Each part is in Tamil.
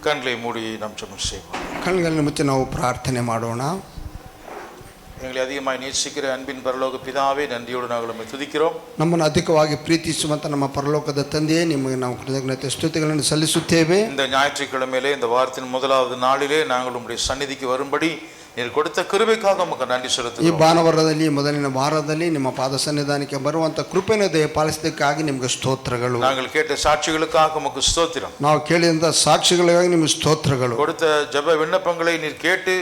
கண்களை மூடி நாம் ஜெபம் செய்வோம். ಕಣ್ಗಳನ್ನು ಮುಚ್ಚಿ ನಾವು ಪ್ರಾರ್ಥನೆ ಮಾಡೋಣ. எங்களை அதிகமாக நேசிக்கிற அன்பின் பரலோக பிதாவே, நன்றியோடு நாங்கள் உம்மை துதிக்கிறோம். ನಮ್ಮನ್ನು ಅಧಿಕವಾಗಿ ಪ್ರೀತಿಸುವಂತ ನಮ್ಮ ಪರಲೋಕದ ತಂದೆಯೇ, ನಿಮಗೆ ನಾವು ಕೃತಜ್ಞತೆ ಸ್ತುತಿಗಳನ್ನು ಸಲ್ಲಿಸುತ್ತೇವೆ. இந்த ஞாயிற்றுக்கிழமையிலே, இந்த வாரத்தின் முதலாவது நாளிலே நாங்கள் உம்முடைய சந்நிதிக்கு வரும்படி நீர் கொடுத்த கிருபைக்காக உமக்கு நன்றி ಈ செலுத்துகிறோம். ಭಾನುವಾರದಲ್ಲಿ, ಮೊದಲಿನ ವಾರದಲ್ಲಿ ನಿಮ್ಮ ಪಾದ ಸನ್ನಿಧಾನಕ್ಕೆ ಬರುವಂತ ಕೃಪೆಯನ್ನು ದಯಪಾಲಿಸಿದ್ದಕ್ಕಾಗಿ ನಿಮಗೆ ಸ್ತೋತ್ರಗಳು. நாங்கள் கேட்ட சாட்சிகளுக்காக உமக்கு ஸ்தோத்திரம். ನಾವು ಕೇಳಿದಂತ ಸಾಕ್ಷಿಗಳಿಗಾಗಿ ನಿಮಗೆ ಸ್ತೋತ್ರಗಳು. கொடுத்த ஜெப விண்ணப்பங்களை நீர் கேட்டு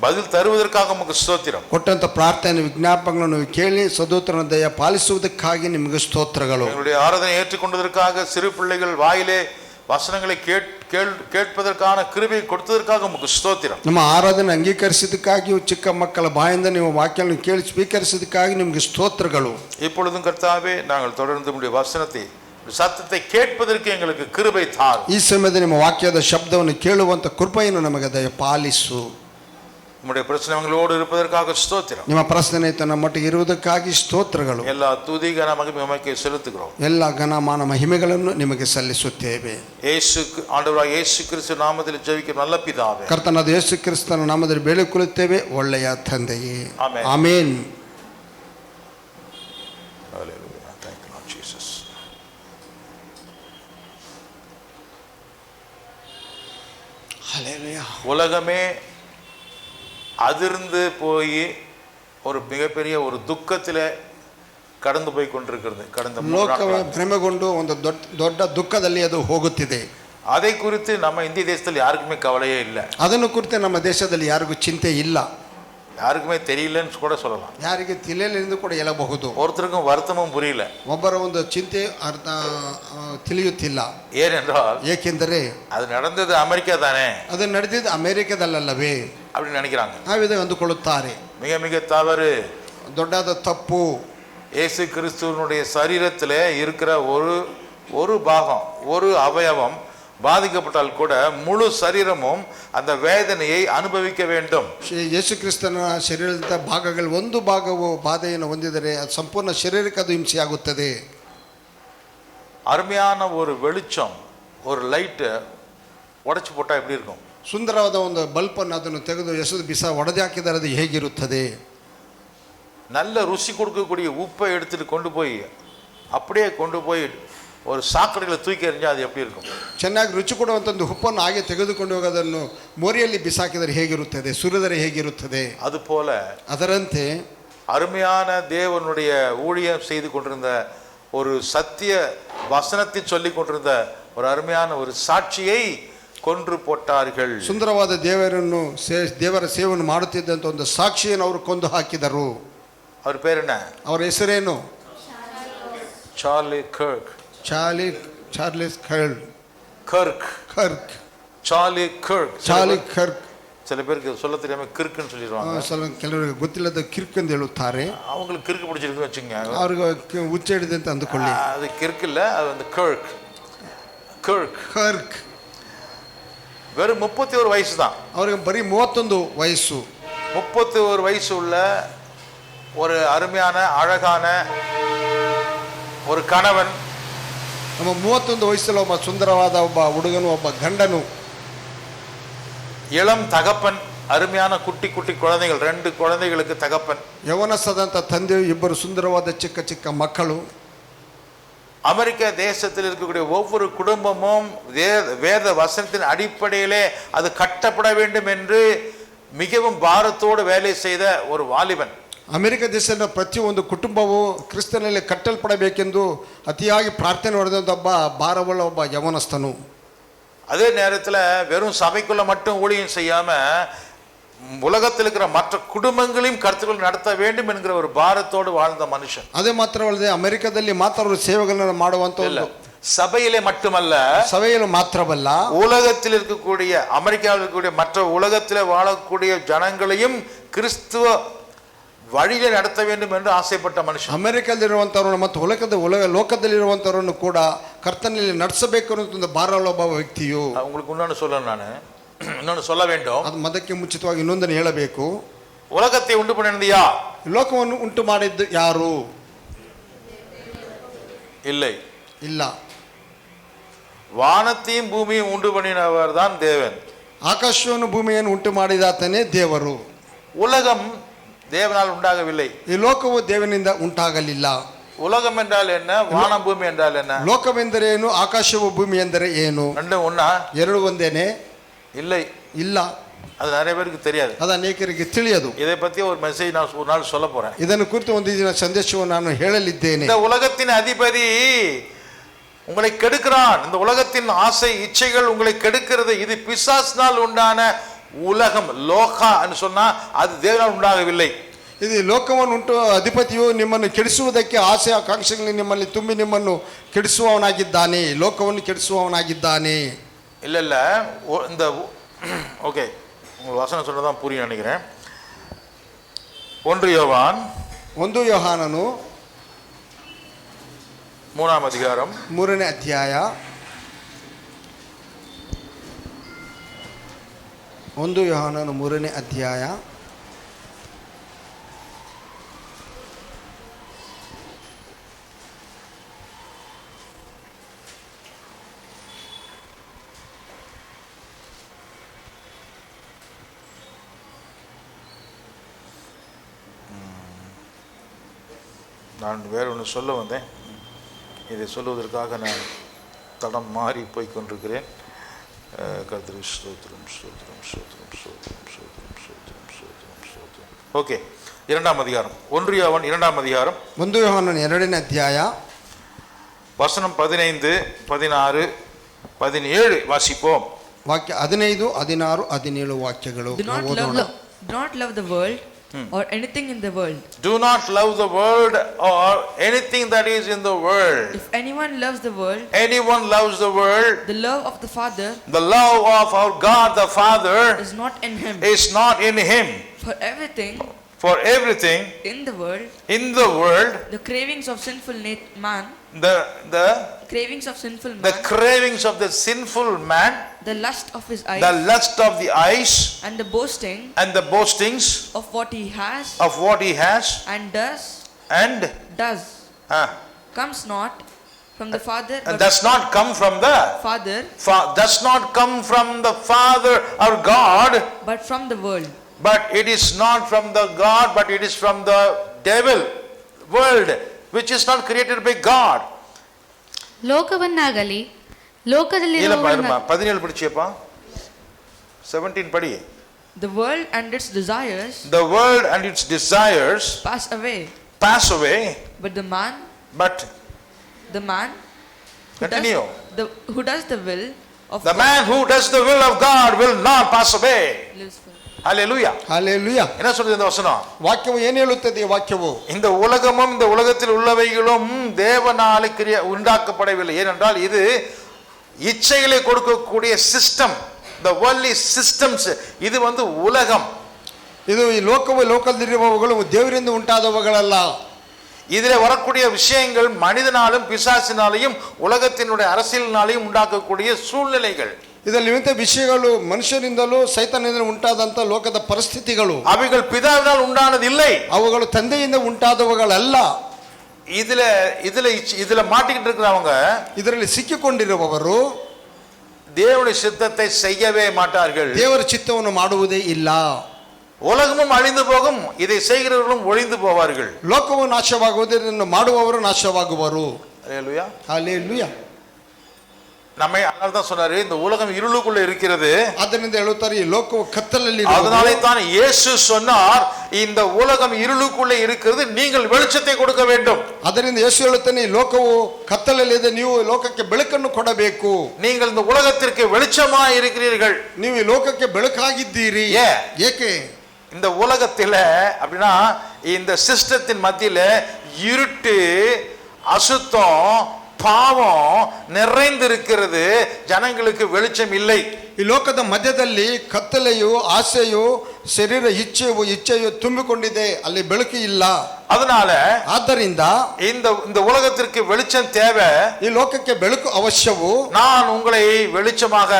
பதில் தருவதற்காக உமக்கு ஸ்தோத்திரம். ಕೊಟ್ಟಂತ ಪ್ರಾರ್ಥನೆ ವಿಜ್ಞಾಪನೆಗಳನ್ನು ಕೇಳಿ ಸದೋತ್ರನ ದಯ ಪಾಲಿಸುವುದಕ್ಕಾಗಿ ನಿಮಗೆ ಸ್ತೋತ್ರಗಳು. எங்களுடைய ஆராதனை ஏற்றுக்கொண்டதற்காக, சிறு பிள்ளைகள் வாயிலே வசனங்களை கேட்பதற்கான கிருபையை கொடுத்ததற்காக உமக்கு ஸ்தோத்திரம். ನಮ್ಮ ಆರಾಧನೆ ಅಂಗೀಕರಿಸಿದ್ದಕ್ಕಾಗಿಯೂ, ಚಿಕ್ಕ ಮಕ್ಕಳ ಬಾಯಿಂದ ನೀವು ವಾಕ್ಯಗಳನ್ನು ಕೇಳಿ ಸ್ವೀಕರಿಸಿದ್ದಕ್ಕಾಗಿ ನಿಮಗೆ ಸ್ತೋತ್ರಗಳು. இப்பொழுதும் கர்த்தாவே, நாங்கள் தொடர்ந்து உம்முடைய வசனத்தை, சத்தத்தை கேட்பதற்கு எங்களுக்கு கிருபை தாரும். ಈ ಸಮಯದಲ್ಲಿ ನಿಮ್ಮ ವಾಕ್ಯದ ಶಬ್ದವನ್ನು ಕೇಳುವಂತ ಕೃಪೆಯನ್ನು ನಮಗೆ ದಯ ಪಾಲಿಸು. உம்முடைய பிரச்சனைகளோடு இருப்பதற்காக ஸ்தோத்திரம். ನಿಮ್ಮ ಪ್ರಶ್ನೆ ತನ್ನ ಮಟ್ಟಿಗೆ ಇರುವುದಕ್ಕಾಗಿ ಸ್ತೋತ್ರಗಳು. எல்லா துதி கன மகிமை உமக்கே செலுத்துகிறோம். ಎಲ್ಲ ಘನಮಾನ ಮಹಿಮೆಗಳನ್ನು ನಿಮಗೆ ಸಲ್ಲಿಸುತ್ತೇವೆ. ஆண்டவராகிய இயேசு கிறிஸ்து நாமத்தில் ஜெபிக்கிற நல்ல பிதாவே, ಕರ್ತನಾದ ಯೇಸು ಕ್ರಿಸ್ತನ ನಾಮದಲ್ಲಿ ಬೇಡಿಕೊಳ್ಳುತ್ತೇವೆ, ಒಳ್ಳೆಯ ತಂದೆಯೇ, amen. Amen. Hallelujah. Thank you, Lord Jesus. ஹல்லேலூயா. உலகமே அதிர்ந்து போய் ஒரு மிகப்பெரிய ஒரு துக்கத்தில் கடந்து போய் கொண்டிருக்கிறது. கடந்த ಲೋಕವೇ ಭ್ರಮೆಗೊಂಡು ಒಂದು ದೊಡ್ಡ ದುಃಖದಲ್ಲಿ ಅದು ಹೋಗುತ್ತಿದೆ. அதை குறித்து நம்ம இந்திய தேசத்தில் யாருக்குமே கவலையே இல்லை. ಅದನ್ನು ಕುರಿತು ನಮ್ಮ ದೇಶದಲ್ಲಿ ಯಾರಿಗೂ ಚಿಂತೆ ಇಲ್ಲ. யாருக்குமே தெரியலன்னு கூட சொல்லலாம். ಯಾರಿಗೆ ತಿಳಿಯಲೆಂದು ಕೂಡ ಹೇಳಬಹುದು. ஒருத்தருக்கும் வருத்தமும் புரியல. ಒಬ್ಬರ ಒಂದು ಚಿಂತೆ ಅರ್ಥ ತಿಳಿಯುತ್ತಿಲ್ಲ. ஏனென்றால், ಏಕೆಂದರೆ அது நடந்தது அமெரிக்கா தானே, ಅದು ನಡೆದಿದ್ದು ಅಮೆರಿಕದಲ್ಲವೇ அப்படின்னு நினைக்கிறாங்க. ನಾವಿದೆ ಅಂದುಕೊಳ್ಳುತ್ತಾರೆ. மிக மிக தவறு. ದೊಡ್ಡದ ತಪ್ಪು. இயேசு கிறிஸ்துவனுடைய சரீரத்தில் இருக்கிற ஒரு பாகம், ஒரு அவயவம் பாதிக்கப்பட்டால் கூட முழு சரீரமும் அந்த வேதனையை அனுபவிக்க வேண்டும். ಯೇಸು ಕ್ರಿಸ್ತನ ಶರೀರದ ಭಾಗಗಳು ಒಂದು ಭಾಗವು ಬಾಧೆಯನ್ನು ಹೊಂದಿದರೆ ಅದು ಸಂಪೂರ್ಣ ಶರೀರಕ್ಕೆ ಅದು ಹಿಂಸೆಯಾಗುತ್ತದೆ. அருமையான ஒரு வெளிச்சம், ஒரு லைட்டு உடைச்சு போட்டால் எப்படி இருக்கும்? ಸುಂದರವಾದ ಒಂದು ಬಲ್ಪನ್ನು ಅದನ್ನು ತೆಗೆದು ಎಸೆದು ಬಿಸ ಒಡೆದು ಹಾಕಿದರೆ ಅದು ಹೇಗಿರುತ್ತದೆ? நல்ல ருசி கொடுக்கக்கூடிய உப்பை எடுத்துட்டு அப்படியே கொண்டு போய் ஒரு சாக்கடையில் தூக்கி எறிஞ்சால் அது எப்படி இருக்கும்? ಚೆನ್ನಾಗಿ ರುಚಿ ಕೊಡುವಂಥ ಒಂದು ಉಪ್ಪನ್ನು ಹಾಗೆ ತೆಗೆದುಕೊಂಡು ಹೋಗಿ ಅದನ್ನು ಮೋರಿಯಲ್ಲಿ ಬಿಸಾಕಿದರೆ ಹೇಗಿರುತ್ತದೆ, ಸುರಿದರೆ ಹೇಗಿರುತ್ತದೆ? அதுபோல ಅದರಂತೆ அருமையான தேவனுடைய ஊழியம் செய்து கொண்டிருந்த ஒரு சத்திய வசனத்தை சொல்லி கொண்டிருந்த ஒரு அருமையான ஒரு சாட்சியை கொன்று போட்டார்கள். ಸುಂದರವಾದ ದೇವರ ಸೇವೆಯನ್ನು ಮಾಡುತ್ತಿದ್ದಂಥ ಒಂದು ಸಾಕ್ಷಿಯನ್ನು ಅವರು ಕೊಂದು ಹಾಕಿದರು. அவர் பேர் என்ன? ಅವರ ಹೆಸರೇನು? சார்லி கர்க். ಚಾರ್ಲಿಸ್ ಕರ್ಕ್. சார்லி கர்க். சில பேருக்கு சொல்ல தெரியாம கிறுக்குன்னு சொல்லிடுவாங்க. ಕೆಲವರಿಗೆ ಗೊತ್ತಿಲ್ಲದ ಕಿರ್ಕ್ ಎಂದು ಹೇಳುತ್ತಾರೆ. அவங்களுக்கு கிறுக்கு பிடிச்சிருக்குன்னு வச்சுங்க, ಅವ್ರಿಗೆ ಹುಚ್ಚ ಹಿಡಿದೆ ಅಂತ ಅಂದುಕೊಳ್ಳಿ. அது கிறுக்கு இல்ல, அது வந்து கர்க். வெறும் 31 வயசு தான். அவருக்கு ಬರೀ 31 ವಯಸ್ಸು. 31 வயசு உள்ள ஒரு அருமையான அழகான ஒரு கணவன். ನಮ್ಮ 31 ವಯಸ್ಸಲ್ಲಿ ಒಬ್ಬ ಸುಂದರವಾದ ಒಬ್ಬ ಹುಡುಗನು, ಒಬ್ಬ ಗಂಡನು, இளம் தகப்பன், அருமையான குட்டி குழந்தைகள், 2 குழந்தைகளுக்கு தகப்பன், ಯವನಸ್ಥದಂತ ತಂದೆ, ಇಬ್ಬರು ಸುಂದರವಾದ ಚಿಕ್ಕ ಚಿಕ್ಕ ಮಕ್ಕಳು. அமெரிக்க தேசத்தில் இருக்கக்கூடிய ஒவ்வொரு குடும்பமும் வேத வசனத்தின் அடிப்படையிலே அது கட்டப்பட வேண்டும் என்று மிகவும் பாரத்தோடு வேலை செய்த ஒரு வாலிபன். ಅಮೆರಿಕ ದೇಶದ ಪ್ರತಿಯೊಂದು ಕುಟುಂಬವು ಕ್ರಿಸ್ತನಲ್ಲಿ ಕಟ್ಟಲ್ಪಡಬೇಕೆಂದು ಅತಿಯಾಗಿ ಪ್ರಾರ್ಥನೆ ಮಾಡಿದಂಥ ಭಾರವುಳ್ಳ ಒಬ್ಬ ಯವನಸ್ಥನು. அதே நேரத்தில் வெறும் சபைக்குள்ள மட்டும் ஊழியம் செய்யாம உலகத்தில் இருக்கிற மற்ற குடும்பங்களையும் கருத்துக்கள் நடத்த வேண்டும் என்கிற ஒரு பாரத்தோடு வாழ்ந்த மனுஷன். ಅದೇ ಮಾತ್ರವಲ್ಲದೆ ಅಮೆರಿಕದಲ್ಲಿ ಮಾತ್ರ ಅವರು ಸೇವೆಗಳನ್ನು ಮಾಡುವಂತ சபையிலே மட்டுமல்ல, சபையில் மாத்திரமல்ல, உலகத்தில் இருக்கக்கூடிய, அமெரிக்காவில் இருக்கக்கூடிய மற்ற உலகத்தில் வாழக்கூடிய ஜனங்களையும் கிறிஸ்துவ வழியிலே நடத்த வேண்டும் என்று ஆசைப்பட்ட மனுஷன். ಅಮೆರಿಕದಲ್ಲಿರುವಂತವರನ್ನು ಮತ್ತು ಲೋಕದಲ್ಲಿರುವಂತವರನ್ನು ಕೂಡ ಕರ್ತನಲ್ಲಿ ನಡೆಸಬೇಕು ಅನ್ನೋ ಭಾರವುಳ್ಳ ಒಬ್ಬ ವ್ಯಕ್ತಿಯು. உங்களுக்கு இன்னொன்னு சொல்ல வேண்டும். ಅದು ಮದಕ್ಕೆ ಮುಂಚಿತವಾಗಿ ಇನ್ನೊಂದನ್ನು ಹೇಳಬೇಕು. உலகத்தை உண்டு பண்ணினது யார்? ಲೋಕವನ್ನು ಉಂಟು ಮಾಡಿದ್ದು ಯಾರು? இல்லை. ಇಲ್ಲ. வானத்தையும் பூமியும் உண்டு பண்ணினவர் தான் தேவன். ಆಕಾಶವನ್ನು ಭೂಮಿಯನ್ನು ಉಂಟು ಮಾಡಿದಾತನೇ ದೇವರು. உலகம் தேவனால் உண்டாகவில்லை. ಈ ಲೋಕವು ದೇವನಿಂದ ಉಂಟಾಗಲಿಲ್ಲ. உலகம் என்றால் என்ன, வானம் பூமி என்றால் என்ன? ಲೋಕವೆಂದರೆ ಏನು, ಆಕಾಶವು ಭೂಮಿ ಎಂದರೆ ಏನು? ரெண்டும் ஒண்ணா? ಎರಡು ಒಂದೇನೆ? இல்லை, ಇಲ್ಲ. அது நிறைய பேருக்கு தெரியாது. ಅದು ಅನೇಕರಿಗೆ ತಿಳಿಯದು. இதை பத்தி ஒரு மெசேஜ் நான் ஒரு நாள் சொல்ல போறேன். ಇದನ್ನು ಕುರಿತು ಒಂದು ದಿನ ಸಂದೇಶವನ್ನು ನಾನು ಹೇಳಲಿದ್ದೇನೆ. இந்த உலகத்தின் அதிபதி உங்களை கெடுக்கிறான். இந்த உலகத்தின் ஆசை இச்சைகள் உங்களை கெடுக்கிறது. இது பிசாசினால் உண்டான உலகம். லோகா என்று சொன்னா அது தேவனால் உண்டாகவில்லை. ಇದು ಲೋಕವನ್ನು ಉಂಟು ಅಧಿಪತಿಯು ನಿಮ್ಮನ್ನು ಕೆಡಿಸುವುದಕ್ಕೆ ಆಸೆ ಆಕಾಂಕ್ಷೆಗಳು ನಿಮ್ಮಲ್ಲಿ ತುಂಬಿ ನಿಮ್ಮನ್ನು ಕೆಡಿಸುವವನಾಗಿದ್ದಾನೆ. ಲೋಕವನ್ನು ಕೆಡಿಸುವವನಾಗಿದ್ದಾನೆ. இல்ல இல்ல, இந்த ஓகே, உங்களுக்கு வசனம் சொன்னதான் புரியும் நினைக்கிறேன். 1 யோவான் 1 ಯೋಹಾನನು 3ನೇ அதிகாரம் 3ನೇ ಅಧ್ಯಾಯ 1 ಯೋಹಾನನು 3ನೇ ಅಧ್ಯಾಯ நான் வேற ஒன்று சொல்ல வந்தேன். இதை சொல்லுவதற்காக நான் தடம் மாறி போய் கொண்டிருக்கிறேன். கர்த்தருக்கு ஸ்தோத்திரம், ஸ்தோத்திரம், ஸ்தோத்திரம், ஸ்தோத்திரம், ஸ்தோத்திரம், ஸ்தோத்திரம், ஸ்தோத்திரம், ஸ்தோத்திரம். ஓகே, 2ஆம் அதிகாரம் 1 யோவான் 2ஆம் அதிகாரம் 1 ಯೋಹಾನನ 2ನೇ ಅಧ್ಯಾಯ வசனம் 15, 16, 17 வாசிப்போம். ವಾಕ್ಯ 15, 16, 17 ವಾಕ್ಯಗಳು. Do not love the world or anything in the world. Do not love the world or anything that is in the world. If anyone loves the world, anyone loves the world, the love of the Father, the love of our God the Father is not in him. is not in him. For everything in the world, the cravings of sinful man, the cravings of sinful man, the cravings of the sinful man, the lust of his eyes, the lust of the eyes, and the boasting, and the boastings of what he has, and does comes not from the Father, but does not come from the Father, does not come from the Father or God, but from the world. But it is not from the God, but it is from the devil, world, which is not created by God. ಲೋಕವನ್ನಾಗಲಿ ಇಲ್ಲ 17 படிச்சியப்பா, 17 படி. The world and its desires pass away, but the man continue, who does the will of the God, man who does the will of God will not pass away. lives forever. Hallelujah. Hallelujah. என்ன சொல்றது இந்த வசனம்? ವಾಕ್ಯವು ಏನು ಹೇಳುತ್ತದೆ? ವಾಕ್ಯವು இந்த உலகமும் இந்த உலகத்தில் உள்ளவைகளும் தேவனாலே உண்டாக்கப்படவில்லை. ஏனென்றால் இது இச்சைகளை கொடுக்கக்கூடிய சிஸ்டம், the worldly systems. இது உலகம். ಇದು ಈ ಲೋಕವು ಲೋಕದಲ್ಲಿರುವವುಗಳು ದೇವರಿಂದ ಉಂಟಾದವುಗಳಲ್ಲ. இதிலே வரக்கூடிய விஷயங்கள் மனிதனாலும் பிசாசினாலையும் உலகத்தினுடைய அரசியலினாலையும் உண்டாக்கக்கூடிய சூழ்நிலைகள். ಇದರಲ್ಲಿ ವಿವಿಧ ವಿಷಯಗಳು ಮನುಷ್ಯರಿಂದಲೂ ಸೈತಾನನಿಂದಲೂ ಉಂಟಾದಂತ ಲೋಕದ ಪರಿಸ್ಥಿತಿಗಳು. ಅವುಗಳು ಪಿತಾವಿனால் உண்டானதில்லை, ಅವುಗಳು ತಂದೆಯಿಂದ ಉಂಟಾದವುಗಳಲ್ಲ. இதுல மாட்டிக்கிட்டு இருக்கிறவங்க, ಇದರಲ್ಲಿ ಸಿಕ್ಕಿಕೊಂಡಿರುವವರು தேவனுடைய சித்தத்தை செய்யவே மாட்டார்கள். ದೇವರ ಚಿತ್ತವನ್ನು ಮಾಡುವುದೇ ಇಲ್ಲ. உலகமும் அழிந்து போகும், இதை செய்கிறவர்களும் ஒழிந்து போவார்கள். ಲೋಕವು ನಾಶವಾಗುವುದು, ಇದನ್ನು ಮಾಡುವವರು ನಾಶವಾಗುವರು. ஹல்லேலூயா, ஹல்லேலூயா. நம்மை அதனால தான் சொன்னாரு, இந்த உலகம் இருளுக்குள்ள இருக்கிறது. ಅದರಿಂದ ಹೇಳುತ್ತಾರೆ ಈ ಲೋಕವು ಕತ್ತಲಲ್ಲಿ. அதனாலே தான் இயேசு சொன்னார், இந்த உலகம் இருளுக்குள்ள இருக்கிறது, நீங்கள் வெளிச்சத்தை கொடுக்க வேண்டும். ಅದರಿಂದ ಯೇಸು ಹೇಳುತ್ತಾನೆ, ಈ ಲೋಕವು ಕತ್ತಲಲ್ಲಿ ಇದೆ, ನೀವು ಲೋಕಕ್ಕೆ ಬೆಳಕನ್ನು ಕೊಡಬೇಕು. நீங்கள் இந்த உலகத்திற்கு வெளிச்சமாய் இருக்கிறீர்கள். ನೀವು ಈ ಲೋಕಕ್ಕೆ ಬೆಳಕಾಗಿದ್ದೀರಿ. ಏಕೆ? இந்த உலகத்தில் அப்படின்னா இந்த சிஸ்டத்தின் மத்தியில இருட்டு, அசுத்தம், பாவம் நிறைந்திருக்கிறது. ஜனங்களுக்கு வெளிச்சம் இல்லை. ಈ ಲೋಕದ ಮಧ್ಯದಲ್ಲಿ ಕತ್ತಲೆಯು, ಆಸೆಯು, ಶರೀರ ಇಚ್ಛೆಯು ತುಂಬಿಕೊಂಡಿದೆ, ಅಲ್ಲಿ ಬೆಳಕು ಇಲ್ಲ. அதனால ಆದ್ದರಿಂದ இந்த உலகத்திற்கு வெளிச்சம் தேவை. ಈ ಲೋಕಕ್ಕೆ ಬೆಳಕು ಅವಶ್ಯವು. நான் உங்களை வெளிச்சமாக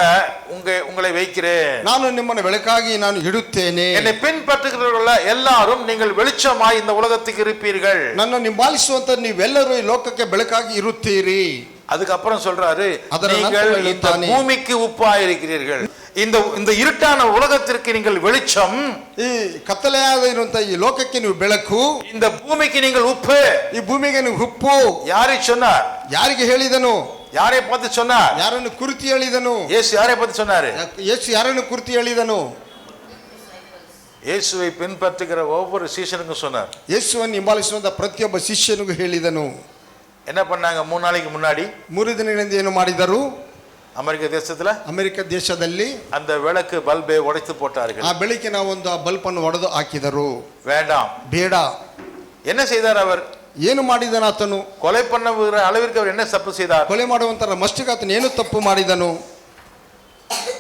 உங்களை வைக்கிறேன். ನಾನು ನಿಮ್ಮನ್ನು ಬೆಳಕಾಗಿ ನಾನು ಇಡುತ್ತೇನೆ. என்னை பின்பற்றுகிறவர்கள் எல்லாரும் நீங்கள் வெளிச்சமாய் இந்த உலகத்துக்கு இருப்பீர்கள். ನನ್ನ ಹಿಂಬಾಲಿಸುವಂತ ನೀವೆಲ್ಲರೂ ಈ ಲೋಕಕ್ಕೆ ಬೆಳಕಾಗಿ ಇರುತ್ತೀರಿ. அதுக்கப்புறம் சொல்றாரு, ಅದರ ನಂತರ நீங்கள் இந்த ಹೇಳುತ್ತಾನೆ, பூமிக்கு உப்பாயிருக்கிறீர்கள். இந்த இருட்டான உலகத்திற்கு நீங்கள் வெளிச்சம், ಈ ಕತ್ತಲೆಯಾದ ಇರುವಂತ ಈ ಲೋಕಕ್ಕೆ ನೀವು ಬೆಳಕು, இந்த பூமிக்கு நீங்கள் உப்பு. ಈ ಭೂಮಿಗೆ ನೀವು ಉಪ್ಪು. யாரை சொன்னார்? ಯಾರಿಗೆ ಹೇಳಿದನು? யாரை பார்த்து சொன்னார்? ಯಾರನ್ನು ಕುರಿತು ಹೇಳಿದನು? இயேசு யாரை பார்த்து சொன்னாரு? ಯೇಸು ಯಾರನ್ನು ಕುರಿತು ಹೇಳಿದನು? இயேசுவை பின்பற்றுகிற ஒவ்வொரு சீஷனுக்கும் சொன்னார். ಯೇಸುವನ್ನು ಹಿಂಬಾಲಿಸುವಂತ ಪ್ರತಿಯೊಬ್ಬ ಶಿಷ್ಯನಿಗೂ ಹೇಳಿದನು. என்ன பண்ணாங்க? 3 நாளைக்கு முன்னாடி 3 ದಿನಗಳಿಂದ ಏನು ಮಾಡಿದರು? அமெரிக்க தேசத்துல ಅಮೆರಿಕ ದೇಶದಲ್ಲಿ அந்த விளக்கு பல்பை உடைத்து போட்டார்கள். ಆ ಬೆಳಕಿನ ಒಂದು ಬಲ್ಬ್ ಅನ್ನು ಒಡೆದು ಹಾಕಿದರು. வேண்டாம், ಬೇಡ. என்ன செய்தார் அவர்? ಏನು ಮಾಡಿದನು ಆತನು? கொலை பண்ணுகிற அளவிற்கு அவர் என்ன தப்பு செய்தார்? ಕೊಲೆ ಮಾಡುವಂತರ ಮಸ್ಟಿಗೆ ಆತನು ಏನು ತಪ್ಪು ಮಾಡಿದನು?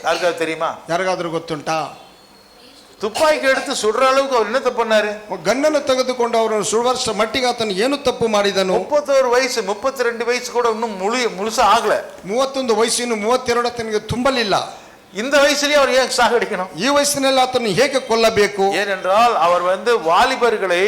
யாருக்காவது தெரியுமா? ಯಾರಿಗಾದ್ರೂ ಗೊತ್ತುಂಟಾ? துப்பாக்கி எடுத்து சுடுற அளவுக்கு அவர் என்ன தப்பு பண்ணாரு? ಗನ್ನನ್ನು ತೆಗೆದುಕೊಂಡು ಅವರನ್ನು ಸುಡುವಷ್ಟ ಮಟ್ಟಿಗೆ ಆತನು ಏನು ತಪ್ಪು ಮಾಡಿದನು? 31 ವಯಸ್ಸು, 32 ವಯಸ್ಸು கூட இன்னும் முழுசா ஆகல. 31 ವಯಸ್ಸಿನ 32 ಆತನಿಗೆ ತುಂಬಲಿಲ್ಲ. இந்த வயசுலயே அவர் ஏன் சாகடிக்கணும்? ಈ ವಯಸ್ಸಿನಲ್ಲಿ ಆತನು ಹೇಗೆ ಕೊಲ್ಲಬೇಕು? ஏனென்றால் அவர் வாலிபர்களை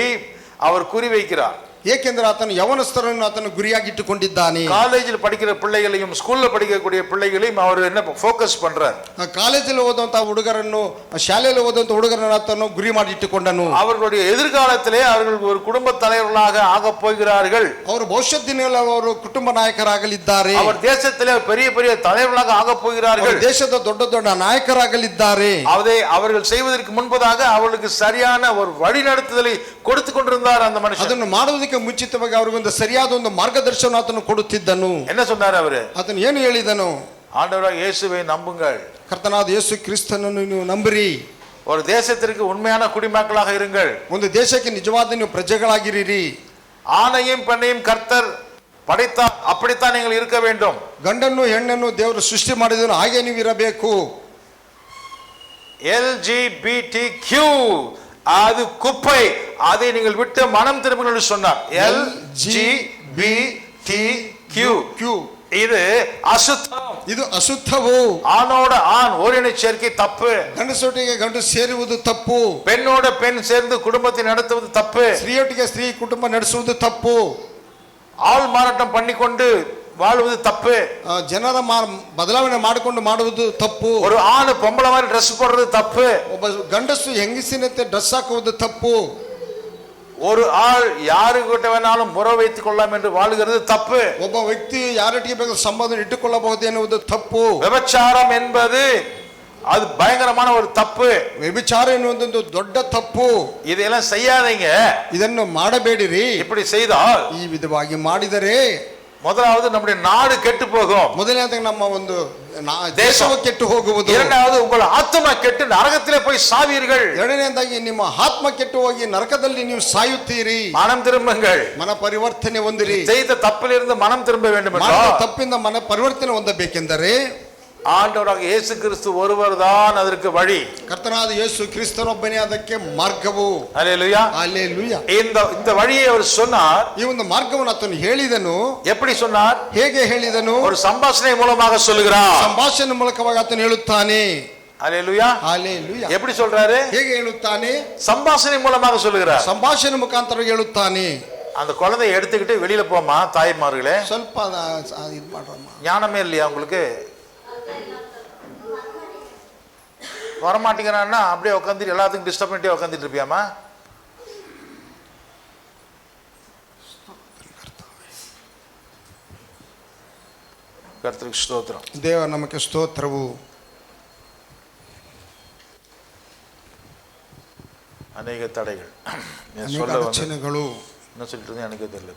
அவர் குறி வைக்கிறார். ಏಕೆಂದರೆ ಆತನು ಯವನಸ್ಥರನ್ನು ಆತನು ಗುರಿಯಾಗಿಟ್ಟುಕೊಂಡಿದ್ದಾನೆ. காலேஜில் படிக்கிற பிள்ளைகளையும் ஸ்கூல்ல படிக்கக்கூடிய பிள்ளைகளையும் அவர் என்ன ஃபோಕಸ್ பண்றார்? ಕಾಲೇಜಲ್ಲಿ ಓದುವಂತ ಹುಡುಗರನ್ನು, ಶಾಲೆಯಲ್ಲಿ ಓದುವಂತ ಹುಡುಗರನ್ನು ಆತನು ಗುರಿ ಮಾಡಿಟ್ಟುಕೊಂಡನು. அவர்களுடைய எதிர்காலத்திலே அவர்கள் ஒரு குடும்ப தலைவர்களாக ஆக போகிறார்கள். ಅವರು ಭವಿಷ್ಯದ ದಿನಗಳಲ್ಲಿ ಅವರು ಕುಟುಂಬ ನಾಯಕರಾಗಲಿದ್ದಾರೆ. அவர் தேசத்திலே பெரிய பெரிய தலைவர்களாக ஆக போகிறார்கள். ದೇಶದ ದೊಡ್ಡ ದೊಡ್ಡ ನಾಯಕರಾಗಲಿದ್ದಾರೆ. அதை அவர்கள் செய்வதற்கு முன்பதாக அவர்களுக்கு சரியான ஒரு வழிநடத்துதலை கொடுத்து கொண்டிருந்தார் அந்த மனுஷன். ಅದನ್ನು ಮಾಡುವುದಕ್ಕೆ ಮುಂಚಿತವಾಗಿ ಅವರಿಗೊಂದು ಸರಿಯಾದ ಒಂದು ಮಾರ್ಗದರ್ಶನ ಆತನು ಕೊಡುತ್ತಿದ್ದನು. என்ன சொன்னார் அவரு? ಆತನು ಏನು ಹೇಳಿದನು? ஆண்டவராக இயேசுவை நம்புங்கள், ಕರ್ತನಾದ ಯೇಸು ಕ್ರಿಸ್ತನನ್ನು ನೀವು ನಂಬಿರಿ, ஒரு தேசத்திற்கு உண்மையான குடிமக்களாக இருங்கள், ಒಂದು ದೇಶಕ್ಕೆ ನಿಜವಾದ ನೀವು ಪ್ರಜೆಗಳಾಗಿರಿ, ஆணையும் பெண்ணையும் கர்த்தர் படைத்தார், அப்படித்தான் நீங்கள் இருக்க வேண்டும். ಗಂಡನ್ನು ಹೆಣ್ಣನ್ನು ದೇವರು ಸೃಷ್ಟಿ ಮಾಡಿದನು, ಹಾಗೆ ನೀವು ಇರಬೇಕು. LGBTQ அது குப்பை, அதை நீங்கள் விட்டு மனம் திரும்புங்கள் சொன்னார். LGBTQ இது அசுத்தம், ಇದು ಅಶುದ್ಧವು. ஆணோட ஆண் ஓரின சேர்க்கை தப்பு, ಗಂಡಸೊಟ್ಟಿಗೆ ಗಂಡು ಸೇರುವುದು ತಪ್ಪು, பெண்ணோட பெண் சேர்ந்து குடும்பத்தை நடத்துவது தப்பு, ಸ್ತ್ರೀಯೊಟ್ಟಿಗೆ ಸ್ತ್ರೀ ಕುಟುಂಬ ನಡೆಸುವುದು ತಪ್ಪು, ஆள் மாறாட்டம் பண்ணிக்கொண்டு வாழ்வது தப்பு, ಜನರ ಬದಲಾವಣೆ ಮಾಡಿಕೊಂಡು ಮಾಡುವುದು ತಪ್ಪು, ஒரு ஆணு பொம்பளை மாதிரி ட்ரெஸ் போடுறது தப்பு, ಒಬ್ಬ ಗಂಡಸು ಹೆಂಗಸಿನಂತೆ ಡ್ರೆಸ್ ಹಾಕುವುದು ತಪ್ಪು, ஒரு ஆள் யாருக்கிட்ட வேணாலும் முறை வைத்துக் கொள்ளலாம் என்று வாழுகிறது தப்பு, ಒಬ್ಬ ವ್ಯಕ್ತಿ ಯಾರೊಟ್ಟಿಗೆ ಬೇಕಾದ ಸಂಬಂಧ ಇಟ್ಟುಕೊಳ್ಳಬಹುದು ಎನ್ನುವುದು ತಪ್ಪು, விபச்சாரம் என்பது அது பயங்கரமான ஒரு தப்பு, ವ್ಯಭಿಚಾರ ಎನ್ನುವುದೊಂದು ದೊಡ್ಡ ತಪ್ಪು. இதெல்லாம் செய்யாதீங்க. ಇದನ್ನು ಮಾಡಬೇಡಿರಿ. இப்படி செய்தால் ಈ ವಿಧವಾಗಿ ಮಾಡಿದರೆ முதலாவது நம்முடைய நாடு கெட்டு போகும், ಮೊದಲನೇದಾಗಿ ನಮ್ಮ ಒಂದು ದೇಶವು ಕೆಟ್ಟು ಹೋಗುವುದು, இரண்டாவது உங்கள் ஆத்மா கெட்டு நரகத்திலே போய் சாவீர்கள், ಎರಡನೇದಾಗಿ ನಿಮ್ಮ ಆತ್ಮ ಕೆಟ್ಟು ಹೋಗಿ ನರಕದಲ್ಲಿ ನೀವು ಸಾಯುತ್ತೀರಿ. மனம் திரும்புங்கள், ಮನ ಪರಿವರ್ತನೆ ಹೊಂದಿರಿ. செய்த தப்பிலிருந்து மனம் திரும்ப வேண்டும் ಮಾಡಿದ என்றால் ತಪ್ಪಿಂದ ಮನ ಪರಿವರ್ತನೆ ಹೊಂದಬೇಕೆಂದರೆ ஆண்டவராக இயேசு கிறிஸ்து ஒருவர் தான் அதற்கு வழி. ಕರ್ತನಾದ ಯೇಸು ಕ್ರಿಸ್ತನೊಬ್ಬನೇ ಅದಕ್ಕೆ ಮಾರ್ಗವು. அல்லேலூயா. ಹಲ್ಲೆಲೂಯಾ. இந்த வழியை அவர் சொன்னார். ಈ ಒಂದು ಮಾರ್ಗವನ್ನು ಆತನು ಹೇಳಿದನು. எப்படி சொன்னார்? ಹೇಗೆ ಹೇಳಿದನು? ஒரு சம்பாஷணை மூலமாக சொல்லுகிறார். ಸಂಭಾಷಣೆ ಮೂಲಕವಾಗಿ ಆತನು ಹೇಳುತ್ತಾನೆ. அல்லேலூயா. ಹಲ್ಲೆಲೂಯಾ. எப்படி சொல்றாரு? ಹೇಗೆ ಹೇಳುತ್ತಾನೆ? சம்பாஷணை மூலமாக சொல்லுகிறார். ಸಂಭಾಷಣೆ ಮುಖಾಂತರ ಹೇಳುತ್ತಾನೆ. அந்த குழந்தையை எடுத்துக்கிட்டு வெளியில போமா தாய்மார்களே, ಸ್ವಲ್ಪ ಇದು ಮಾಡ್ರಮ್ಮ. ஞானமே இல்லையா உங்களுக்கு? வரமாட்டேங்கிறான்னா அப்படியே உட்காந்துட்டு எல்லாத்துக்கும் டிஸ்டர்ப் பண்ணிட்டே உட்காந்துட்டு இருப்பியாமா? கர்த்தருக்கு ஸ்தோத்திரம். ದೇವ ನಮಗೆ ಸ್ತೋತ್ರವು. அநேக தடைகள் ಅನೇಕ ಅಡಚಣೆಗಳು. என்ன சொல்லிட்டு இருந்தேன் எனக்கே தெரியல.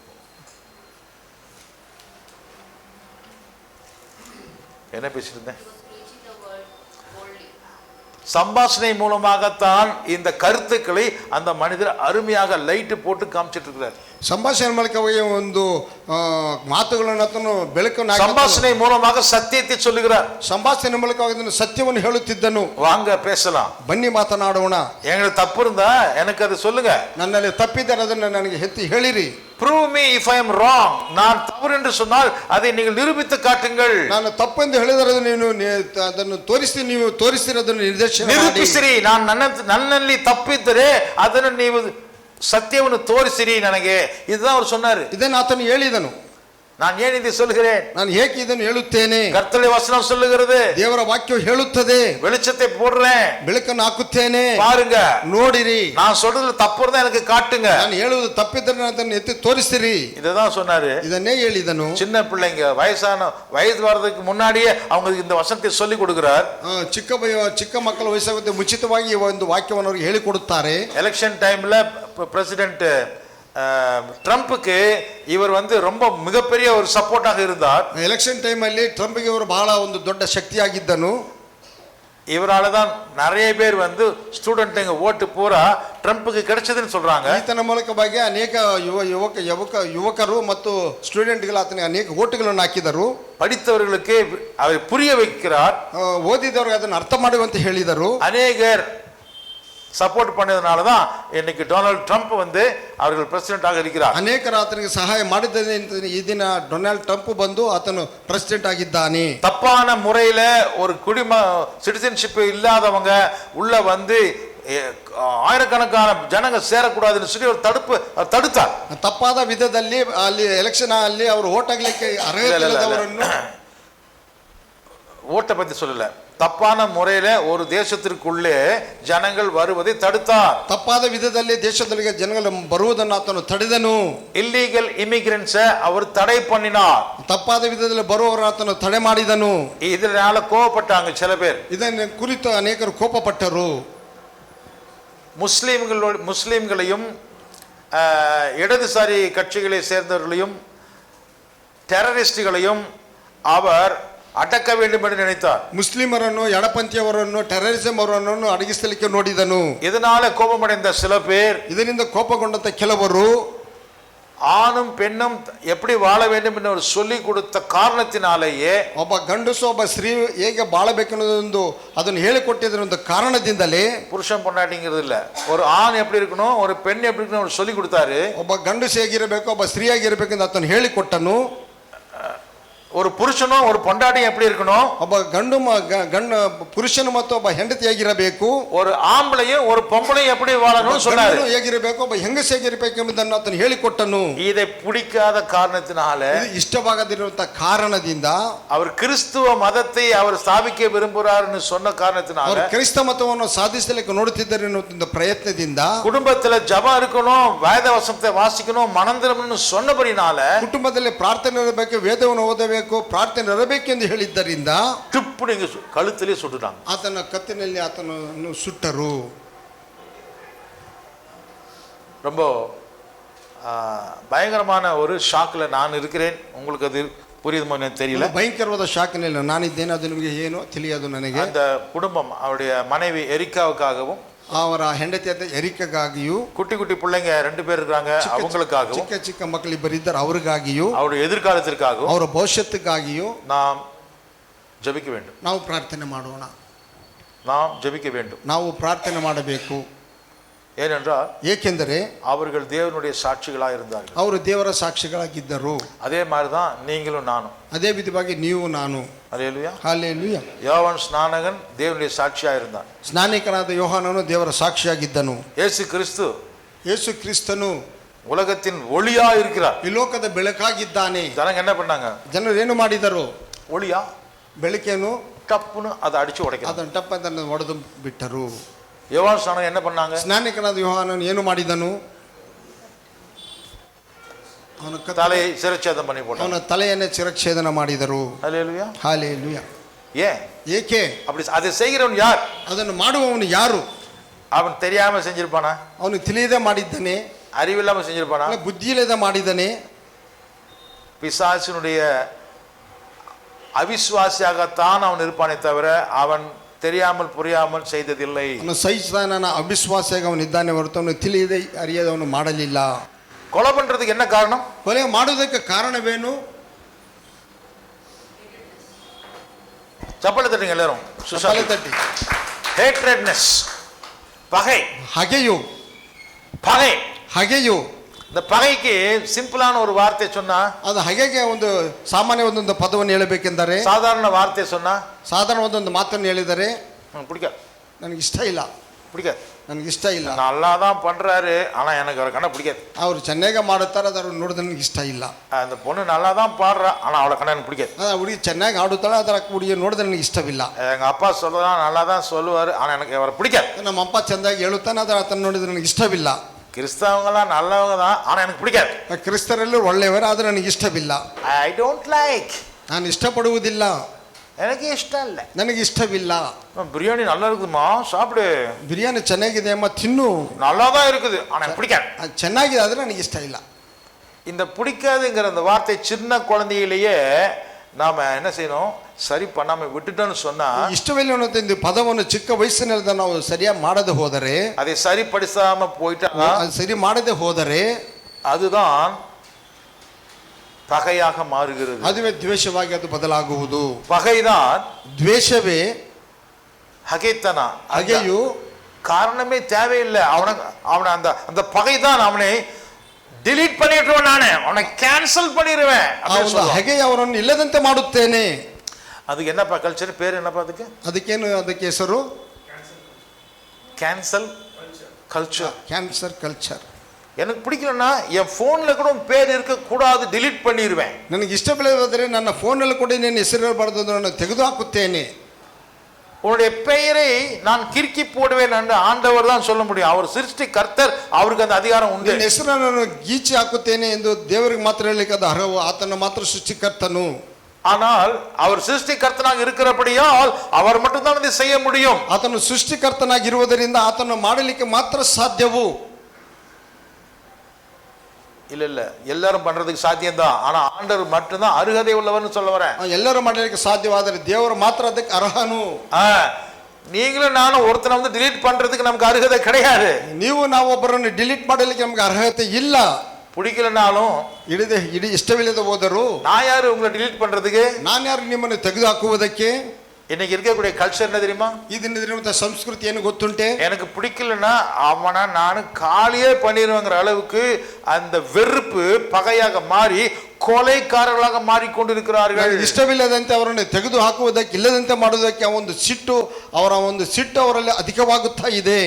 என்ன பேசிட்டு இருந்தேன்? சம்பாஷணை மூலமாகத்தான் இந்த கருத்துக்களை அந்த மனிதர் அருமையாக லைட் போட்டு காமிச்சிட்டு இருக்கிறார். ಸಂಭಾಷಣೆ ಮೂಲಕವಾಗಿ ಒಂದು ಮಾತುಗಳನ್ನು ಆತನು ಬೆಳಕನ್ನು சம்பாஷணை மூலமாக சத்தியத்தை சொல்லுகிறார். ಸಂಭಾಷಣೆ ಮೂಲಕವಾಗಿ ಸತ್ಯವನ್ನು ಹೇಳುತ್ತಿದ್ದನು. வாங்க பேசலாம், ಬನ್ನಿ ಮಾತನಾಡೋಣ. எங்களுக்கு தப்பு இருந்தா எனக்கு அது சொல்லுங்க, ನನ್ನಲ್ಲಿ ತಪ್ಪಿದ್ದರೆ ಅದನ್ನು ನನಗೆ ಎತ್ತಿ ಹೇಳಿರಿ. prove me if I am wrong. நான் தவறு என்று சொன்னால் அதை நீங்கள் நிரூபித்து காட்டுங்கள். ನಾನು ತಪ್ಪೆಂದು ಹೇಳಿದರೆ ನೀವು ಅದನ್ನು ತೋರಿಸಿ, ನೀವು ತೋರಿಸಿರೋದನ್ನು ನಿರ್ದೇಶನ ಮಾಡಿ. ನಿರೂಪಿಸಿರಿ. ನಾನು ನನ್ನಲ್ಲಿ ತಪ್ಪಿದ್ದರೆ ಅದನ್ನು ನೀವು ಸತ್ಯವನ್ನು ತೋರಿಸಿರಿ ನನಗೆ. இதுதான் அவர் சொன்னாரு. ಇದನ್ನು ಆತನು ಹೇಳಿದನು. நான் ஏன் இதை சொல்கிறேன்? ನಾನು ಏಕೆ ಇದನ್ನು ಹೇಳುತ್ತೇನೆ? கர்த்தருடைய வசனம் சொல்லுகிறது, ದೇವರ ವಾಕ್ಯವು ಹೇಳುತ್ತದೆ, வெளிச்சத்தை போடுறேன், ಬೆಳಕನ್ನು ಹಾಕುತ್ತೇನೆ, பாருங்க, ನೋಡಿರಿ. நான் சொல்றது தப்பு இருந்தா எனக்கு காட்டுங்க. ನಾನು ಹೇಳುವುದು ತಪ್ಪಿದ್ದರೆ ಅದನ್ನು ಎತ್ತಿ ತೋರಿಸಿರಿ. இதுதான் சொன்னாரு. ಇದನ್ನೇ ಹೇಳಿದನು. சின்ன பிள்ளைங்க வயது வர்றதுக்கு முன்னாடியே அவங்க இந்த வசனத்தை சொல்லி கொடுக்கிறார். ಚಿಕ್ಕ ಮಕ್ಕಳು ವಯಸ್ಸಾಗುತ್ತೆ ಮುಂಚಿತವಾಗಿ ಈ ಒಂದು ವಾಕ್ಯವನ್ನು ಅವರಿಗೆ ಹೇಳಿಕೊಡುತ್ತಾರೆ. எலெக்ஷன் டைம்ல பிரசிடென்ட் ட்ரம்ப்புக்கு இவர் ரொம்ப மிகப்பெரிய ஒரு சப்போர்ட்டாக இருந்தார். ಎಲೆಕ್ಷನ್ ಟೈಮ್ ಅಲ್ಲಿ ಟ್ರಂಪ್ಗೆ ಇವರು ಬಹಳ ಒಂದು ದೊಡ್ಡ ಶಕ್ತಿಯಾಗಿದ್ದನು. இவரால தான் நிறைய பேர் ஸ்டூடெண்ட்டுங்க ஓட்டு பூரா ட்ரம்ப்புக்கு கிடைச்சதுன்னு சொல்றாங்க. ಈತನ ಮೂಲಕವಾಗಿ ಅನೇಕ ಯುವಕರು ಮತ್ತು ಸ್ಟೂಡೆಂಟ್ಗಳು ಆತನಿಗೆ ಅನೇಕ ಓಟುಗಳನ್ನು ಹಾಕಿದರು. படித்தவர்களுக்கு அவர் புரிய வைக்கிறார், ಓದಿದವರಿಗೆ ಅದನ್ನು ಅರ್ಥ ಮಾಡುವಂತ ಹೇಳಿದರು. அநேகர் சப்போர்ட் பண்ணதுனால தான் இன்னைக்கு டொனால்ட் ட்ரம்ப் அவர்கள் பிரசிடென்ட் இருக்கிறார். ಅನೇಕರು ಆತನಿಗೆ ಸಹಾಯ ಮಾಡಿದ್ದರಿಂದ ಈ ದಿನ ಡೊನಾಲ್ಡ್ ಟ್ರಂಪ್ ಬಂದು ಆತನು ಪ್ರೆಸಿಡೆಂಟ್ ಆಗಿದ್ದಾನೆ. தப்பான முறையில ஒரு சிட்டிசன்ஷிப் இல்லாதவங்க உள்ள ஆயிரக்கணக்கான ஜனங்க சேரக்கூடாதுன்னு சொல்லி ஒரு தடுத்தார். ತಪ್ಪಾದ ವಿಧದಲ್ಲಿ ಅಲ್ಲಿ ಎಲೆಕ್ಷನ್ ಅಲ್ಲಿ ಅವರು ಓಟ್ ಹಾಕ್ಲಿಕ್ಕೆ ಅರ್ಹತೆ ಇಲ್ಲದವರನ್ನು, ஓட்டை பத்தி சொல்லல, தப்பான முறையில ஒரு தேசத்திற்குள்ளே ஜனங்கள் வருவதை தடுத்தார். ತಪ್ಪಾದ ವಿಧದಲ್ಲಿ ದೇಶದೊಳಗೆ ಜನಗಳು ಬರುವುದನ್ನು ಆತನು ತಡೆದನು. இல்லீகல் இமிகிரன்ட்ஸ் அவர் தடை பண்ணினார். ತಪ್ಪಾದ ವಿಧದಲ್ಲಿ ಬರುವವರ ಆತನು ತಡೆ ಮಾಡಿದನು. இதனால கோபப்பட்டாங்க சில பேர். ಇದನ್ನು ಕುರಿತು ಅನೇಕರು ಕೋಪಪಟ್ಟರು. முஸ்லிம்களையும் இடதுசாரி கட்சிகளை சேர்ந்தவர்களையும் டெரரிஸ்டுகளையும் அவர் ಅಟಕ வேண்டும் என்று நினைத்தார். ಮುಸ್ಲಿಮರನ್ನು, ಎಡಪಂಥೀಯವರನ್ನು, ಟೆರರಿಸಂ ಅವರನ್ನು ಅಡಗಿಸಲಿಕ್ಕೆ ನೋಡಿದನು. இதனால கோபமடைந்த சில பேர், ಇದರಿಂದ ಕೋಪಗೊಂಡಂತ ಕೆಲವರು, ஆணும் பெண்ணும் எப்படி வாழ வேண்டும் என்று சொல்லி கொடுத்த காரணத்தினாலேயே, ಒಬ್ಬ ಗಂಡಸು ಒಬ್ಬ ಸ್ತ್ರೀ ಹೇಗೆ ಬಾಳಬೇಕೆನ್ನುವುದೊಂದು ಅದನ್ನು ಹೇಳಿಕೊಟ್ಟಿದ್ರ ಒಂದು ಕಾರಣದಿಂದಲೇ, புருஷன் பொண்டாட்டிங்கிறது இல்ல, ஒரு ஆண் எப்படி இருக்கணும், ஒரு பெண் எப்படி இருக்கணும் சொல்லி கொடுத்தாரு. ಒಬ್ಬ ಗಂಡಸು ಹೇಗಿರಬೇಕು, ಒಬ್ಬ ಸ್ತ್ರೀ ಹೇಗಿರಬೇಕು ಎಂದು ಆತನು ಹೇಳಿಕೊಟ್ಟನು. ஒரு புருஷனும் ஒரு பொண்டாட்டியும் எப்படி இருக்கணும், ಒಬ್ಬ ಪುರುಷನು ಮತ್ತು ಒಬ್ಬ ಹೆಂಡತಿ ಹೇಗಿರಬೇಕು, ஒரு ஆம்பளையும் ஒரு பொம்பளையும் எப்படி வாழணும்னு சொன்னாரு. ಹೇಗಿರಬೇಕು, ಒಬ್ಬ ಹೆಂಗಸು ಹೇಗಿರಬೇಕು ಎಂಬುದನ್ನು ಆತನು ಹೇಳಿಕೊಟ್ಟನು. இதை பிடிக்காத காரணத்தினால, ಇಷ್ಟವಾಗದಿರುವಂತಹ ಕಾರಣದಿಂದ, அவர் கிறிஸ்துவ மதத்தை அவர் ஸ்தாபிக்க விரும்புகிறார்னு சொன்ன காரணத்தினால, ಅವರು ಕ್ರೈಸ್ತ ಮತವನ್ನು ಸಾಧಿಸಲಿಕ್ಕೆ ನೋಡುತ್ತಿದ್ದಾರೆ ಎನ್ನುವ ಪ್ರಯತ್ನದಿಂದ, குடும்பத்துல ஜபம் இருக்கணும், வேத வசனத்தை வாசிக்கணும், மனம் திரும்பணும்னு சொன்னபடினால, ಕುಟುಂಬದಲ್ಲಿ ಪ್ರಾರ್ಥನೆ ಇರಬೇಕು, ವೇದವನ್ನು ಓದಬೇಕು, ಪ್ರಾರ್ಥನೆ ಇರಬೇಕು ಎಂದು ಹೇಳಿದ್ದರಿಂದ கழுத்திலே சுட்டுட்டாங்க. ಆತನ ಕತ್ತಿನಲ್ಲಿ ಆತನನ್ನು ಸುಟ್ಟರು. ரொம்ப பயங்கரமான ஒரு ஷாக்ல நான் இருக்கிறேன். உங்களுக்கு அது புரியுதுமா தெரியல. பயங்கரವಾದ ಶಾಕಿನಲ್ಲಿ ನಾನಿದ್ದೇನೆ, ಅದು ನಿಮಗೆ ಏನು ತಿಳಿಯದು ನನಗೆ. அந்த குடும்பம் அவருடைய மனைவி எரிக்காவுக்காகவும் ಅವರ ಹೆಂಡತಿಯಾದ ಎರಿಕಾಗಿಯೂ, குட்டி குட்டி பிள்ளைங்க 2 பேர் இருக்காங்க அவங்களுக்காகவும், ಚಿಕ್ಕ ಚಿಕ್ಕ ಮಕ್ಕಳು ಇಬ್ಬರು ಇದ್ದಾರೆ ಅವರಿಗಾಗಿಯೂ, அவருடைய எதிர்காலத்திற்காகவும், ಅವರ ಭವಿಷ್ಯತ್ತಿಗಾಗಿಯೂ நாம் ஜெபிக்க வேண்டும். ನಾವು ಪ್ರಾರ್ಥನೆ ಮಾಡೋಣ. நாம் ஜெபிக்க வேண்டும். ನಾವು ಪ್ರಾರ್ಥನೆ ಮಾಡಬೇಕು. ஏனென்றால், ಏಕೆಂದರೆ அவர்கள் தேவனுடைய சாட்சிகளாக இருந்தார்கள். ಅವರು ದೇವರ ಸಾಕ್ಷಿಗಳಾಗಿದ್ದರು. அதே மாதிரி தான் நீங்களும் நானும். ಅದೇ ವಿಧವಾಗಿ ನೀವು ನಾನು. அல்லேலூயா. ಹಲ್ಲೆಲೂಯಾ. யோவான் ஸ்நானகன் தேவனுடைய சாட்சியாக இருந்தான். ಸ್ನಾನಿಕನಾದ ಯೋಹಾನನು ದೇವರ ಸಾಕ್ಷಿಯಾಗಿದ್ದನು. ಯೇಸು ಕ್ರಿಸ್ತನು உலகத்தின் ஒளியா இருக்கிறார். ಈ ಲೋಕದ ಬೆಳಕಾಗಿದ್ದಾನೆ. ஜனங்க என்ன பண்ணாங்க? ಜನರು ಏನು ಮಾಡಿದರು? ஒளியா ಬೆಳಕೇನು டப்புன்னு அதை அடிச்சு உடைக்கிறாங்க. ಅದನ್ನು ಟಪ್ ಅಂತ ಒಡೆದು ಬಿಟ್ಟರು. யோவான் ஸ்நானகன் என்ன பண்ணாங்க? ಸ್ನಾನಿಕನಾದ ಯೋಹಾನನು ಏನು ಮಾಡಿದನು? ಅವನ தலையை சிரச்சேதம் பண்ணி போட்டாங்க. ಅವನ ತಲೆಯನ್ನೇ ಚಿರಚ್ಛೇದನ ಮಾಡಿದರು. ஹல்லேலூயா. ಹಲ್ಲೆಲೂಯಾ. ஏಕೆ அப்படி அதை செய்கிறவன் யார்? ಅದನ್ನು ಮಾಡುವವನು ಯಾರು? அவன் தெரியாம செஞ்சிருப்பானா? ಅವನು ತಿಳಿಯದೆ ಮಾಡಿದ್ದಾನೆ? அறிவில்லாம செஞ்சிருப்பானா? ಬುದ್ಧಿ ಇಲ್ಲದೆ ಮಾಡಿದ್ದಾನೆ? பிசாசினுடைய அவிசுவாசியாகத்தான் அவன் இருப்பானே தவிர அவன் தெரியாமல் புரியாமல் செய்ததில்லை. ಸೈತಾನನ ಅವಿಶ್ವಾಸಿಯಾಗಿ ಅವನಿದ್ದಾನೆ ಹೊರತು ಅವನು ತಿಳಿಯದೆ ಅರಿಯದೆ ಅವನು ಮಾಡಲಿಲ್ಲ. கொலை பண்றதுக்கு என்ன காரணம்? ಕೊಲೆ ಮಾಡುವುದಕ್ಕೆ ಕಾರಣವೇನು? ಚಪ್ಪಲಿ ತಟ್ಟಿங்க எல்லாரும். ಚಪ್ಪಲಿ ತಟ್ಟಿ. ஹேட்ரட்னஸ், பகை. ಹಗೆಯು. இந்த பகைக்கு சிம்பிளான ஒரு வார்த்தை சொன்னா, ಅದು ಹಗೆಗೆ ಒಂದು ಸಾಮಾನ್ಯ ಒಂದೊಂದು ಪದವನ್ನು ಹೇಳಬೇಕೆಂದರೆ, சாதாரண வார்த்தை சொன்னா, ಸಾಧಾರಣ ಒಂದೊಂದು ಮಾತನ್ನು ಹೇಳಿದರೆ பிடிக்காது, ನನಗೆ ಇಷ್ಟ ಇಲ್ಲ, பிடிக்காது. ನನಗೆ ಇಷ್ಟ ಇಲ್ಲ. நல்லா தான் பண்றாரு, ஆனா எனக்கு அவரை கண்ண பிடிக்காது. ಅವರು ಚೆನ್ನಾಗಿ ಮಾಡುತ್ತಾರೆ, ಅದರ ನೋಡಿದ್ರೆ ನನಗೆ ಇಷ್ಟ ಇಲ್ಲ. அந்த பொண்ணு நல்லா தான் பாடுறா, ஆனா அவளை கண்ண எனக்கு பிடிக்காது. ಹುಡುಗಿ ಚೆನ್ನಾಗಿ ಆಡುತ್ತಾಳೆ, ಅದರ ಹುಡುಗಿ ನೋಡಿದ್ರೆ ನನಗೆ ಇಷ್ಟವಿಲ್ಲ. எங்க அப்பா சொல்லலாம் நல்லா தான் சொல்லுவாரு, ஆனா எனக்கு அவரை பிடிக்காது. ನಮ್ಮ ಅಪ್ಪ ಚೆಂದಾಗಿ ಹೇಳುತ್ತಾನೆ, ಅದರ ಆತನ ನೋಡಿದ್ರೆ ನನಗೆ ಇಷ್ಟವಿಲ್ಲ. கிறிஸ்தவங்களாம் நல்லவங்க தான், ஆனா எனக்கு பிடிக்காது. ಕ್ರಿಸ್ತರೆಲ್ಲರೂ ಒಳ್ಳೆಯವರು, ಆದರೆ ನನಗೆ ಇಷ್ಟವಿಲ್ಲ. ஐ டோன்ட் லைக், ನಾನು ಇಷ್ಟಪಡುವುದಿಲ್ಲ, எனக்கு இஷ்டம் இல்லை. ನನಗೆ ಇಷ್ಟವಿಲ್ಲ. பிரியாணி நல்லா இருக்குதுமா, சாப்பிடு. ಬಿರಿಯಾನಿ ಚೆನ್ನಾಗಿದೆ ಅಮ್ಮ, ತಿನ್ನು. நல்லா தான் இருக்குது, ஆனா எனக்கு பிடிக்காது. ಅದು ಚೆನ್ನಾಗಿದೆ, ಆದರೆ ನನಗೆ ಇಷ್ಟ ಇಲ್ಲ. இந்த பிடிக்காதுங்கிற அந்த வார்த்தை சின்ன குழந்தையிலேயே நாம என்ன செய்யணும், சரி பண்ணாம விட்டுட்டோம்னு சொன்னா, ಇಷ್ಟವಿಲ್ಲ ಅನ್ನೋ இந்த ಪದವನ್ನು ಚಿಕ್ಕ ವಯಸ್ಸಿನಲ್ಲಿ ನಾವು ಸರಿಯಾಗಿ ಮಾಡದೆ ಹೋದರೆ, அதை சரிப்படுத்தாம போயிட்டா, ಅದು ಸರಿ ಮಾಡದೆ ಹೋದರೆ அதுதான் பகையாக மாறுகிறது. ಅದುವೇ ದ್ವೇಷವಾಗಿ ಅದು ಬದಲಾಗುವುದು. பகைதான் ದ್ವೇಷವೇ ஹகைத்தனா. ಹಗೆಯು காரணமே தேவையில்லை. அவனை அந்த அந்த பகைதான் அவனை delete பண்ணிடுவேன், நானே அவனை கேன்சல் பண்ணிடுவேன். ಹಗೆ ಅವರನ್ನು ಇಲ್ಲದಂತೆ ಮಾಡುತ್ತೇನೆ. அதுக்கு என்னப்பா கல்ச்சர் பேர், என்னப்பா அதுக்கு? ಅದಕ್ಕೇನು, ಅದಕ್ಕೆ ಹೆಸರು கேன்சல் கல்ச்சர். Cancer culture. எனக்கு பிடிக்கலன்னா என் போன்ல கூட பேர் இருக்க கூடாது, delete பண்ணிடுவேன். ನನಗೆ ಇಷ್ಟವಿಲ್ಲದಾದರೆ ನನ್ನ ಫೋನಲ್ಲಿ ಕೂಡ ನಿನ್ನ ಹೆಸರಿರಬಾರದು, ನಾನು ತೆಗೆದು ಹಾಕುತ್ತೇನೆ. உன்னுடைய பெயரை நான் கிறுக்கி போடுவேன் என்று ஆண்டவர் தான் சொல்ல முடியும். அவர் சிருஷ்டி கர்த்தர், அவருக்கு அந்த அதிகாரம் உண்டு. ನಿನ್ನ ಹೆಸರನ್ನು ನಾನು ಗೀಚಿ ಹಾಕುತ್ತೇನೆ ಎಂದು ದೇವರಿಗೆ ಮಾತ್ರ ಹೇಳಲಿಕ್ಕೆ ಅದು ಅರ್ಹವು, ಆತನ ಮಾತ್ರ ಸೃಷ್ಟಿಕರ್ತನು. ஆனால் அவர் சிருஷ்டி கர்த்தனாக இருக்கிறபடியால் அவர் மட்டும்தான் இதை செய்ய முடியும். ಆತನು ಸೃಷ್ಟಿಕರ್ತನಾಗಿರುವುದರಿಂದ ಆತನು ಮಾಡಲಿಕ್ಕೆ ಮಾತ್ರ ಸಾಧ್ಯವು. இல்ல இல்ல, எல்லாரும் பண்றதுக்கு சாத்தியம்தான், ஆனா ஆண்டவர் மட்டும்தான் அருகதை உள்ளவர்னு சொல்ல வரேன். ಎಲ್ಲರೂ ಮಾಡಲಿಕ್ಕೆ ಸಾಧ್ಯವಾದರೆ ದೇವರು ಮಾತ್ರ ಅದಕ್ಕೆ ಅರ್ಹನು. நீங்களும் நானும் ஒருத்தனை வந்து delete பண்றதுக்கு நமக்கு அருகதை கிடையாது. ನೀವು ನಾವು ಒಬ್ಬರನ್ನು ಡಿಲೀಟ್ ಮಾಡಲಿಕ್ಕೆ ನಮಗೆ ಅರ್ಹತೆ ಇಲ್ಲ. பிடிக்கலனாலும் ಇಡೀ ಇಷ್ಟವಿಲ್ಲದೆ ಹೋದರು நான் யாரு உங்களை delete பண்றதுக்கு? ನಾನು ಯಾರು ನಿಮ್ಮನ್ನು ತೆಗೆದು ಹಾಕುವುದಕ್ಕೆ? இன்னைக்கு இருக்கக்கூடிய கல்ச்சர் என்ன தெரியுமா? ಈ ದಿನದ ಸಂಸ್ಕೃತಿ ಏನು ಗೊತ್ತುಂಟೆ? எனக்கு பிடிக்கலன்னா அவனை நான் காலியே பண்ணிடுவேங்கிற அளவுக்கு அந்த வெறுப்பு பகையாக மாறி கொலைக்காரர்களாக மாறிக்கொண்டிருக்கிறார்கள். ಇಷ್ಟವಿಲ್ಲದಂತೆ ಅವರನ್ನು ತೆಗೆದು ಹಾಕುವುದಕ್ಕೆ, ಇಲ್ಲದಂತೆ ಮಾಡುವುದಕ್ಕೆ ಒಂದು ಸಿಟ್ಟು ಅವರಲ್ಲಿ ಅಧಿಕವಾಗುತ್ತಾ ಇದೆ.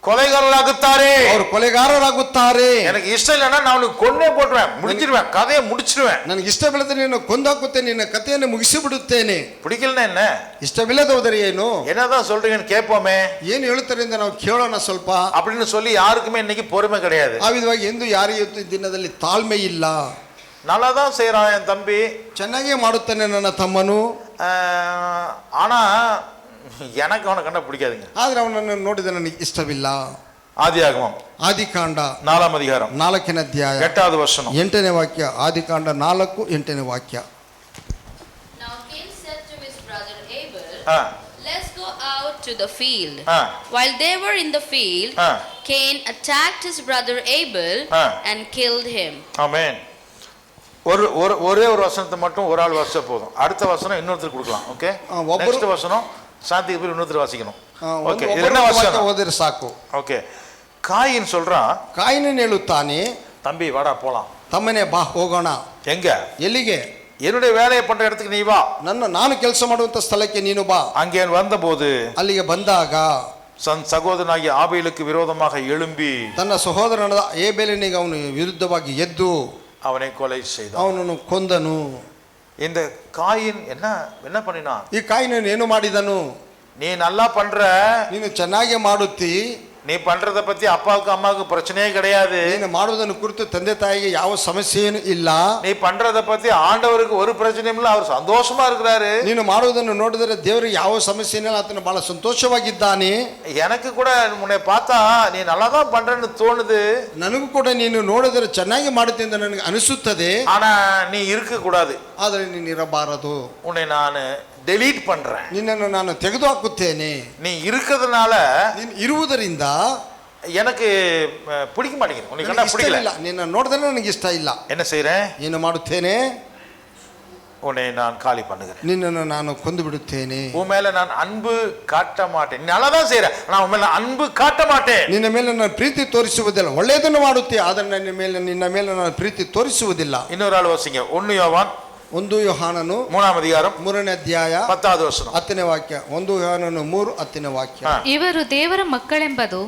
கொலைகாரர்களாகுத்தாரே, ಅವರು ಕೊಲೆಗಾರರಾಗುತ್ತಾರೆ. எனக்கு இஷ்டம் இல்லைன்னா நான் அவனுக்கு கொன்னே போட்டுருவேன், முடிச்சிருவேன், கதையை முடிச்சிருவேன். ನನಗೆ ಇಷ್ಟವಿಲ್ಲದೆ ನಿನ್ನ ಕೊಂದಾಕುತ್ತೇನೆ, ನಿನ್ನ ಕಥೆಯನ್ನು ಮುಗಿಸಿ ಬಿಡುತ್ತೇನೆ. பிடிக்கலன்னா என்ன? ಇಷ್ಟವಿಲ್ಲದೆ ಹೋದರೆ ಏನು? என்னதான் சொல்றீங்கன்னு கேட்போமே, ಏನು ಹೇಳ್ತಾರೆ ಅಂತ ನಾವು ಕೇಳೋಣ ಸ್ವಲ್ಪ அப்படின்னு சொல்லி யாருக்குமே இன்னைக்கு பொறுமை கிடையாது. ಆ ವಿಧವಾಗಿ ಎಂದು ಯಾರಿಗೂ ದಿನದಲ್ಲಿ ತಾಳ್ಮೆ ಇಲ್ಲ. நல்லா தான் செய்யறான் என் தம்பி, ಚೆನ್ನಾಗೇ ಮಾಡುತ್ತಾನೆ ನನ್ನ ತಮ್ಮನು, ஆனா எனக்கு ಅವನ கண்ட பிடிக்காதுங்க. ಆದ್ರೆ ಅವನನ್ನು ನೋಡಿದ ನನಗೆ ಇಷ್ಟವಿಲ್ಲ. ஆதியாகமம் ಆದಿಕಾಂಡ 4th அதிகாரம் 4ನೇ ಅಧ್ಯಾಯ 8வது வசனம் 8ನೇ ವಾಕ್ಯ. ಆದಿಕಾಂಡ 4 8ನೇ ವಾಕ್ಯ. Now Cain said to his brother Abel, Let's go out to the field. while they were in the field, Cain attacked his brother Abel and killed him. ஆமென். ஒரே ஒரு வசனத்தை மட்டும் ஒரு ஆள் வாசிச்சா போதும், அடுத்த வசனம் இன்னொருத்தருக்கு கொடுக்கலாம். ஓகே, நெக்ஸ்ட் வசனம் சாந்திக்கு போய் இன்னொருத்தர் வாசிக்கணும். ஓகே, இது என்ன வசனம்? ಓದಿದ್ರೆ ಸಾಕು. ஓகே, காயின் சொல்றான், ಕಾಯಿನನು ಹೇಳುತ್ತಾನೆ, தம்பி வாடா போலாம். ತಮ್ಮನೇ ಬಾ ಹೋಗೋಣ. எங்க? ಎಲ್ಲಿಗೆ? என்னுடைய வேலையை பண்ற இடத்துக்கு நீ வா. ನಾನು ಕೆಲಸ ಮಾಡುವಂತ ಸ್ಥಳಕ್ಕೆ ನೀನು ಬಾ. அங்கே வந்தபோது, ಅಲ್ಲಿಗೆ ಬಂದಾಗ சகோதரனாகிய ஆபேலுக்கு விரோதமாக எழும்பி ತನ್ನ ಸಹೋದರನಾದ ಏಬೇಲನಿಗೆ ಅವನು ವಿರುದ್ಧವಾಗಿ ಎದ್ದು அவனை கொலை செய்தான், ಅವನನ್ನು ಕೊಂದನು. இந்த காயின் என்ன பண்ணினான்? ಈ ಕಾಯಿನನು ಏನು ಮಾಡಿದನು? நீ நல்லா பண்ற, ನೀನು ಚೆನ್ನಾಗಿ ಮಾಡುತ್ತಿ, நீ பண்றத பத்தி அப்பாவுக்கு அம்மாவுக்கு பிரச்சனையே கிடையாது, ನೀನು ಮಾಡುವುದನ್ನು ಕುರಿತು ತಂದೆ ತಾಯಿಗೆ ಯಾವ ಸಮಸ್ಯೆಯೂ ಇಲ್ಲ, நீ பண்றத பத்தி ஆண்டவருக்கு ஒரு பிரச்சனையும் இல்லை, அவர் சந்தோஷமா இருக்கிறாரு, ನೀನು ಮಾಡುವುದನ್ನು ನೋಡಿದರೆ ದೇವರಿಗೆ ಯಾವ ಸಮಸ್ಯೆ ಇಲ್ಲ, ಆತನು ಬಹಳ ಸಂತೋಷವಾಗಿದ್ದಾನೆ. எனக்கு கூட உன்னை பார்த்தா நீ நல்லா தான் பண்றன்னு தோணுது, ನನಗೂ ಕೂಡ ನೀನು ನೋಡಿದರೆ ಚೆನ್ನಾಗಿ ಮಾಡುತ್ತೆ ಅಂತ ನನಗೆ ಅನಿಸುತ್ತದೆ, ஆனா நீ இருக்க கூடாது, ಆದರೆ ನೀನು ಇರಬಾರದು, உன்னை நான் delete பண்றேன், ನಿನ್ನನ್ನು ನಾನು ತೆಗೆದು ಹಾಕುತ್ತೇನೆ. நீ இருக்கிறதுனால ನೀನು ಇರುವುದರಿಂದ எனக்கு பிடிக்க மாட்டேங்குது, உனக்கு கண்டா பிடிக்கல, ನಿನ್ನ ನೋಡಿದ್ರೆ ನನಗೆ ಇಷ್ಟ ಇಲ್ಲ. என்ன செய்றேன்? ಏನು ಮಾಡುತ್ತೇನೆ? உன்னை நான் காலி பண்ணுகிறேன், ನಿನ್ನನ್ನು ನಾನು ಕೊಂದು ಬಿಡುತ್ತೇನೆ. உன் மேல நான் அன்பு காட்ட மாட்டேன், நீ நல்லா தான் செய்ற, நான் உன் மேல அன்பு காட்ட மாட்டேன், ನಿನ್ನ ಮೇಲೆ ನಾನು ಪ್ರೀತಿ ತೋರಿಸುವುದಿಲ್ಲ. ಒಳ್ಳೆಯದನ್ನು ಮಾಡುತ್ತೆ, ಆದರೆ ನಿನ್ನ ಮೇಲೆ ನಾನು ಪ್ರೀತಿ ತೋರಿಸುವುದಿಲ್ಲ. இன்னொரு ஆள் வாசிங்க, 1 யோவான் ಒಂದು ಯೋಹಾನನು 3ாம் அதிகாரம் 3ನೇ ಅಧ್ಯಾಯ 10வது ವಚನ. 10ನೇ ವಾಕ್ಯ. ಒಂದು ಯೋಹಾನನು 3 10ನೇ ವಾಕ್ಯ. ಇವರು ದೇವರ ಮಕ್ಕಳೆಂಬುದು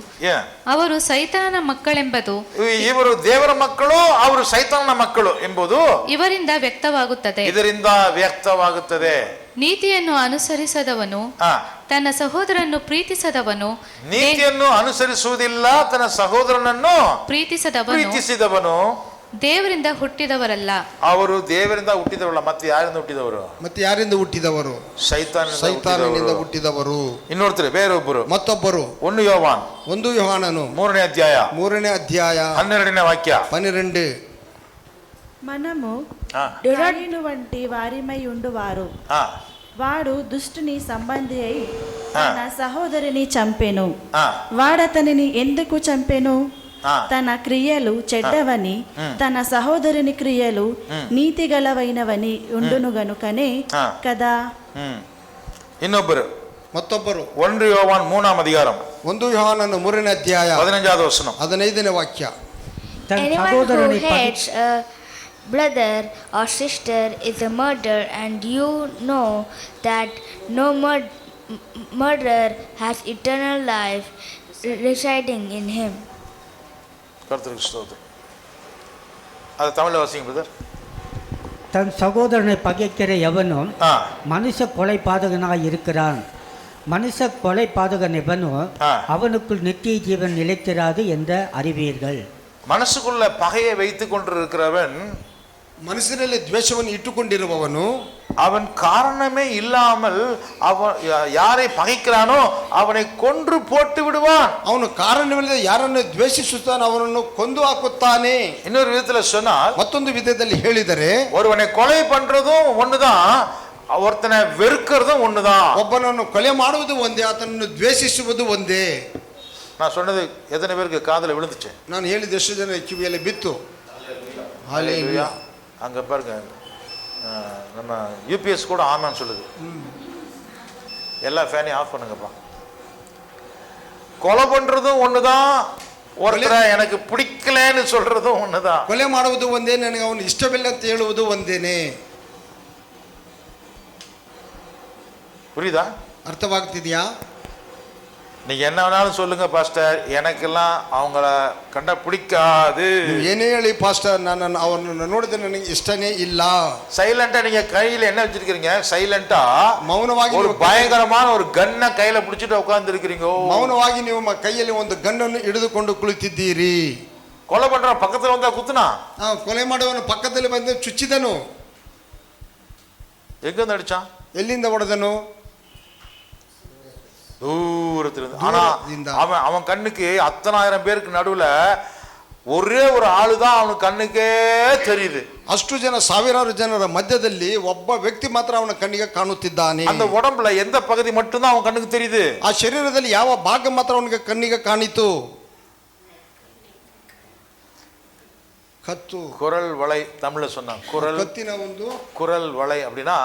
ಅವರು ಸೈತಾನನ ಮಕ್ಕಳೆಂಬುದು ಇವರು ದೇವರ ಮಕ್ಕಳು ಅವರು ಸೈತಾನನ ಮಕ್ಕಳು ಎಂಬುದು ಇವರಿಂದ ವ್ಯಕ್ತವಾಗುತ್ತದೆ. ಇದರಿಂದ ವ್ಯಕ್ತವಾಗುತ್ತದೆ. ನೀತಿಯನ್ನು ಅನುಸರಿಸದವನು ತನ್ನ ಸಹೋದರನನ್ನು ಪ್ರೀತಿಸದವನು ನೀತಿಯನ್ನು ಅನುಸರಿಸುವುದಿಲ್ಲ, ತನ್ನ ಸಹೋದರನನ್ನು ಪ್ರೀತಿಸಿದವನು ದೇವರಿಂದ ಹುಟ್ಟಿದವರಲ್ಲ. ಅವರು ದೇವರಿಂದ ಹುಟ್ಟಿದವರಲ್ಲ. ಮತ್ತೆ ಯಾರಿಂದ ಹುಟ್ಟಿದವರು? ಸೈತಾನನಿಂದ ಹುಟ್ಟಿದವರು. ಇನ್ನೊರ್ತಾರೆ ಬೇರೊಬ್ಬರು, ಮತ್ತೊಬ್ಬರು 1 ಯೋಹಾನನು 3ನೇ ಅಧ್ಯಾಯ 12ನೇ వాక్య. 12 మనము దురాయును వంటి వారిమై ఉండువారు. వాడు దుష్టుని సంబంధి అయి తన సహోదరిని చంపెను. వాడతనిని ఎందుకు చంపెను? తన క్రియలు చెడ్డవని, తన సహోదరుని క్రియలు నీతి గలవైనవని ఉండును గనుకనే కదా. ಇನ್ನೊಬ್ಬರು ಮತ್ತೊಬ್ಬರು 1 ಯೋಹಾನ 3ாம் அதிகாரம் 1 ಯೋಹಾನನ 3ನೇ ಅಧ್ಯಾಯ 15வது ವಚನ 15ನೇ ವಾಕ್ಯ. Anyone who hates a brother or sister is a murderer, and you know that no murderer has eternal life residing in him. கர்த்தருக்கு ஸ்தோத்திரம். அது தமிழ்ல வாசிங்க பிரதர். தன் சகோதரனை பகைக்கிற எவனும் மனுஷ கொலை பாதகனாய் இருக்கிறான். மனுஷ கொலை பாதகன் எவனோ அவனுக்குள் நித்திய ஜீவன் நிலைத்திராது என்று அறிவீர்கள். மனசுக்குள்ள பகையை வைத்துக் கொண்டிருக்கிறவன், ಮನಸ್ಸಿನಲ್ಲಿ ದ್ವೇಷವನ್ನು ಇಟ್ಟುಕೊಂಡಿರುವವನು, அவன் காரணமே இல்லாமல் அவன் யாரை பகைக்கிறானோ அவனை கொன்று போட்டு விடுவான். ಅವನು ಕಾರಣವಿಲ್ಲದೆ ಯಾರನ್ನು ದ್ವೇಷಿಸುತ್ತಾನೆ ಅವನನ್ನು ಕೊಂದು ಹಾಕುತ್ತಾನೆ. இன்னொரு விதத்துல சொன்னால், ಮತ್ತೊಂದು ವಿಧದಲ್ಲಿ ಹೇಳಿದರೆ, ஒருவனை கொலை பண்றதும் ஒண்ணுதான், ஒருத்தனை வெறுக்கிறதும் ஒண்ணுதான். ಒಬ್ಬನನ್ನು ಕೊಲೆ ಮಾಡುವುದು ಒಂದೇ, ಆತನನ್ನು ದ್ವೇಷಿಸುವುದು ಒಂದೇ. நான் சொன்னது எத்தனை பேருக்கு காதுல விழுந்துச்சு? ನಾನು ಹೇಳಿದ ಎಷ್ಟು ಜನ ಕಿವಿಯಲ್ಲಿ ಬಿತ್ತು? ஹல்லேலூயா. அங்க பாருங்க, நம்ம யூபிஎஸ் கூட ஆமான்னு சொல்லுது. எல்லா ஃபேனையும் ஆஃப் பண்ணுங்கப்பா. கொலை பண்றதும் ஒண்ணுதான், ஒருத்தரை எனக்கு பிடிக்கலன்னு சொல்றதும் ஒண்ணுதான். ಕೊಲೆ ಮಾಡುವುದು ಒಂದೇ, ನನಗೆ ಅವನು ಇಷ್ಟವಿಲ್ಲ ಅಂತ ಹೇಳುವುದು ಒಂದೇನೆ. புரியுதா? ಅರ್ಥವಾಗ್ತಿದೆಯಾ? நீங்க என்ன வேணாலும் சொல்லுங்க பாஸ்டர், எனக்கெல்லாம் அவங்கள கண்டா பிடிக்காது. ಏನೇ ಹೇಳಿ ಪಾಸ್ಟರ್, ನಾನು ಅವರನ್ನು ನೋಡಿದ್ರೆ ನನಗೆ ಇಷ್ಟನೇ ಇಲ್ಲ. சைலண்டா நீங்க கையில என்ன வச்சிருக்கீங்க? சைலண்டா ಮೌನವಾಗಿ ஒரு பயங்கரமான ஒரு கன்ன கையில பிடிச்சிட்டு உட்கார்ந்து இருக்கீங்க. ಮೌನವಾಗಿ ನೀವು ಕೈಯಲ್ಲಿ ಒಂದು ಗನ್ನನ್ನು ಹಿಡಿದುಕೊಂಡು ಕುಳಿತಿದ್ದೀರಿ. கொலை பண்ற பக்கத்துல வந்தா குத்துனா, ಕೊಲೆ ಮಾಡುವವನು ಪಕ್ಕದಲ್ಲಿ ಬಂದು ಚುಚ್ಚಿದನು. எங்க வந்து அடிச்சான்? ಎಲ್ಲಿಂದ ಹೊಡೆದನು? தூரத்திலிருந்து. ஆனா அவன் கண்ணுக்கு அத்தனாயிரம் பேருக்கு நடுவுல ஒரே ஒரு ஆளுதான் அவனுக்கு கண்ணுக்கே தெரியுது. ಅಷ್ಟು ಜನ, ಸಾವಿರಾರು ಜನರ ಮಧ್ಯದಲ್ಲಿ ಒಬ್ಬ ವ್ಯಕ್ತಿ ಮಾತ್ರ ಅವನ ಕಣ್ಣಿಗೆ ಕಾಣುತ್ತಿದ್ದಾನೆ. அந்த உடம்புல எந்த பகுதி மட்டும்தான் அவன் கண்ணுக்கு தெரியுது? ಆ ಶರೀರದಲ್ಲಿ ಯಾವ ಭಾಗ ಮಾತ್ರ ಅವನಿಗೆ ಕಣ್ಣಿಗೆ ಕಾಣಿತು? ಕತ್ತು. குரல் வளை தமிழ்ல சொன்னான். ಕತ್ತಿನ ಒಂದು குரல் வளை அப்படின்னா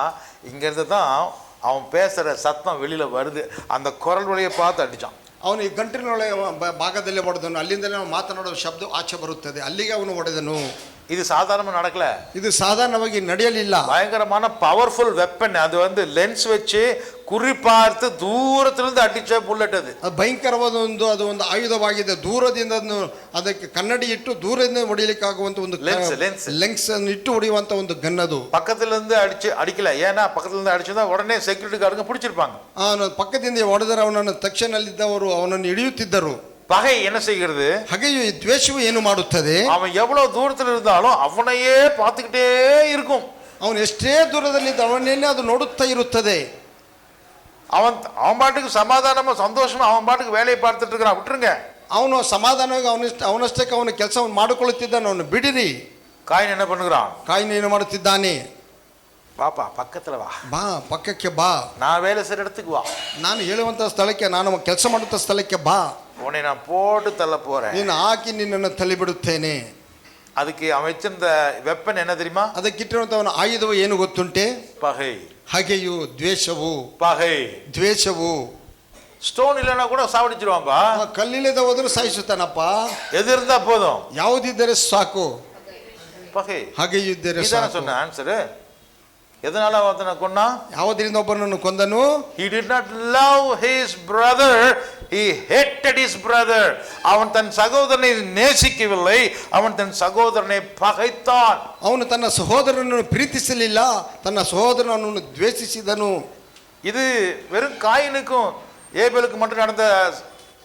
இங்க இருந்து தான் அவன் பேசுற சத்தம் வெளியில வருது. அந்த குரல் வளையை பார்த்து அடிச்சான். ಅವನು ಈ ಗಂಟಿನೊಳಗೆ ಭಾಗದಲ್ಲಿ ಹೊಡೆದನು. ಅಲ್ಲಿಂದಲೇ ಅವನು ಮಾತನಾಡುವ ಶಬ್ದ ಆಚೆ ಬರುತ್ತದೆ, ಅಲ್ಲಿಗೆ ಅವನು ಹೊಡೆದನು. இது சாதாரணமா நடக்கல, ಇದು ಸಾಧಾರಣವಾಗಿ ನಡೆಯಲಿಲ್ಲ. பயங்கரமான பவர்ஃபுல் வெப்பன். அது வந்து லென்ஸ் வச்சு குறி பார்த்து தூரத்திலிருந்து ಅಡಿಚ ಬುಲೆಟ್. ಅದು ಭಯಂಕರವಾದ ಒಂದು, ಅದು ಒಂದು ಆಯುಧವಾಗಿದೆ. ದೂರದಿಂದ ಅದಕ್ಕೆ ಕನ್ನಡಿ ಇಟ್ಟು ದೂರದಿಂದ ಹೊಡಿಲಿಕ್ಕಾಗುವಂತ ಒಂದು ಲೆನ್ಸ್ ಅನ್ನು ಇಟ್ಟು ಹೊಡೆಯುವಂತ ಒಂದು ಗನ್ನದು. பக்கத்திலிருந்து அடிக்கல, ஏன்னா பக்கத்திலிருந்து அடிச்சதா உடனே செக்ಯೂರಿಟಿ ಗಾರ್ಡ್ಗೆ பிடிச்சிருப்பாங்க. ಪಕ್ಕದಿಂದ ಹೊಡೆದರೆ ಅವನನ್ನು ತಕ್ಷಣದಲ್ಲಿದ್ದವರು ಅವನನ್ನು ಹಿಡಿಯುತ್ತಿದ್ದರು. பகை என்ன செய்கிறது? ಹಾಗೆಯೇ ದ್ವೇಷವು ಏನು ಮಾಡುತ್ತದೆ? அவன் எவ்வளவு தூரத்தில் இருந்தாலும் அவனையே பார்த்துக்கிட்டே இருக்கும். ಅವನು ಎಷ್ಟೇ ದೂರದಲ್ಲಿದ್ದ ಅವನನ್ನೇ ಅದು ನೋಡುತ್ತಾ ಇರುತ್ತದೆ. அவன் பாட்டுக்கு சமாதானமா சந்தோஷமா அவன் பாட்டுக்கு வேலையை பார்த்துட்டு இருக்கிறான். விட்டுருங்க. ಅವನು ಸಮಾಧಾನವಾಗಿ ಅವನಷ್ಟಕ್ಕೆ ಅವನ ಕೆಲಸವನ್ನು ಮಾಡಿಕೊಳ್ಳುತ್ತಿದ್ದಾನೆ. ಅವನು ಬಿಡಿರಿ. ಕಾಯಿನ್ என்ன பண்ணுகிறான்? ಕಾಯಿನ್ ಏನು ಮಾಡುತ್ತಿದ್ದಾನೆ? பாப்பா பக்கத்துல வா, ಬಾ ಪಕ್ಕಕ್ಕೆ ಬಾ, நான் வேலை செய்யற இடத்துக்கு வா, ನಾನು ಹೇಳುವಂತ ಸ್ಥಳಕ್ಕೆ, ನಾನು ಕೆಲಸ ಮಾಡುವಂತ ಸ್ಥಳಕ್ಕೆ ಬಾ, உன்னை நான் போட்டு தள்ள போறேன், ನೀನು ಹಾಕಿ ನಿನ್ನನ್ನು ತಳ್ಳಿಬಿಡುತ್ತೇನೆ. அதுக்கு அவன் வச்சிருந்த வெப்பன் என்ன தெரியுமா? ಅದಕ್ಕಿಟ್ಟಿರುವಂತವನ ಆಯುಧವು ಏನು ಗೊತ್ತುಂಟೆ? பகை. ಹಗೆಯು, ದ್ವೇಷವು. பகை, ದ್ವೇಷವು. ஸ்டோன் இல்லைன்னா கூட சாவடிச்சிருவான்பா. ಕಲ್ಲಿಲ್ಲದ ಹೋದ್ರು ಸಾಯಿಸುತ್ತಾನಪ್ಪ. எது இருந்தா போதும், ಯಾವುದಿದ್ದರೆ ಸಾಕು. பகை. ಹಗೆಯು ಇದ್ದರೆ ಸಾಕು. சொன்ன ஆன்சர். எதனால அவனை கொன்னா? ಯಾವುದರಿಂದ ಒಬ್ಬನನ್ನು ಕೊಂದನು? He did not love his brother, he hated his brother. அவன் தன் சகோதரனை நேசிக்கவில்லை, அவன் தன் சகோதரனை பகைத்தான். ಅವನು ತನ್ನ ಸಹೋದರನನ್ನು ಪ್ರೀತಿಸಲಿಲ್ಲ, ತನ್ನ ಸಹೋದರನನ್ನು ದ್ವೇಷಿಸಿದನು. இது வெறும் காயினுக்கும் ஏபேலுக்கும் மட்டும் நடந்த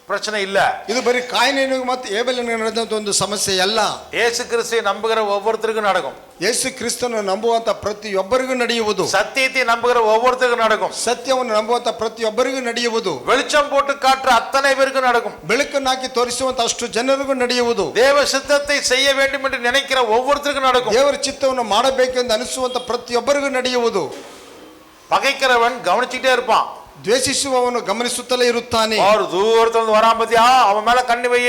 பிரச்சனை இல்ல. ಇದು ಬರೀ ಕಾಯಿನಿಗೂ ಮತ್ತು ಏಬೆಲಿನಿಗೂ ನಡೆದಂತ ಒಂದು ಸಮಸ್ಯೆ ಅಲ್ಲ. ಯೇಸು ಕ್ರಿಸ್ತனை நம்புகிற ஒவ்வொருத்தருக்கும் நடக்கும். ಯೇಸು ಕ್ರಿಸ್ತನನ್ನು ನಂಬುವಂತ ಪ್ರತಿಯೊಬ್ಬರಿಗೂ ನಡೆಯುವುದು. சத்தியத்தை நம்புகிற ஒவ்வொருத்தருக்கும் நடக்கும். ಸತ್ಯವನ್ನು ನಂಬುವಂತ ಪ್ರತಿಯೊಬ್ಬರಿಗೂ ನಡೆಯುವುದು. வெளிச்சம் போட்டு காட்டுற அத்தனை பேருக்கும் நடக்கும். ಬೆಳಕನ್ನು ಹಾಕಿ ತೋರಿಸುವಂತ ಅಷ್ಟು ಜನರಿಗೂ ನಡೆಯುವುದು. தேவ சித்தத்தை செய்ய வேண்டும் என்று நினைக்கிற ஒவ்வொருத்தருக்கும் நடக்கும். ದೇವರ ಚಿತ್ತವನ್ನು ಮಾಡಬೇಕೆಂದು ಅನಿಸುವಂತ ಪ್ರತಿಯೊಬ್ಬರಿಗೂ ನಡೆಯುವುದು. பகைக்கிறவன் கவனிச்சுட்டே இருப்பான், ದ್ವೇಷಿಸುವವನು ಗಮನಿಸುತ್ತಲೇ ಇರುತ್ತಾನೆ. அவர் தூரத்துல வரான் பத்தியா, அவன் மேல கண்ணு வை,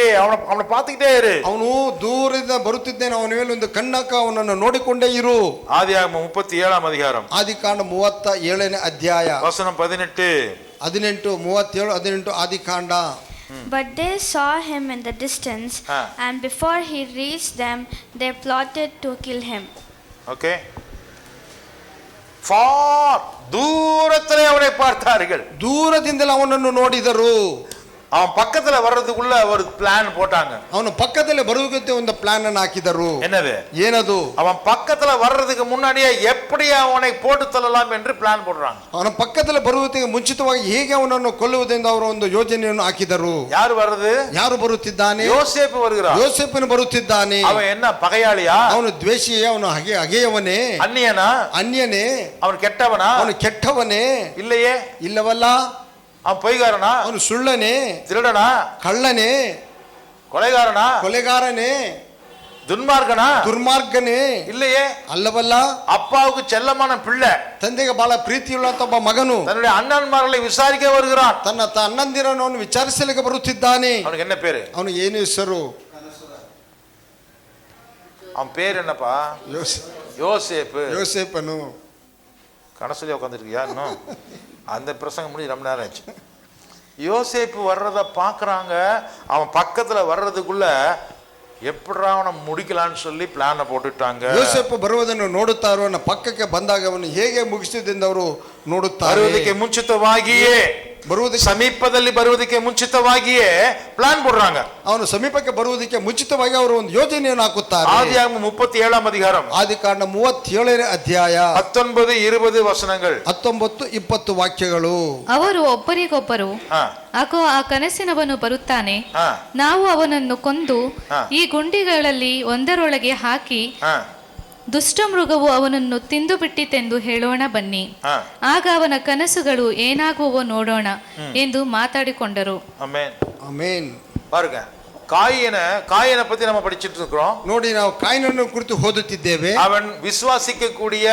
அவனை பார்த்துக்கிட்டே இரு. ಅವನು ದೂರದಿಂದ ಬರುತ್ತಿದ್ದೇನೆ, ಅವನ ಮೇಲೆ ಒಂದು ಕಣ್ಣಾಕ ಅವನನ್ನು ನೋಡಿಕೊಂಡೇ ಇರು. ஆதியாகமம் 37ஆம் அதிகாரம் ಆದಿಕಾಂಡ 37ನೇ ಅಧ್ಯಾಯ வசனம் 18. 37 ಆದಿಕಾಂಡ. But they saw him in the distance, and before he reached them, they plotted to kill him. Okay. Far, தூரத்திலே அவனை பார்த்தார்கள். ದೂರದಿಂದಲೇ ಅವನನ್ನು ನೋಡಿದರು. அவன் பக்கத்துல வர்றதுக்குள்ள ஒரு பிளான் போட்டாங்க. ಅವನು ಪಕ್ಕದಲ್ಲೇ ಬರುವುದಕ್ಕೆ ಒಂದು ಪ್ಲಾನ್ ಅನ್ನು ಹಾಕಿದರು. என்னது? ಏನದು? அவன் பக்கத்துல வர்றதுக்கு முன்னாடியே எப்படி அவனை போட்டு தள்ளலாம் என்று பிளான் போடுறாங்க. ಅವನ ಪಕ್ಕದಲ್ಲೇ ಬರುವುದಕ್ಕೆ ಮುಂಚಿತವಾಗಿ ಹೇಗೆ ಅವನನ್ನು ಕೊಲ್ಲುವುದೆಂದು ಅವರು ಒಂದು ಯೋಜನೆಯನ್ನು ಹಾಕಿದರು. ಯಾರು வர்றது? ಯಾರು ಬರುತ್ತಿದ್ದಾನೆ? யோசேப்பு வருகிறான். ಯೋಸೇಫನು ಬರುತ್ತಿದ್ದಾನೆ. அவன் என்ன பகையாளியா? ಅವನು ದ್ವೇಷಿಯೇ, ಅವನು ಹಗೆಯವನೇ, அந்நியனா? ಅನ್ಯನೇ, அவன் ಕೆಟ್ಟவனா? ಅವನು ಕೆಟ್ಟವನೇ, இல்லையே. ಇಲ್ಲವಲ್ಲ. அவன் பொய்காரனா? ಅವನು ಸುಳ್ಳನೇ, திருடனா? ಕಳ್ಳನೇ, கொலைகாரனா? ಕೊಲೆಗಾರನೇ, துன்மார்கனா? ದುರ್ಮಾರ್ಗನೇ, இல்லையே. ಅಲ್ಲವಲ್ಲ. அப்பாவுக்கு செல்லமான பிள்ளை, ತಂದೆಗೆ ಬಹಳ ಪ್ರೀತಿಯುಳ್ಳಂತ ಒಬ್ಬ ಮಗನು தன்னுடைய அண்ணன்மார்களை விசாரிக்க வருகிறான். ತನ್ನ ಅಣ್ಣಂದಿರನ್ನು ಅವನು ವಿಚಾರಿಸಲಿಕ್ಕೆ ಬರುತ್ತಿದ್ದಾನೆ. அவனுக்கு என்ன பேரு? ಅವನು ಏನು ಹೆಸರು? அவன் பேர் என்னப்பா? யோசேப்பு. யோசேப்பನು. கடைசியில உட்காந்துருக்கியா இன்னும்? அந்த பிரசங்கம் முடிஞ்சு ரொம்ப நேரம் ஆச்சு. யோசேப்பு வர்றத பார்க்குறாங்க. அவன் பக்கத்துல வர்றதுக்குள்ள எப்படா அவனை முடிக்கலான்னு சொல்லி பிளானை போட்டுட்டாங்க. யோசேப்பு ಬರುವುದನ್ನು ನೋಡುತ್ತಾರೋ, ಅವನ ಪಕ್ಕಕ್ಕೆ ಬಂದಾಗ ಅವನು ಹೇಗೆ ಮುಗಿಸುವುದೆಂದು ಅವರು ನೋಡುತ್ತಾರೆ. ಬರುವುದಕ್ಕೆ ಮುಂಚಿತವಾಗಿಯೇ, ಸಮೀಪದಲ್ಲಿ ಬರುವುದಕ್ಕೆ ಮುಂಚಿತವಾಗಿಯೇ ಪ್ಲಾನ್ போடுறாங்க. ಅವನು ಸಮೀಪಕ್ಕೆ ಬರುವುದಕ್ಕೆ ಮುಂಚಿತವಾಗಿ ಅವರು ಒಂದು ಯೋಜನೆಯನ್ನು ಹಾಕುತ್ತಾರೆ. ஆதியாகமம் 37ஆம் அதிகாரம், ಆದಿಕಾಂಡ 37ನೇ ಅಧ್ಯಾಯ 19-20 ವಚನಗಳು, 19-20 ವಾಕ್ಯಗಳು. ಅವರು ಒಬ್ಬರಿಗೊಬ್ಬರು, ಅಗೋ ಆ ಕನಸಿನವನು ಬರುತ್ತಾನೆ, ನಾವು ಅವನನ್ನು ಕೊಂದು ಈ ಗುಂಡಿಗಳಲ್ಲಿ ಒಂದರೊಳಗೆ ಹಾಕಿ ದುಷ್ಟ ಮೃಗವು ಅವನನ್ನು ತಿಂದು ಬಿಟ್ಟಿತೆಂದು ಹೇಳೋಣ ಬನ್ನಿ, ಆಗ ಅವನ ಕನಸುಗಳು ಏನಾಗುವೋ ನೋಡೋಣ ಎಂದು ಮಾತಾಡಿಕೊಂಡರು. Amen, amen. பாருங்க, காயினை பத்தி நம்ம படிச்சிட்டு இருக்கிறோம். ನೋಡಿ, ನಾವು ಕಾಯಿನನ್ನು ಕುರಿತು ಓದುತ್ತಿದ್ದೇವೆ. அவன் விசுவாசிக்கக்கூடிய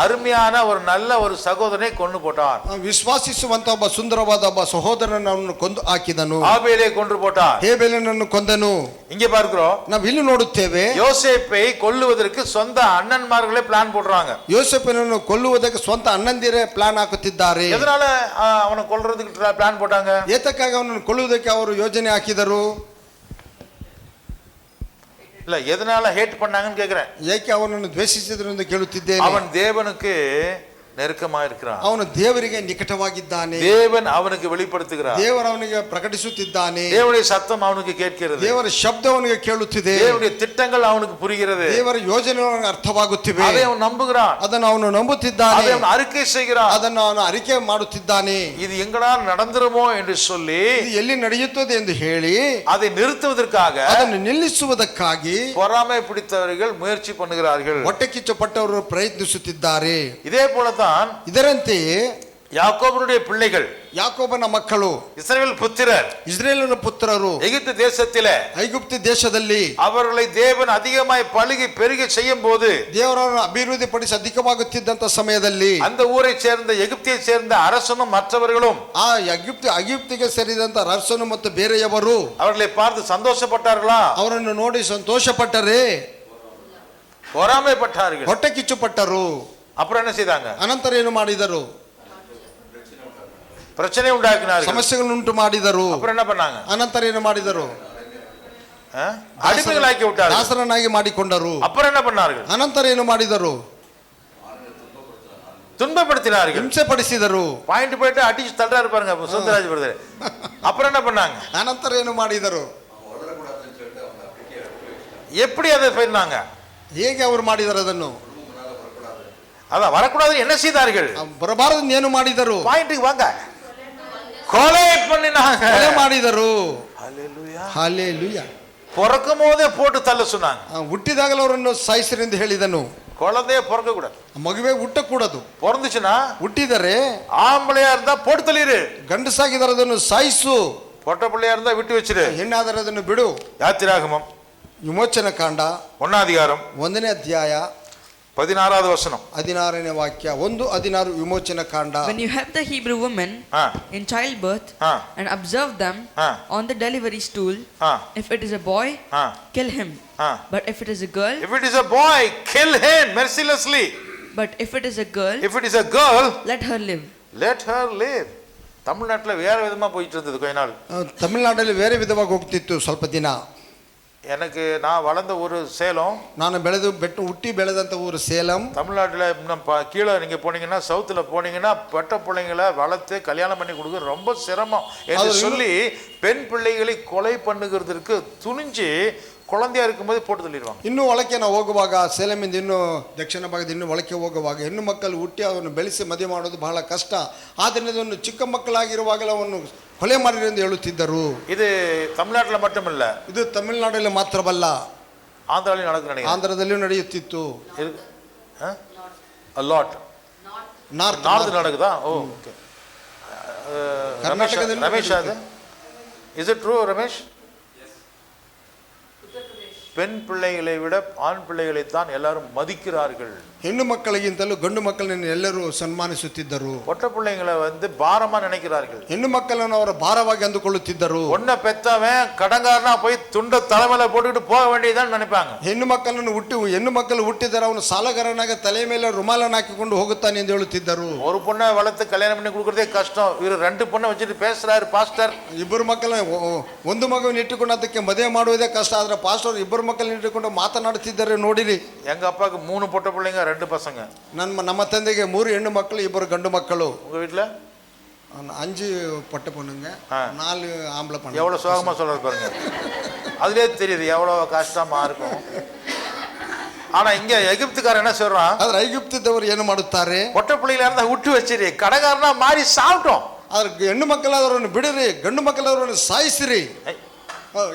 அருமையான ஒரு நல்ல ஒரு சகோதரனை கொண்டு போட்டான். ವಿಶ್ವಾಸಿಸುವಂತ ಒಬ್ಬ ಸುಂದರವಾದ ಒಬ್ಬ ಸಹೋದರನನ್ನು ಅವನು ಕೊಂದು ಹಾಕಿದನು. ஆபேலை கொன்று போட்டான். ಹೇಬೆಲನನ್ನು ಕೊಂದನು. இங்க பார்க்கிறோம், ನಾವು ಇಲ್ಲಿ ನೋಡುತ್ತೇವೆ, யோசேப்பை கொல்லுவதற்கு சொந்த அண்ணன்மார்களே பிளான் போடுறாங்க. ಯೋಸೇಫನನ್ನು ಕೊಲ್ಲುವುದಕ್ಕೆ ಸ್ವಂತ ಅಣ್ಣಂದಿರೇ ಪ್ಲಾನ್ ಹಾಕುತ್ತಿದ್ದಾರೆ. எதனால அவனை கொல்றதுக்கு பிளான் போட்டாங்க? ಏತಕ್ಕಾಗಿ ಅವನನ್ನು ಕೊಲ್ಲುವುದಕ್ಕೆ ಅವರು ಯೋಜನೆ ಹಾಕಿದರು? இல்ல, எதனால ஹேட் பண்ணாங்கன்னு கேக்குறேன். ಏಕೆ ಅವನನ್ನು ದ್ವೇಷಿಸಿದ್ರು ಎಂದು ಕೇಳುತ್ತಿದ್ದೇನೆ. அவன் தேவனுக்கு நெருக்கமா இருக்கிறான். ಅವನು ದೇವರಿಗೆ ನಿಕಟವಾಗಿದ್ದಾನೆ. தேவன் அவனுக்கு வெளிப்படுத்துகிறார். ದೇವರು ಅವನಿಗೆ ಪ್ರಕಟಿಸುತ್ತಿದ್ದಾನೆ. தேவனுடைய சத்தம் அவனுக்கு கேட்கிறது. ದೇವರ ಶಬ್ದ ಅವನಿಗೆ ಕೇಳುತ್ತಿದೆ. தேவனுடைய திட்டங்கள் அவனுக்கு புரிகிறது. ದೇವರ ಯೋಜನೆಗಳು ಅವನಿಗೆ ಅರ್ಥವಾಗುತ್ತಿವೆ. அதை அவன் நம்புகிறான். ಅದನ್ನು ಅವನು ನಂಬುತ್ತಿದ್ದಾನೆ. அதை ಅವನು அறிக்கை செய்கிறான். ಅದನ್ನು ಅವನು ಅರಿಕೆ ಮಾಡುತ್ತಿದ್ದಾನೆ. இது எங்கடா நடந்துருமோ என்று சொல்லி, ಇದು ಎಲ್ಲಿ ನಡೆಯುತ್ತದೆ ಎಂದು ಹೇಳಿ அதை நிறுத்துவதற்காக, ಅದನ್ನು ನಿಲ್ಲಿಸುವುದಕ್ಕಾಗಿ பொறாமை பிடித்தவர்கள் முயற்சி பண்ணுகிறார்கள். ಹೊಟ್ಟೆ ಕಿಚ್ಚುಪಟ್ಟವರು ಪ್ರಯತ್ನಿಸುತ್ತಿದ್ದಾರೆ. இதே போலதான் ಇದರಂತೆಯೇ யாக்கோபனுடைய பிள்ளைகள், ಯಾಕೋಬನ ಮಕ್ಕಳು, இஸ்ரவேல் புத்திரர், ಇಸ್ರೇಲನ ಪುತ್ರರು எகிப்து தேசத்திலே, ಐಗುಪ್ತ ದೇಶದಲ್ಲಿ அவர்களை தேவன் அதிகமாய் பழுகி பெருகி செய்யும் போது, ದೇವರನ್ನು ಅಭಿವೃದ್ಧಿ ಪಡಿಸಿ ಅಧಿಕವಾಗುತ್ತಿದ್ದಂತ ಸಮಯದಲ್ಲಿ அந்த ஊரை சேர்ந்த எகிப்தியை சேர்ந்த அரசனும் மற்றவர்களும் ಆ ಐಗುಪ್ತಿಗೆ ಸೇರಿದಂತ ಅರಸನು ಮತ್ತು ಬೇರೆಯವರು அவர்களை பார்த்து சந்தோஷப்பட்டார்களா? ಅವರನ್ನು ನೋಡಿ ಸಂತೋಷಪಟ್ಟರೆ? பொறாமைப்பட்டார்கள். ಹೊಟ್ಟೆ ಕಿಚ್ಚುಪಟ್ಟರು. அப்புறம் என்ன செய்தாங்க? ಅನಂತರ ಏನು ಮಾಡಿದರು? பிரச்சனை உண்டாக்கினார்கள். ಸಮಸ್ಯೆಗಳನ್ನು ಉಂಟು ಮಾಡಿದರು. அப்புறம் என்ன பண்ணாங்க? ಅನಂತರ ಏನು ಮಾಡಿದರು? அடிமைகளாக்கி விட்டார்கள். ದಾಸರನ್ನಾಗಿ ಮಾಡಿಕೊಂಡರು. அப்புறம் என்ன பண்ணார்கள்? ಅನಂತರ ಏನು ಮಾಡಿದರು? துன்பப்படுத்தினார்கள், ಹಿಂಸೆಪಡಿಸಿದರು. பாயிண்ட் போயிட்டு அடிச்சு தள்ளுறாரு பாருங்க சுந்தரராஜ் பிரதர். அப்புறம் என்ன பண்ணாங்க? ಅನಂತರ ಏನು ಮಾಡಿದರು? எப்படி அதை பண்ணாங்க? ಹೇಗೆ ಅವರು ಮಾಡಿದರು ಅದನ್ನು? அதான் வரக்கூடாது என்ன செய்தார்கள்? ಬರಬಾರದು ಏನು ಮಾಡಿದರು? பாயிண்ட்டுக்கு வாங்க. கொலை பண்ணினாங்க, ಕೊಲೆ ಮಾಡಿದರು. ஹalleluya. ಹಾಲೆಲೂಯಾ. பிறக்கும் போதே போட்டு தள்ள சொன்னாங்க. ಹುಟ್ಟಿದಾಗಲೇ ಅವರನ್ನು ಸಾಯಿಸಿರಿ ಎಂದು ಹೇಳಿದನು. குழந்தைய பிறக்க கூடாது, ಮಗುವೆ ಹುಟ್ಟಕೂಡದು. பிறந்துச்சுன்னா ಹುಟ್ಟಿದರೆ ஆம்பளையா இருந்தா போட்டு தள்ளிரு, ಗಂಡಸಾಗಿದರೆ ಅದನ್ನು ಸಾಯಿಸು, பொட்ட பிள்ளையா இருந்தா விட்டு வச்சிரு. ಹೆಣ್ಣಾದರೆ ಅದನ್ನು ಬಿಡು. யாத்திராகமம் ವಿಮೋಚನ ಕಾಂಡ 1 அதிகாரம் 1ನೇ ಅಧ್ಯಾಯ 16வது வசனம் 16ನೇ ವಾಕ್ಯ. 1:16 ವಿಮೋಚನ ಕಾಂಡ. When you have the Hebrew women in childbirth and observe them on the delivery stool, if it is a boy, kill him. But if it is a girl, if it is a boy, kill him mercilessly. But if it is a girl, if it is a girl, let her live. let her live. தமிழ்நாட்டில் வேற விதமா போயிட்டு இருந்தது கொஞ்ச நாள். ತಮಿಳುನಾಡಲ್ಲಿ ಬೇರೆ ವಿಧವಾಗಿ ಹೋಗ್ತಿತ್ತು ಸ್ವಲ್ಪ ದಿನ. எனக்கு நான் வளர்ந்த ஊர் சேலம், ನಾನು ಹುಟ್ಟಿ ಬೆಳೆದಂತ ಊರು ಸೇಲಂ. தமிழ்நாட்டில் கீழே நீங்க போனீங்கன்னா சவுத்துல போனீங்கன்னா பெட்ட பிள்ளைங்களை வளர்த்து கல்யாணம் பண்ணி கொடுக்க ரொம்ப சிரமம் என்று சொல்லி பெண் பிள்ளைகளை கொலை பண்ணுகிறதுக்கு துணிஞ்சு குழந்தையா இருக்கும்போது போட்டு தள்ளிடுவாங்க. ಇನ್ನು ಒಳಕ್ಕೆ ನಾವು ಹೋಗುವಾಗ ಸೇಲಮಿಂದ ಇನ್ನು ದಕ್ಷಿಣ ಭಾಗದ ಇನ್ನು ಒಳಕ್ಕೆ ಹೋಗುವಾಗ ಹೆಣ್ಣು ಮಕ್ಕಳು ಹುಟ್ಟಿ ಅವನು ಬೆಳೆಸಿ ಮದುವೆ ಮಾಡೋದು ಬಹಳ ಕಷ್ಟ. ಆದ್ದರಿಂದ ಅದನ್ನು ಚಿಕ್ಕ ಮಕ್ಕಳಾಗಿರುವಾಗಲೇ ಅವನು ಕೊಲೆ ಮಾಡಿರಿ ಎಂದು ಹೇಳುತ್ತಿದ್ದರು. இது தமிழ்நாட்டில் மட்டுமில்ல, ಇದು ತಮಿಳುನಾಡಲ್ಲಿ ಮಾತ್ರವಲ್ಲ, ஆந்திராலையும் நடக்குது, ಆಂಧ್ರದಲ್ಲಿಯೂ ನಡೆಯುತ್ತಿತ್ತು. ಲಾಟ್ ನಾರ್ತ್ நடக்குதா? ஓ ஓகே. ரமேஷ் அது இஸ் இட் ட்ரூ ரமேஷ்? பெண் பிள்ளைகளை விட ஆண் பிள்ளைகளை தான் எல்லாரும் மதிக்கிறார்கள். ಹೆಣ್ಣು ಮಕ್ಕಳಿಗಿಂತಲೂ ಗಂಡು ಮಕ್ಕಳನ್ನು ಎಲ್ಲರೂ ಸನ್ಮಾನಿಸುತ್ತಿದ್ದರು. பொட்ட பிள்ளைங்களை பாரமா நினைக்கிறார்கள். ಹೆಣ್ಣು ಮಕ್ಕಳನ್ನು ಅವರ ಭಾರವಾಗಿ ಅಂದುಕೊಳ್ಳುತ್ತಿದ್ದರು. ஒன்ன பெத்தவன் கடங்காரனா போய் துண்ட தலைமையில போட்டுட்டு போக வேண்டியதான் நினைப்பாங்க. ಹೆಣ್ಣು ಮಕ್ಕಳು ಹುಟ್ಟಿದರೆ ಅವನು ಸಾಲಗಾರನಾಗ ತಲೆ ಮೇಲೆ ರುಮಾಲನ್ನು ಹಾಕಿಕೊಂಡು ಹೋಗುತ್ತಾನೆ ಎಂದು ಹೇಳುತ್ತಿದ್ದರು. ஒரு பொண்ணை வளர்த்து கல்யாணம் பண்ணி கொடுக்கறதே கஷ்டம், இவர் 2 பொண்ணை வச்சுட்டு பேசுறாரு பாஸ்டர். ಇಬ್ಬರು ಮಕ್ಕಳನ್ನು ಒಂದು ಮಗುವನ್ನು ಇಟ್ಟುಕೊಂಡು ಅದಕ್ಕೆ ಮದುವೆ ಮಾಡುವುದೇ ಕಷ್ಟ. ಆದ್ರೆ ಪಾಸ್ಟರ್ ಇಬ್ಬರು ಮಕ್ಕಳನ್ನು ಇಟ್ಟುಕೊಂಡು ಮಾತನಾಡುತ್ತಿದ್ದಾರೆ ನೋಡಿರಿ. எங்க அப்பாவுக்கு 3 பொட்ட பிள்ளைங்க 2 பசங்க. ನಮ್ಮ ತಂದೆಗೆ 3 ಹೆಣ್ಣು ಮಕ್ಕಳು 2 ಗಂಡು ಮಕ್ಕಳು. உங்க வீட்டுல 5 பொட்ட பொண்ணுங்க 4 ஆம்பளை பொண்ணு. எவ்வளவு சோகமா சொல்றது பாருங்க, அதுலயே தெரியுது எவ்வளவு கஷ்டமா இருக்கும். ஆனா இங்க எகிப்துக்காரன் என்ன சொல்றான்? ಆದ್ರೆ ಐಗುಪ್ತದವರು ಏನು ಮಾಡುತ್ತಾರೆ? பொட்ட பிள்ளைகளா இருந்தா விட்டு வச்சிரு, கடகாரனா மாறி சாப்பிட்டோம். ಆದ್ರೆ ಹೆಣ್ಣು ಮಕ್ಕಳಾದವರನ್ನು ಬಿಡಿರಿ, ಗಂಡು ಮಕ್ಕಳಾದವರನ್ನು ಸಾಯಿಸಿರಿ.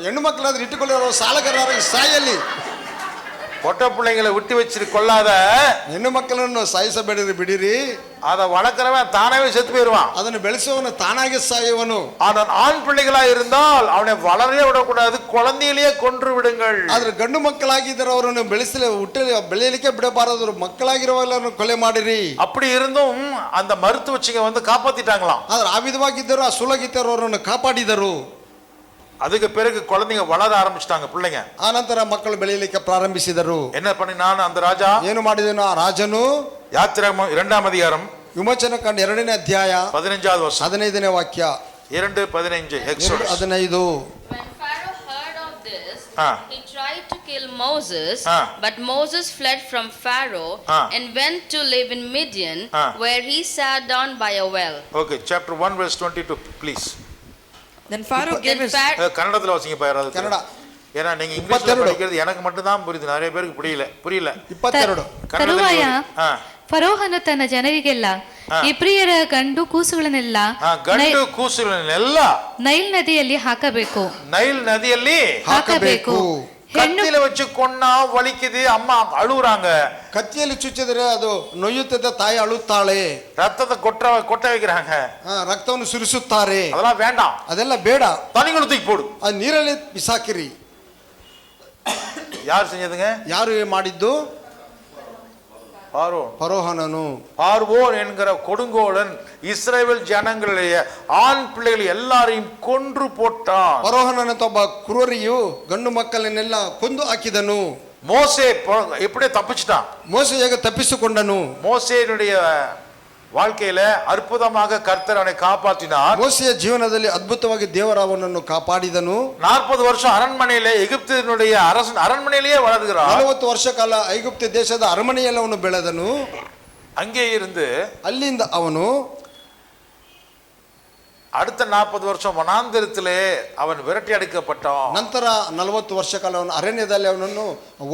ಹೆಣ್ಣು ಮಕ್ಕಳಾದ್ರೆ ಇಟ್ಟುಕೊಳ್ಳೋರು ಸಾಲಗಾರರಾಗಿ ಸಾಯಲಿ. பொட்ட பிள்ளைங்களை விட்டு வச்சிரு கொள்ளாத, ಹೆಣ್ಣು ಮಕ್ಕಳನ್ನು ಸಾಯಿಸಬೇಡಿರಿ, ಬಿಡಿರಿ. அதை வளர்க்கிறவன் தானாவே செத்து போயிருவான், ಅದನ್ನು ಬೆಳೆಸುವವನು ತಾನಾಗೆ ಸಾಯುವನು. ஆனால் ஆண் பிள்ளைகளா இருந்தால் அவனை வளரவே விடக்கூடாது, குழந்தையிலேயே கொன்று விடுங்கள். ಆದ್ರೆ ಗಂಡು ಮಕ್ಕಳಾಗಿದ್ದರೆ ಅವರನ್ನು ಬೆಳೆಯಲಿಕ್ಕೆ ಬಿಡಬಾರದು, ಮಕ್ಕಳಾಗಿರುವಾಗಲೂ ಕೊಲೆ ಮಾಡಿರಿ. அப்படி இருந்தும் அந்த மருத்துவச்சிங்க காப்பாத்திட்டாங்களாம். ಆದ್ರೆ ಆ ವಿಧವಾಗಿದ್ದರು, ಆ ಸುಲಗಿದ್ದರು, ಅವರನ್ನು ಕಾಪಾಡಿದರು. அதுக்கு பிறகு குழந்தைங்க வளர ஆரம்பிச்சிட்டாங்க பிள்ளைங்க. ಆ ನಂತರ ಮಕ್ಕಳು ಬೆಳೆಯಲಿಕ್ಕೆ ಪ್ರಾರಂಭಿಸಿದರು. என்ன பண்ணினான் அந்த ராஜா? ಏನು ಮಾಡಿದನು ಆ ರಾಜನು? யாத்திராகமம் 2ஆம் அதிகாரம் ವಿಮೋಚನ ಕಾಂಡ 2ನೇ ಅಧ್ಯಾಯ 15வது வசனம் 15ನೇ ವಾಕ್ಯ. 2:15 Exodus 2:15. When Pharaoh heard of this, Ah. he tried to kill Moses, Ah. but Moses fled from Pharaoh Ah. and went to live in Midian, Ah. where he sat down by a well. Okay, chapter 1 verse 22 please. Then Pharaoh gave his கன்னடத்துல வாசிங்க பாருங்க. ಕನ್ನಡ. ஏன்னா நீங்க இங்கிலீஷ்ல படிக்கிறது எனக்கு மட்டும் தான் புரியுது, நிறைய பேருக்கு புரியல. 22. ತರುವಾಯ ಫರೋಹನು ತನ್ನ ಜನರಿಗೆಲ್ಲ ಇಬ್ರಿಯರ ಗಂಡು ಕೂಸುಗಳನ್ನೆಲ್ಲ ಗಂಡು ಕೂಸುಗಳನ್ನೆಲ್ಲ ನೈಲ್ ನದಿಯಲ್ಲಿ ಹಾಕಬೇಕು. நைல் நதிಯಲ್ಲಿ ಹಾಕಬೇಕು. கத்தியில வச்சு கொன்னா வலிக்குது, அம்மா அழுகுறாங்க. ಕತ್ತಿಯಲ್ಲಿ ಚುಚ್ಚಿದರೆ ಅದು ನೋಯುತ್ತದೆ, ತಾಯಿ ಅಳುತ್ತಾಳೆ. ரத்தத்தை கொட்ட வைக்கிறாங்க, ರಕ್ತವನ್ನು ಸುರಿಸುತ್ತಾರೆ. அதெல்லாம் வேண்டாம், ಅದೆಲ್ಲ ಬೇಡ, தண்ணிக்குள்ள தூக்கி போடு, ಅದು ನೀರಲ್ಲಿ ಬಿಸಾಕಿರಿ. யார் செஞ்சதுங்க? ಯಾರು ಮಾಡಿದ್ದು? ಫರೋಹನನು. பார்வோன் என்கிற கொடுங்கோலன் இஸ்ரவேல் ஜனங்களுடைய ஆண் பிள்ளைகள் எல்லாரையும் கொன்று போட்டான். ಫರೋಹನಂತ ಒಬ್ಬ ಕ್ರೂರಿಯು ಗಂಡು ಮಕ್ಕಳನ್ನೆಲ್ಲ ಕೊಂದು ಹಾಕಿದನು. மோசே எப்படியே தப்பிச்சிட்டான். ಮೋಸೆ ಹೇಗೆ ತಪ್ಪಿಸಿಕೊಂಡನು? மோசேனுடைய வாழ்க்கையில அற்புதமாக கர்த்தர் அவனை காப்பாற்றினார். ಮೋಸೆಯ ಜೀವನದಲ್ಲಿ ಅದ್ಭುತವಾಗಿ ದೇವರ ಅವನನ್ನು ಕಾಪಾಡಿದನು. 40 வருஷம் அரண்மனையிலே எகிப்தினுடைய அரசன் அரண்மனையிலேயே வளர்கிறார். 40 ವರ್ಷ ಕಾಲ ಐಗುಪ್ತ ದೇಶದ ಅರಮನೆಯಲ್ಲಿ ಅವನು ಬೆಳೆದನು. அங்கே இருந்து ಅಲ್ಲಿಂದ ಅವನು அடுத்த 40 வருஷம் வனாந்திரத்திலே அவன் விரட்டி அடிக்கப்பட்டான். ನಂತರ 40 ವರ್ಷ ಕಾಲ ಅವನು ಅರಣ್ಯದಲ್ಲಿ ಅವನನ್ನು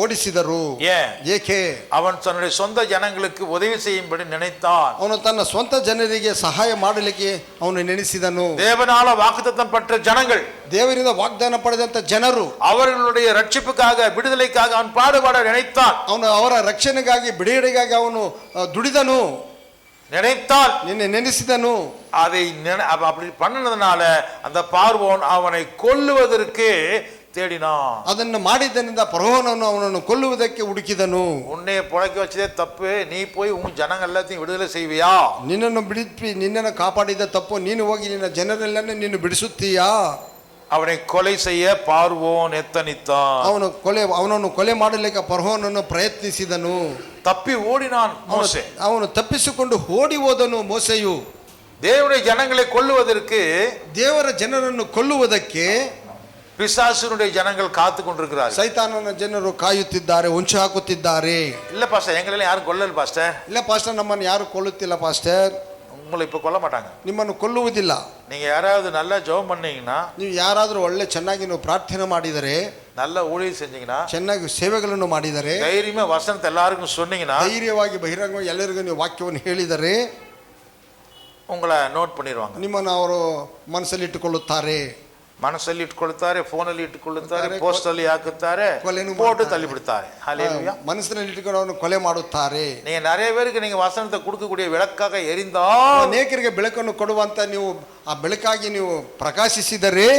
ಓಡಿಸಿದರು. ஏன்? ಏಕೆ? அவன் தன்னுடைய சொந்த ஜனங்களுக்கு உதவி செய்யும்படி நினைத்தான். ಅವನು ತನ್ನ ಸ್ವಂತ ಜನರಿಗೆ ಸಹಾಯ ಮಾಡಲಿಕ್ಕೆ ಅವನು ನೆನೆಸಿದನು. தேவனால வாக்குத்தத்தம் பெற்ற ஜனங்கள், ದೇವರಿಂದ ವಾಗ್ದಾನ ಪಡೆದಂತ ಜನರು, அவர்களுடைய ரட்சிப்புக்காக விடுதலைக்காக அவன் பாடுபட நினைத்தான். ಅವನು ಅವರ ರಕ್ಷಣೆಗಾಗಿ ಬಿಡುಗಡೆಗಾಗಿ ಅವನು ದುಡಿದನು, நினைத்தால் ನಿನ್ನೆ ನೆನೆಸಿದನು. அதை அப்படி பண்ணனதுனால அந்த பார்வோன் அவனை கொல்லுவதற்கு தேடினான். ಅದನ್ನು ಮಾಡಿದ್ದರಿಂದ ಫರೋಹನನ್ನು ಅವನನ್ನು ಕೊಲ್ಲುವುದಕ್ಕೆ ಹುಡುಕಿದನು. உன்னை புழைக்க வச்சதே தப்பு, நீ போய் உன் ஜனங்கள் எல்லாத்தையும் விடுதலை செய்வியா? ನಿನ್ನನ್ನು ಬಿಡಿಸಿ ನಿನ್ನನ್ನು ಕಾಪಾಡಿದ ತಪ್ಪು, ನೀನು ಹೋಗಿ ನಿನ್ನ ಜನರೆಲ್ಲನ್ನು ನೀನು ಬಿಡಿಸುತ್ತೀಯಾ? அவனை கொலை செய்ய பார்வோன் எத்தனித்தான். ಅವನನ್ನು ಕೊಲೆ ಮಾಡಲಿಕ್ಕೆ ಫರೋಹನನ್ನು ಪ್ರಯತ್ನಿಸಿದನು. தப்பி ஓடினான் மோசே. ಅವನು ತಪ್ಪಿಸಿಕೊಂಡು ಓಡಿ ಹೋದನು ಮೋಸೆಯು. தேவனுடைய ஜனங்களை கொல்லுவதற்கு, ದೇವರ ಜನರನ್ನು ಕೊಲ್ಲುವುದಕ್ಕೆ பிசாசுனுடைய ஜனங்கள் காத்து கொண்டிருக்கிறார்கள். ಸೈತಾನನ ಜನರು ಕಾಯುತ್ತಿದ್ದಾರೆ, ಹೊಂಚು ಹಾಕುತ್ತಿದ್ದಾರೆ. இல்ல பாஸ்டர், எங்களெல்லாம் யாரும் கொல்லல பாஸ்டர். ಇಲ್ಲ ಪಾಸ್ಟರ್, ನಮ್ಮನ್ನು ಯಾರು ಕೊಲ್ಲುತ್ತಿಲ್ಲ ಪಾಸ್ಟರ್. உங்களை இப்ப கொல்ல மாட்டாங்க. ನಿಮ್ಮನ್ನು ಕೊಲ್ಲುವುದಿಲ್ಲ. நீங்க யாராவது நல்லா ஜெபம் பண்ணீங்கன்னா, ನೀವು ಯಾರಾದರೂ ಒಳ್ಳೆ ಚೆನ್ನಾಗಿ ನೀವು ಪ್ರಾರ್ಥನೆ ಮಾಡಿದರೆ, நல்ல ஊழியம் செஞ்சீங்கன்னா, ಚೆನ್ನಾಗಿ ಸೇವೆಗಳನ್ನು ಮಾಡಿದರೆ, தைரியமா வசனத்தை எல்லாருக்கும் சொன்னீங்கன்னா, ಧೈರ್ಯವಾಗಿ ಬಹಿರಂಗವಾಗಿ ಎಲ್ಲರಿಗೂ ನೀವು ವಾಕ್ಯವನ್ನು ಹೇಳಿದರೆ உங்களை நோட் பண்ணிடுவாங்க. ನಿಮ್ಮನ್ನು ಅವರು ಮನಸ್ಸಲ್ಲಿ ಇಟ್ಟುಕೊಳ್ಳುತ್ತಾರೆ. ಮನಸ್ಸಲ್ಲಿ ಇಟ್ಕೊಳ್ತಾರೆ, ಫೋನಲ್ಲಿ ಇಟ್ಟುಕೊಳ್ಳುತ್ತಾರೆ, ಪೋಸ್ಟಲ್ಲಿ ಹಾಕುತ್ತಾರೆ, போட்டு தள்ளி விடுತಾರೆ. ஹல்லேலூயா. ಮನಸ್ಸಿನಲ್ಲಿ ಇಟ್ಟುಕೊಂಡು ಅವನು ಕೊಲೆ ಮಾಡುತ್ತಾರೆ. நீங்க நிறைய பேருக்கு நீங்க வசனத்தை கொடுக்கக்கூடிய விளக்காக எரிந்தா, ಅನೇಕರಿಗೆ ಬೆಳಕನ್ನು ಕೊಡುವಂತ ನೀವು ಆ ಬೆಳಕಾಗಿ ನೀವು ಪ್ರಕಾಶಿಸಿದರೆ,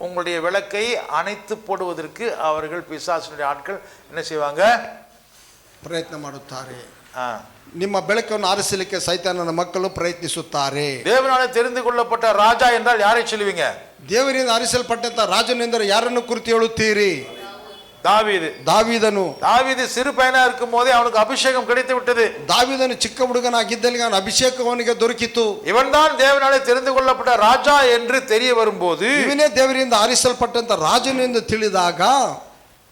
உங்களுடைய விளக்கை அணைத்து போடுவதற்கு அவர்கள் பிசாசுடைய ஆட்கள் என்ன செய்வாங்க? ಪ್ರಯತ್ನ ಮಾಡುತ್ತಾರೆ. ನಿಮ್ಮ ಬೆಳಕನ್ನು ಆರಿಸಲಿಕ್ಕೆ ಸೈತಾನನ ಮಕ್ಕಳು ಪ್ರಯತ್ನಿಸುತ್ತಾರೆ. தேவனாலே தெரிந்து கொள்ளப்பட்ட ராஜா என்றால் யாரை சொல்லுவீங்க? ದೇವರಿಂದ ಆರಿಸಲ್ಪಟ್ಟಂತ ರಾಜನೆಂದರೆ ಯಾರನ್ನು ಕುರಿತು ಹೇಳುತ್ತೀರಿ? தாவீது. தாவீது சிறு பையனா இருக்கும் போதே அவனுக்கு அபிஷேகம் கிடைத்து விட்டது. ದಾವೀದನು ಚಿಕ್ಕ ಹುಡುಗನಾಗಿದ್ದಲ್ಲಿ ಅವನ ಅಭಿಷೇಕ ಅವನಿಗೆ ದೊರಕಿತು. இவன் தான் தேவனாலே தெரிந்து கொள்ளப்பட்ட ராஜா என்று தெரிய வரும்போது, ಇವನೇ ದೇವರಿಂದ ಆರಿಸಲ್ಪಟ್ಟಂತ ರಾಜನು ಎಂದು ತಿಳಿದಾಗ,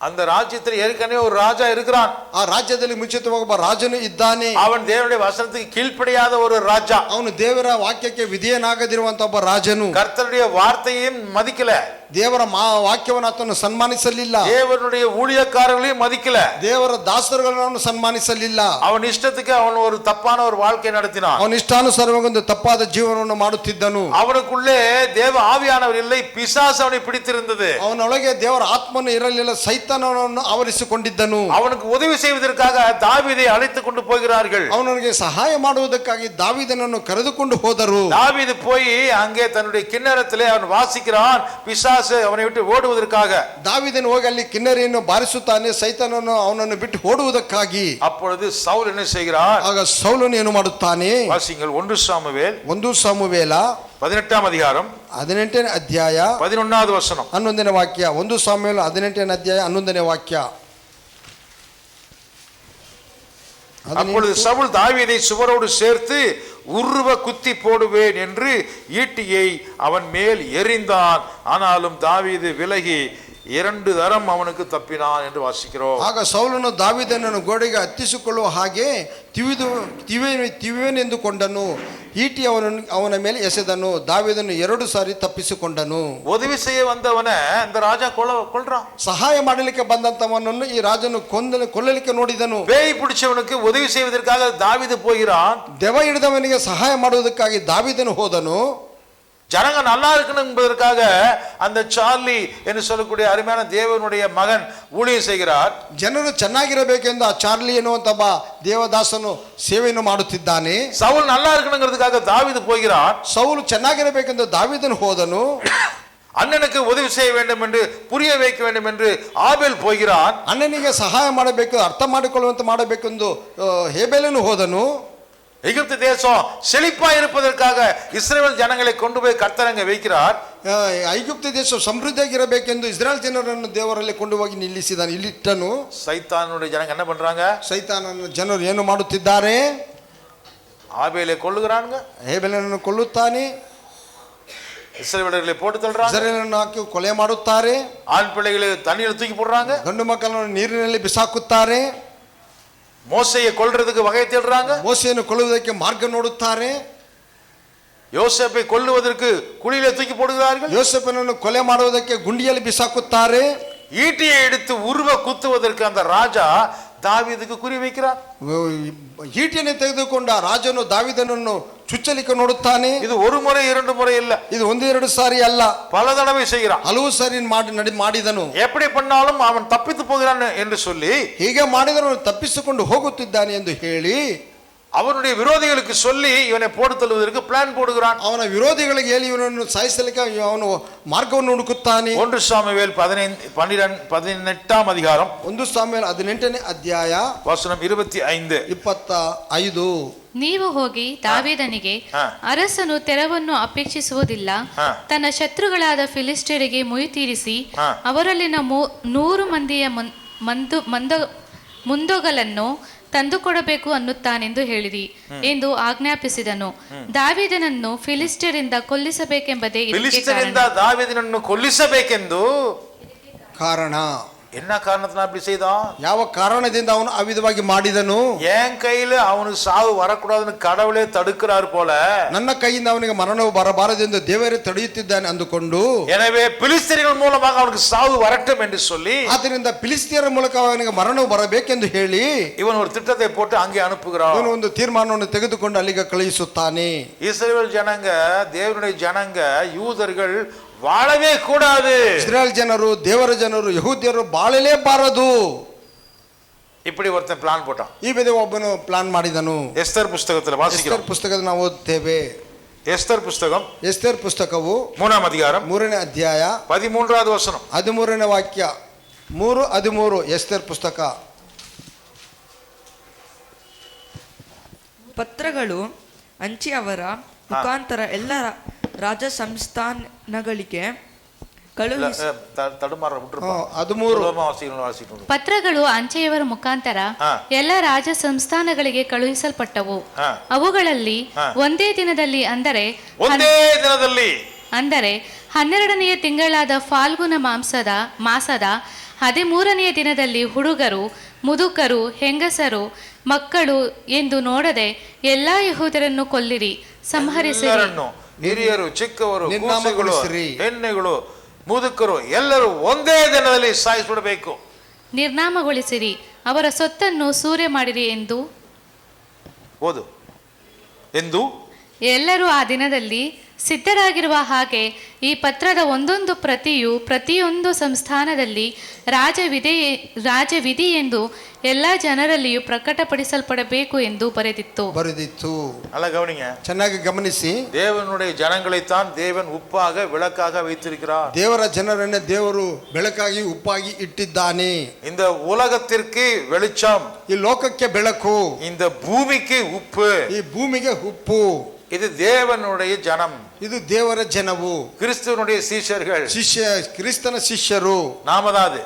அந்த ராஜ்யத்தில் ஏற்கனவே ஒரு ராஜா இருக்கிறான். ಆ ರಾಜ್ಯದಲ್ಲಿ ಮುಂಚಿತವಾಗಿ ಒಬ್ಬ ರಾಜನು ಇದ್ದಾನೆ. அவன் தேவனுடைய வசனத்துக்கு கீழ்ப்படியாத ஒரு ராஜா. ಅವನು ದೇವರ ವಾಕ್ಯಕ್ಕೆ ವಿಧೇಯನಾಗದಿರುವಂತ ಒಬ್ಬ ರಾಜನು. கர்த்தருடைய வார்த்தையும் மதிக்கல, ದೇವರ ವಾಕ್ಯವನ್ನು ಆತನು ಸನ್ಮಾನಿಸಲಿಲ್ಲ. தேவனுடைய ஊழியக்காரர்களையும் மதிக்கல, ದೇವರ ದಾಸರುಗಳನ್ನು ಸನ್ಮಾನಿಸಲಿಲ್ಲ. அவன் ಇಷ್ಟத்துக்கு அவன் ஒரு தப்பான ஒரு வாழ்க்கை நடத்தினான். ಅವನ ಇಷ್ಟಾನುಸಾರವಾಗಿ ಒಂದು ತಪ್ಪಾದ ಜೀವನವನ್ನು ಮಾಡುತ್ತಿದ್ದನು. அவனுக்குள்ளே தேவ ஆவியானவர் இல்லை, பிசாசு அவனை பிடித்திருந்தது. ಅವನೊಳಗೆ ದೇವರ ಆತ್ಮನು ಇರಲಿಲ್ಲ, ಸೈತಾನನನ್ನು ಆವರಿಸಿಕೊಂಡಿದ್ದನು. அவனுக்கு உதவி செய்வதற்காக தாவீதை அழைத்துக் கொண்டு போகிறார்கள். ಅವನಿಗೆ ಸಹಾಯ ಮಾಡುವುದಕ್ಕಾಗಿ ದಾವೀದನನ್ನು ಕರೆದುಕೊಂಡು ಹೋದರು. தாவீது போய் அங்கே தன்னுடைய கிண்ணறத்திலே அவன் வாசிக்கிறான், பிசாசு அவனை விட்டு ஓடுவதற்காக. ದಾವೀದನು ಹೋಗಿ ಅಲ್ಲಿ ಕಿನ್ನರಿಯನ್ನು ಬಾರಿಸುತ್ತಾನೆ, ಸೈತಾನನು ಅವನನ್ನು ಬಿಟ್ಟು ಓಡುವುದಕ್ಕಾಗಿ. அப்பொழுது சவுல் என்ன செய்கிறான்? ಆಗ ಸೌಲನು ಏನು ಮಾಡುತ್ತಾನೆ? வாசிங்கள் 1 சாமுவேல் 1 ಸಾಮುವೇಲ 18 அதிகாரம் 18ನೇ ಅಧ್ಯಾಯ 11வது வசனம். 11ನೇ ವಾಕ್ಯ. 1 ಸಾಮುವೇಲ 18ನೇ ಅಧ್ಯಾಯ 11ನೇ ವಾಕ್ಯ. அப்பொழுது சவுல் தாவீதை சுவரோடு சேர்த்து உருவ குத்தி போடுவேன் என்று ஈட்டியை அவன் மேல் எறிந்தான். ஆனாலும் தாவீது விலகி 2 தரம் அவனுக்கு தப்பினான் என்று வாசிக்கிறோம். ಆಗ ಸೌಲನು ದಾವೀದನನ್ನು ಗೋಡೆಗೆ ಹತ್ತಿಸಿಕೊಳ್ಳುವ ಹಾಗೆ ತಿವಿವೆನೆಂದುಕೊಂಡನು. ಈಟಿ ಅವನ ಮೇಲೆ ಎಸೆದನು. ದಾವೀದನು 2 ಸಾರಿ ತಪ್ಪಿಸಿಕೊಂಡನು. உதவி செய்ய வந்தவனை இந்த ராஜா கொல்றான். ಸಹಾಯ ಮಾಡಲಿಕ್ಕೆ ಬಂದಂತವನನ್ನು ಈ ರಾಜನು ಕೊಲ್ಲಲಿಕ್ಕೆ ನೋಡಿದನು. பேய் பிடிச்சவனுக்கு உதவி செய்வதற்காக தாவீது போகிறான். ದೆವ್ವ ಹಿಡಿದವನಿಗೆ ಸಹಾಯ ಮಾಡುವುದಕ್ಕಾಗಿ ದಾವೀದನು ಹೋದನು. ஜனங்க நல்லா இருக்கணும் என்பதற்காக அந்த சார்லி என்று சொல்லக்கூடிய அருமையான தேவனுடைய மகன் ஊழியம் செய்கிறார். ಜನರು ಚೆನ್ನಾಗಿರಬೇಕೆಂದು ಆ ಚಾರ್ಲಿ ಎನ್ನುವಂತ ಒಬ್ಬ ದೇವದಾಸನು ಸೇವೆಯನ್ನು ಮಾಡುತ್ತಿದ್ದಾನೆ. சவுல் நல்லா இருக்கணுங்கிறதுக்காக தாவீது போகிறான். ಸೌಲು ಚೆನ್ನಾಗಿರಬೇಕೆಂದು ದಾವೀದನು ಹೋದನು. அண்ணனுக்கு உதவி செய்ய வேண்டும் என்று புரிய வைக்க வேண்டும் என்று ஆபேல் போகிறான். ಅಣ್ಣನಿಗೆ ಸಹಾಯ ಮಾಡಬೇಕು, ಅರ್ಥ ಮಾಡಿಕೊಳ್ಳುವಂತೆ ಮಾಡಬೇಕೆಂದು ಹೇಬೇಲನು ಹೋದನು. எகிப்து தேசம் செழிப்பா இருப்பதற்காக இஸ்ரவேல் ஜனங்களை கொண்டு போய் கர்த்தர் அங்கே வைக்கிறார். ಐಗುಪ್ತ ದೇಶ ಸಮೃದ್ಧಿಯಾಗಿರಬೇಕೆಂದು ಇಸ್ರಾಯೇಲ್ ಜನರನ್ನು ದೇವರಲ್ಲಿ ಕೊಂಡು ಹೋಗಿ ನಿಲ್ಲಿಸಿದಾನೆ, ಇಲ್ಲಿಟ್ಟನು. சைத்தானுடைய ஜனங்க என்ன பண்றாங்க? ಸೈತಾನನ ಜನರು ಏನು ಮಾಡುತ್ತಿದ್ದಾರೆ? ஆபேலை கொல்லுகிறாங்க, ಹೇಬೇಲನನ್ನು ಕೊಲ್ಲುತ್ತಾನೆ, இஸ்ரவேலர்களை போட்டு தள்ளுறாங்க, ಇಸ್ರಾಯೇಲನ್ನು ಹಾಕಿ ಕೊಲೆ ಮಾಡುತ್ತಾರೆ, ஆண் பிள்ளைகளை தண்ணீர் தூக்கி போடுறாங்க, ಗಂಡು ಮಕ್ಕಳನ್ನು ನೀರಿನಲ್ಲಿ ಬಿಸಾಕುತ್ತಾರೆ. மோசையை கொல்றதுக்கு வகை தேடுறாங்க. ಮೋಸೆಯನ್ನು ಕೊಲ್ಲುವುದಕ್ಕೆ ಮಾರ್ಗ ನೋಡುತ್ತಾರೆ. யோசேப்பை கொல்லுவதற்கு குழியிலே தூக்கி போடுகிறார்கள். ಯೋಸೇಫನನ್ನು ಕೊಲೆ ಮಾಡುವುದಕ್ಕೆ ಗುಂಡಿಯಲ್ಲಿ ಬಿಸಾಕುತ್ತಾರೆ. ஈட்டியை எடுத்து உருவ குத்துவதற்கு அந்த ராஜா தாவீதுக்கு குறி வைக்கிறார். ಈಟಿಯನ್ನು ತೆಗೆದುಕೊಂಡ ರಾಜನು ದಾವೀದನನ್ನು ಚುಚ್ಚಲಿಕ್ಕೆ ನೋಡುತ್ತಾನೆ. இது ஒரு முறை இரண்டு முறை இல்ல, ಇದು ಒಂದು ಎರಡು ಸಾರಿ ಅಲ್ಲ, பல தடவை செய்கிறான். ಹಲವು ಸಾರಿ ಮಾಡಿದನು. எப்படி பண்ணாலும் அவன் தப்பித்து போகிறான் என்று சொல்லி, ಹೀಗೆ ಮಾಡಿದನು ತಪ್ಪಿಸಿಕೊಂಡು ಹೋಗುತ್ತಿದ್ದಾನೆ ಎಂದು ಹೇಳಿ அவனுடைய விரோதிகளுக்கு சொல்லி இவனை போட்டு தள்ளுவதற்கு பிளான் போடுகிறான். ಅವನ ವಿರೋಧಿಗಳಿಗೆ ಹೇಳಿ ಇವನನ್ನು ಸಾಯಿಸಲಿಕ್ಕೆ ಅವನು ಮಾರ್ಗವನ್ನು ಹುಡುಕುತ್ತಾನೆ. 1 சாமுவேல் 18ஆம் அதிகாரம் 1 ಸಾಮುವೇಲ 18ನೇ ಅಧ್ಯಾಯ ವಚನ 25. ನೀವು ಹೋಗಿ ದಾವೀದನಿಗೆ, ಅರಸನು ತೆರವನ್ನು ಅಪೇಕ್ಷಿಸುವುದಿಲ್ಲ, ತನ್ನ ಶತ್ರುಗಳಾದ ಫಿಲಿಸ್ಟಿಯರಿಗೆ ಮುಯಿ ತೀರಿಸಿ ಅವರಲ್ಲಿನ 100 ಮಂದಿಯ ಮುಂದೊಗಲನ್ನು ತಂದುಕೊಡಬೇಕು ಅನ್ನುತ್ತಾನೆಂದು ಹೇಳಿರಿ ಎಂದು ಆಜ್ಞಾಪಿಸಿದನು. ದಾವೀದನನ್ನು ಫಿಲಿಸ್ಟಿಯರಿಂದ ಕೊಲ್ಲಿಸಬೇಕೆಂಬುದೇ ದಾವೀದನನ್ನು ಕೊಲ್ಲಿಸಬೇಕೆಂದು ಕಾರಣ. என்ன காரணத்தினால அப்படி செய்தான்? ಯಾವ ಕಾರಣದಿಂದ ಅವನು ಅವಿಧವಾಗಿ ಮಾಡಿದನು? என் கையில அவனுக்கு சாவு வரக்கூடாதுன்னு கடவுளே தடுக்கிறார் போல, ನನ್ನ ಕೈಯಿಂದ ಅವನಿಗೆ ಮರಣವು ಬರಬಾರದೆಂದು ದೇವರೇ ತಡೆಯುತ್ತಿದ್ದಾನೆ ಅಂದುಕೊಂಡು, எனவே பிலிஸ்தீயர்கள் மூலமாக அவனுக்கு சாவு வரட்டும் என்று சொல்லி, ಆದ್ದರಿಂದ ಫಿಲಿಸ್ತಿಯರ ಮೂಲಕ ಅವನಿಗೆ ಮರಣವು ಬರಬೇಕೆಂದು ಹೇಳಿ ಇವನು ஒரு திட்டத்தை போட்டு அங்கே அனுப்புகிறான். ಇವನು ಒಂದು ತೀರ್ಮಾನವನ್ನು ತೆಗೆದುಕೊಂಡು ಅಲ್ಲಿಗೆ ಕಳುಹಿಸುತ್ತಾನೆ. இஸ்ரவேல் ஜனங்க, தேவனுடைய ஜனங்க, யூதர்கள் வாழவே கூடாது. ಇಸ್ರಾಯೇಲ್ ಜನರು, ದೇವರ ಜನರು, ಯಹೂದ್ಯರು ಬಾಳಲೇಬಾರದು. இப்படி ஒருத்தன் பிளான் போட்டான். ಈ ವಿಧ ಒಬ್ಬನು ಪ್ಲಾನ್ ಮಾಡಿದನು. ಎಸ್ತರ್ ಪುಸ್ತಕದಲ್ಲಿ ವಾಸಿக்கிறோம். ಎಸ್ತರ್ ಪುಸ್ತಕದ ನಾವು ಓದುತ್ತೇವೆ. ಎಸ್ತರ್ ಪುಸ್ತಕಂ, ಎಸ್ತರ್ ಪುಸ್ತಕವು 3ನೇ ಅಧಿಕಾರಂ 3ನೇ ಅಧ್ಯಾಯ 13வது ವಚನ 13ನೇ ವಾಕ್ಯ 3:13 ಎಸ್ತರ್ ಪುಸ್ತಕ. ಪತ್ರಗಳು ಅಂಚಿಯವರ ಮುಖಾಂತರ ಎಲ್ಲ ರಾಜ ಸಂಸ್ಥಾನಗಳಿಗೆ ಪತ್ರಗಳು ಅಂಚೆಯವರ ಮುಖಾಂತರ ಎಲ್ಲ ರಾಜ ಸಂಸ್ಥಾನಗಳಿಗೆ ಕಳುಹಿಸಲ್ಪಟ್ಟವು. ಅವುಗಳಲ್ಲಿ ಒಂದೇ ದಿನದಲ್ಲಿ ಅಂದರೆ 12ನೆಯ ತಿಂಗಳಾದ ಫಾಲ್ಗುನ ಮಾಸದ 13ನೆಯ ದಿನದಲ್ಲಿ ಹುಡುಗರು, ಮುದುಕರು, ಹೆಂಗಸರು, ಮಕ್ಕಳು ಎಂದು ನೋಡದೆ ಎಲ್ಲಾ ಯಹೂದರನ್ನು ಕೊಲ್ಲಿರಿ, ಸಂಹರಿಸಿರಿ. ಹಿರಿಯರು, ಚಿಕ್ಕವರು, ಹೆಣ್ಣುಗಳು, ಮುದುಕರು ಎಲ್ಲರೂ ಒಂದೇ ದಿನದಲ್ಲಿ ಸಾಯಿಸಿಬಿಡಬೇಕು. ನಿರ್ನಾಮಗೊಳಿಸಿರಿ, ಅವರ ಸೊತ್ತನ್ನು ಸೂರೆ ಮಾಡಿರಿ ಎಂದು ಎಲ್ಲರೂ ಆ ದಿನದಲ್ಲಿ ಸಿದ್ಧರಾಗಿರುವ ಹಾಗೆ ಈ ಪತ್ರದ ಒಂದೊಂದು ಪ್ರತಿಯು ಪ್ರತಿಯೊಂದು ಸಂಸ್ಥಾನದಲ್ಲಿ ರಾಜವಿಧಿ ಎಂದು ಎಲ್ಲ ಜನರಲ್ಲಿಯೂ ಪ್ರಕಟಪಡಿಸಲ್ಪಡಬೇಕು ಎಂದು ಬರೆದಿತ್ತು. ಅಲ್ಲ, ಗಮನಿங்க, ಚೆನ್ನಾಗಿ ಗಮನಿಸಿ. தேவனுடைய ஜனங்களைத்தான் தேவன் உப்பாக விளக்காக வைத்திருக்கிறார். ದೇವರ ಜನರನ್ನೇ ದೇವರು ಬೆಳಕಾಗಿ ಉಪ್ಪಾಗಿ ಇಟ್ಟಿದ್ದಾನೆ. இந்த உலகத்திற்கு வெளிச்சம், ಈ ಲೋಕಕ್ಕೆ ಬೆಳಕು, இந்த பூமிக்கு உப்பு, ಈ ಭೂಮಿಗೆ ಉಪ್ಪು. இது தேவனுடைய ஜனம், ಇದು ದೇವರ ಜನವು, கிறிஸ்துவனுடைய சீஷர்கள், ಕ್ರಿಸ್ತನ ಶಿಷ್ಯರು. நாமதாது,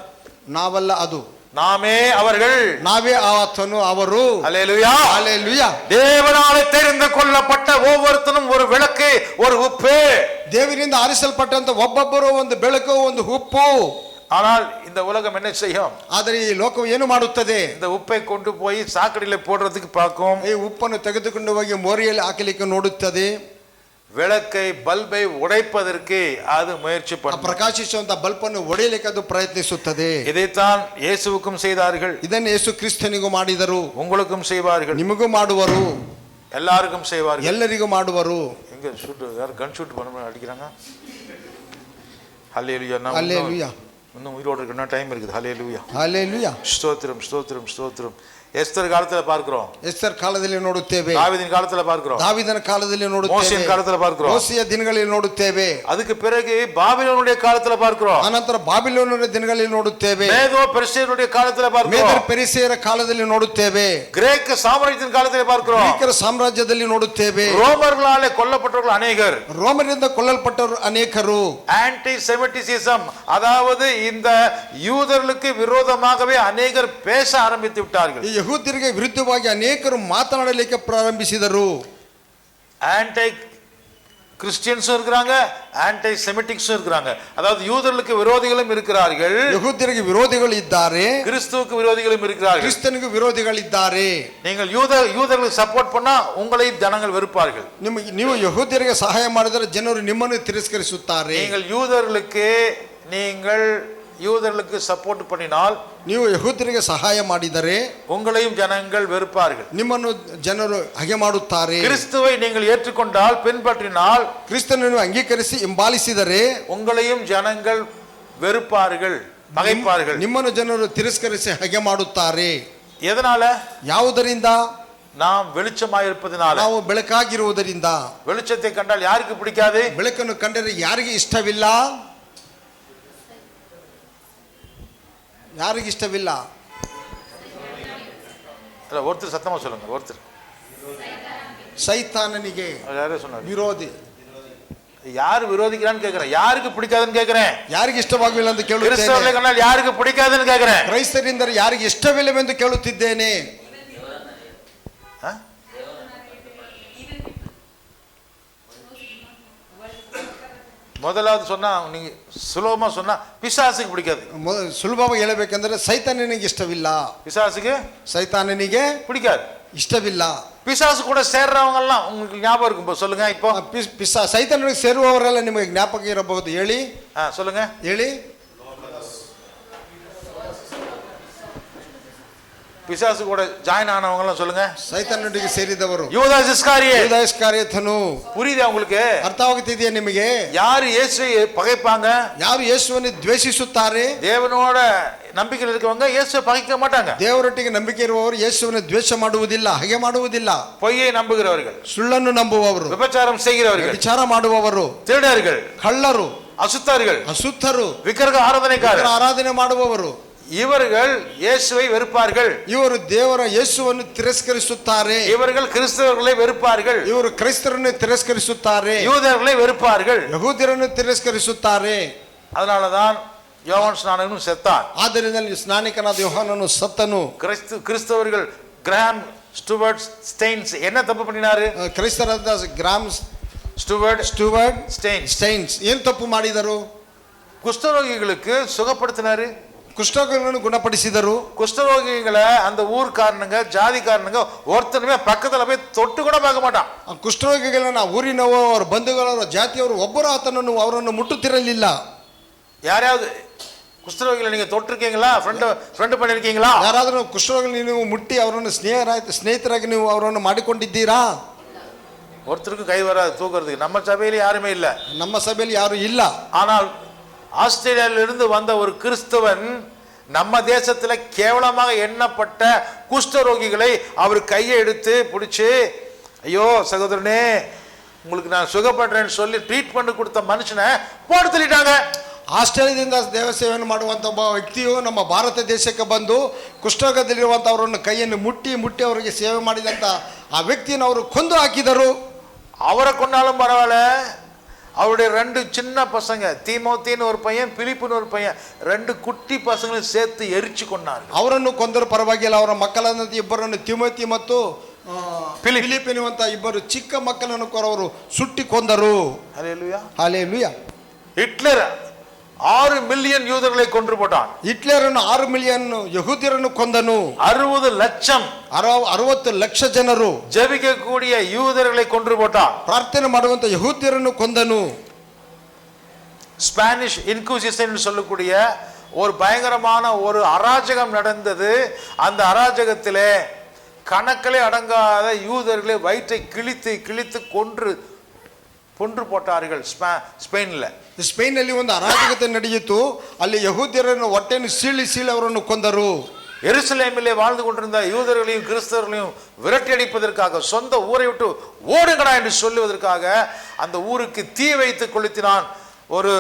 ನಾವಲ್ಲ, ಅದು நாமே அவர்கள், ನಾವೇ ಆತನು ಅವರು. அல்லேலூயா, அல்லேலூயா. தேவனாலே தெரிந்து கொள்ளப்பட்ட ஒவ்வொருத்தனும் ஒரு விளக்கு, ஒரு உப்பு. ದೇವರಿಂದ ಆರಿಸಲ್ಪಟ್ಟಂತ ಒಬ್ಬೊಬ್ಬರು ಒಂದು ಬೆಳಕು, ಒಂದು ಉಪ್ಪು. ஆனால் இந்த உலகம் என்ன செய்யும்? ಆದರೆ ಈ ಲೋಕವು ಏನು ಮಾಡುತ್ತದೆ? இந்த ಉಪ್ಪை கொண்டு போய் சாக்கடையில போடுறதுக்கு பார்க்கும். ಈ ಉಪ್ಪನ್ನು ತೆಗೆದುಕೊಂಡು ಹೋಗಿ ಮೋರಿಯಲ್ಲಿ ಹಾಕಲಿಕ್ಕೆ ನೋಡುತ್ತದೆ. விளக்கை, பல்பை உடைப்பதற்கு அது முயற்சி பண்ணும். ಪ್ರಕಾಶಿಸುವಂತ ಬಲ್ಬನ್ನು ಒಡೆಯಲಿಕ್ಕೆ ಅದು ಪ್ರಯತ್ನಿಸುತ್ತದೆ. இதைத்தான் இயேசுவுக்கும் செய்தார்கள். ಇದನ್ನು ಯೇಸು ಕ್ರಿಸ್ತನಿಗೂ ಮಾಡಿದರು, உங்களுக்கும் செய்வார்கள், ನಿಮಗೂ ಮಾಡುವರು, எல்லாருக்கும் செய்வார்கள், ಎಲ್ಲರಿಗೂ ಮಾಡುವರು. எங்க ஷூட், யார் கன் ஷூட் பண்ண அடிக்கிறாங்க? ஹல்லேலூயா. ஹல்லேலூயா. இன்னும் உயிரோடு இருக்கு, இன்னும் டைம் இருக்குது. ஹல்லேலூயா, ஹல்லேலூயா. ஸ்தோத்திரம், ஸ்தோத்திரம், ஸ்தோத்திரம். ಎಸ್ತರ್ ಕಾಲದಲ್ಲಿ பார்க்கிறோம், ಎಸ್ತರ್ ಕಾಲದಲ್ಲಿ ನೋಡುತ್ತೇವೆ. தாவீதின் காலத்துல பார்க்கிறோம், தாவீದನ ಕಾಲದಲ್ಲಿ ನೋಡುತ್ತೇವೆ. மோசேயின் காலத்துல பார்க்கிறோம், ಮೋಸೆಯ ದಿನಗಳಲ್ಲಿ ನೋಡುತ್ತೇವೆ. அதுக்கு பிறகு பாபிலோனுடைய காலத்துல பார்க்கிறோம், ಅನಂತರ ಬಾಬಿಲೋನರ ದಿನಗಳಲ್ಲಿ ನೋಡುತ್ತೇವೆ. மேதோ பெர்சியருடைய காலத்துல பார்க்கிறோம், ಮೇದರ್ ಪೆರಿಸಿಯರ ಕಾಲದಲ್ಲಿ ನೋಡುತ್ತೇವೆ. கிரேக்க சாம்ராஜ்யத்தின் காலத்துல பார்க்கிறோம், ಗ್ರೀಕರ ಸಾಮ್ರಾಜ್ಯದಲ್ಲಿ ನೋಡುತ್ತೇವೆ. ரோமர்களாலே கொல்லப்பட்டவர்கள் அநேகர், ರೋಮರಿಂದ ಕೊಲ್ಲಲ್ಪಟ್ಟವರು ಅನೇಕರು. ஆன்டி செமிட்டிசிசம், அதாவது இந்த யூதர்களுக்கு விரோதமாகவே அநேகர் பேச ஆரம்பித்து விட்டார்கள். ಯಹೂದ್ಯರಿಗೆ ವಿರುದ್ಧವಾಗಿ ಅನೇಕರು ಮಾತನಾಡಲಿಕ್ಕೆ ಪ್ರಾರಂಭಿಸಿದರು. ಆಂಟಿ கிறிஸ்டியன்ஸும் இருக்கிறாங்க, ஆன்டி செமிட்டிக்ஸும் இருக்கிறாங்க. அதாவது யூதர்களுக்கு விரோதிகளும் இருக்கிறார்கள், ಯಹೂದ್ಯರಿಗೆ ವಿರೋಧಿಗಳು ಇದ್ದಾರೆ, கிறிஸ்துவுக்கு விரோதிகளும் இருக்கிறார்கள். ಕ್ರಿಸ್ತನಿಗೆ ವಿರೋಧಿಗಳಿದ್ದಾರೆ. நீங்கள் யூதர்களுக்கு சப்போர்ட் பண்ணா உங்களையும் ஜனங்கள் வெறுப்பார்கள். ನೀವು ಯಹೂದ್ಯರಿಗೆ ಸಹಾಯ ಮಾಡಿದರೆ ಜನರು ನಿಮ್ಮನ್ನು ತಿರಸ್ಕರಿಸುತ್ತಾರೆ. நீங்கள் யூதர்களுக்கு சப்போர்ட் பண்ணினால், ನೀವು ಯಹೂದ್ಯರಿಗೆ ಸಹಾಯ ಮಾಡಿದರೆ உங்களையும் ஜனங்கள் வெறுப்பார்கள், ನಿಮ್ಮನ್ನು ಜನರು ಹಾಗೆ ಮಾಡುತ್ತಾರೆ. கிறிஸ்துவை நீங்கள் ஏற்றுக்கொண்டால், பின்பற்றினால், ಕ್ರಿಸ್ತನನ್ನು ಅಂಗೀಕರಿಸಿ ಹಿಂಬಾಲಿಸಿದರೆ உங்களையும் ஜனங்கள் வெறுப்பார்கள், பகைப்பார்கள். ನಿಮ್ಮನ್ನು ಜನರು ತಿರಸ್ಕರಿಸಿ ಹಾಗೆ ಮಾಡುತ್ತಾರೆ. எதனால? ಯಾವುದರಿಂದ? நாம் வெளிச்சமாயிருப்பதனால. ನಾವು ಬೆಳಕಾಗಿರುವುದರಿಂದ. வெளிச்சத்தை கண்டால் யாருக்கு பிடிக்காது? ಬೆಳಕನ್ನು ಕಂಡರೆ ಯಾರಿಗೆ ಇಷ್ಟವಿಲ್ಲ? ಯಾರಿಗೆ ಇಷ್ಟವಿಲ್ಲ? ஒருத்தர் சத்தமா சொல்லுங்க. ஒருத்தர். ಸೈತಾನನಿಗೆ யாரே சொன்னார் ವಿರೋಧಿ. யாரு விரோதிக்கிறான்னு கேக்குறேன், யாருக்கு பிடிக்காதுன்னு கேக்குறேன். ಯಾರಿಗೆ ಇಷ್ಟವಾಗಿಲ್ಲ ಅಂತ ಕೇಳುತ್ತೇನೆ. கிறிஸ்தவர்களை கண்டால் யாருக்கு பிடிக்காதுன்னு கேக்குறேன். ಕ್ರೈಸ್ತರಿಂದ ಯಾರಿಗೆ ಇಷ್ಟವಿಲ್ಲವೆಂದು ಕೇಳುತ್ತಿದ್ದೇನೆ. முதலாவது சொன்னா, நீங்க சுலபமா சொன்னா பிசாசுக்கு பிடிக்காது. ಸುಲಭವಾಗಿ ಹೇಳಬೇಕಂದ್ರೆ ಸೈತಾನನಿಗೆ ಇಷ್ಟವಿಲ್ಲ. பிசாசுக்கு ಸೈತಾನನಿಗೆ பிடிக்காது, ಇಷ್ಟವಿಲ್ಲ. பிசாசு கூட சேர்றவங்க எல்லாம் உங்களுக்கு ஞாபகம் இருக்கும் சொல்லுங்க. இப்போ ಸೈತಾನನಿಗೆ ಸೇರುವವರೆಲ್ಲ ನಿಮಗೆ ಜ್ಞಾಪಕ ಇರಬಹುದು. ಹೇಳಿ, சொல்லுங்க, ಹೇಳಿ. பிசாசு கூட ஜாயின் ஆனவங்க எல்லாம் சொல்லுங்க. ಸೈತಾನನಿಗೆ ಸೇರಿದವರು யூதாஸ் ಇಸ್ಕಾರಿಯೋತನು. புரியுதா உங்களுக்கு? ಅರ್ಥವಾಗುತ್ತಿದೆಯಾ ನಿಮಗೆ? யாரு இயேசுவை பகைப்பாங்க? ಯಾರು ಯೇಸುವನ್ನು ದ್ವೇಷಿಸುತ್ತಾರೆ? தேவனோட நம்பிக்கையில் இருக்கவங்க இயேசுவை பகைக்க மாட்டாங்க. ದೇವರೊಟ್ಟಿಗೆ ನಂಬಿಕೆ ಇರುವವರು ಯೇಸುವನ್ನು ದ್ವೇಷ ಮಾಡುವುದಿಲ್ಲ, ಹಾಗೆ ಮಾಡುವುದಿಲ್ಲ. பொய்யை நம்புகிறவர்கள், ಸುಳ್ಳನ್ನು ನಂಬುವವರು, விபச்சாரம் செய்கிறவர்கள், ವಿಚಾರ ಮಾಡುವವರು, திருடர்கள், ಕಳ್ಳರು, அசுத்தர்கள், ಅಸುತ್ತರು, விக்கிரக ஆராதனைக்காரர், ಆರಾಧನೆ ಮಾಡುವವರು, இவர்கள் இயேசுவை வெறுப்பார்கள். ಇವರು ದೇವರ ಯೇಸುವನ್ನು ತಿರಸ್ಕರಿಸುತ್ತಾರೆ. இவர்கள் கிறிஸ்தவர்களை வெறுப்பார்கள். ಇವರು ಕ್ರೈಸ್ತರನ್ನು ತಿರಸ್ಕರಿಸುತ್ತಾರೆ. யூதர்களை வெறுப்பார்கள். ಯಹೂದ್ಯರನ್ನು ತಿರಸ್ಕರಿಸುತ್ತಾರೆ. அதனாலதான் யோவான் ஸ்நானகனும் செத்தான். ಆದ್ದರಿಂದ ಸ್ನಾನಿಕನಾದ ಯೋಹಾನನು ಸತ್ತನು. கிறிஸ்தவர்கள் கிராம் ஸ்டூவர்ட் ஸ்டெயின்ஸ் என்ன தப்பு பண்ணினாரு? ಕ್ರೈಸ್ತರಾದ ಗ್ರಾಮ್ ಸ್ಟುವರ್ಡ್ ಸ್ಟೈನ್ಸ್ ಏನು ತಪ್ಪು ಮಾಡಿದರು? குஷ்டரோகிகளுக்கு சுகப்படுத்தினாரு, ಕುಷ್ಠರೋಗಿಗಳನ್ನು ಗುಣಪಡಿಸಿದರು. குஷ்டரோகிகளை அந்த ஊர்க்காரனுங்க, ஜாதிக்காரனுங்க ஒருத்தனுமே பக்கத்துல போய் தொட்டு கூட பார்க்க மாட்டான். ಕುಷ್ಠರೋಗಿಗಳನ್ನ ಊರಿನವರು, ಅವರ ಬಂಧುಗಳವರು, ಜಾತಿಯವರು ಒಬ್ಬರು ಅವರನ್ನು ಮುಟ್ಟುತ್ತಿರಲಿಲ್ಲ. யாரையாவது குஷ்டரோகிகளை நீங்க தொட்டிருக்கீங்களா? ಫ್ರೆಂಡ್ பண்ணிருக்கீங்களா? ಯಾರಾದರೂ ಕುಷ್ಠರೋಗಿಗಳನ್ನು ನೀವು ಮುಟ್ಟಿ ಅವರನ್ನು ಸ್ನೇಹಿತರಾಗಿ ನೀವು ಅವರನ್ನು ಮಾಡಿಕೊಂಡಿದ್ದೀರಾ? ஒருத்தருக்கும் கை வராது தூக்குறதுக்கு. நம்ம சபையில யாருமே இல்ல, ನಮ್ಮ ಸಭೆಯಲ್ಲಿ ಯಾರು ಇಲ್ಲ. ஆனால் ஆஸ்திரேலியாவிலிருந்து வந்த ஒரு கிறிஸ்தவன் நம்ம தேசத்துல கேவலமாக எண்ணப்பட்ட குஷ்டரோகிகளை அவர் கையை எடுத்து பிடிச்சு, ஐயோ சகோதரனே உங்களுக்கு நான் சுகப்படுறேன்னு சொல்லி ட்ரீட் பண்ணி கொடுத்த மனுஷனை போட்டு தள்ளிட்டாங்க. ಆಸ್ಟ್ರೇಲಿಯಾದಿಂದ ದೇವ ಸೇವೆಯನ್ನು ಮಾಡುವಂಥ ಒಬ್ಬ ವ್ಯಕ್ತಿಯು ನಮ್ಮ ಭಾರತ ದೇಶಕ್ಕೆ ಬಂದು ಕುಷ್ಠರೋಗದಲ್ಲಿರುವಂಥವರನ್ನು ಕೈಯನ್ನು ಮುಟ್ಟಿ ಅವರಿಗೆ ಸೇವೆ ಮಾಡಿದಂಥ ಆ ವ್ಯಕ್ತಿಯನ್ನು ಅವರು ಕೊಂದು ಹಾಕಿದರು. அவரை கொண்டாலும் பரவாயில்ல, அவருடைய 2 சின்ன பசங்க, தீமோத்தின்னு ஒரு பையன், பிலிப்புன்னு ஒரு பையன், 2 குட்டி பசங்களையும் சேர்த்து எரிச்சு கொண்டார். ಅವರನ್ನು ಕೊಂದರು ಪರವಾಗಿಲ್ಲ. ಅವರ ಮಕ್ಕಳನ್ನ ಇಬ್ಬರನ್ನು ತಿಮೋತಿ ಮತ್ತು ಫಿಲಿಪ್ ಎನ್ನುವಂತ ಇಬ್ಬರು ಚಿಕ್ಕ ಮಕ್ಕಳನ್ನು ಅವರು ಸುಟ್ಟಿ ಕೊಂದರು. ஹல்லேலூயா, ஹல்லேலூயா. ஹிட்லர் 6 மில்லியன் யூதர்களை கொன்று போட்டான். ಹಿಟ್ಲರನ್ನು 6 ಮಿಲಿಯನ್ ಯಹೂದ್ಯರನ್ನು ಕೊಂದನು. 60 ಲಕ್ಷம் 60 ಲಕ್ಷ ಜನರು ஜெபிக்கக்கூடிய யூதர்களை கொன்று போட்டான். ಪ್ರಾರ್ಥನೆ ಮಾಡುವಂತ ಯಹೂದ್ಯರನ್ನು ಕೊಂದನು. ஸ்பானிஷ் இன்குசிஷன் சொல்லக்கூடிய ஒரு பயங்கரமான ஒரு அராஜகம் நடந்தது. அந்த அராஜகத்திலே கணக்கிலே அடங்காத யூதர்களை வயிற்றை கிழித்து கொன்று போட்டார்கள். ஸ்பெயின்ல ಸ್ಪೇನ್ನಲ್ಲಿ ಒಂದು ಅರಾಜಕತೆ ನಡೆಯಿತು. ಅಲ್ಲಿ ಯಹೂದ್ಯರನ್ನು ಹೊಟ್ಟೆಯನ್ನು ಸೀಳಿ ಅವರನ್ನು ಕೊಂದರು. எருசலேமிலே வாழ்ந்து கொண்டிருந்த யூதர்களையும் கிறிஸ்தவர்களையும் விரட்டி அடிப்பதற்காக, சொந்த ஊரை விட்டு ஓடுங்கடா என்று சொல்லுவதற்காக அந்த ஊருக்கு தீ வைத்து கொளுத்தினான் ஒரு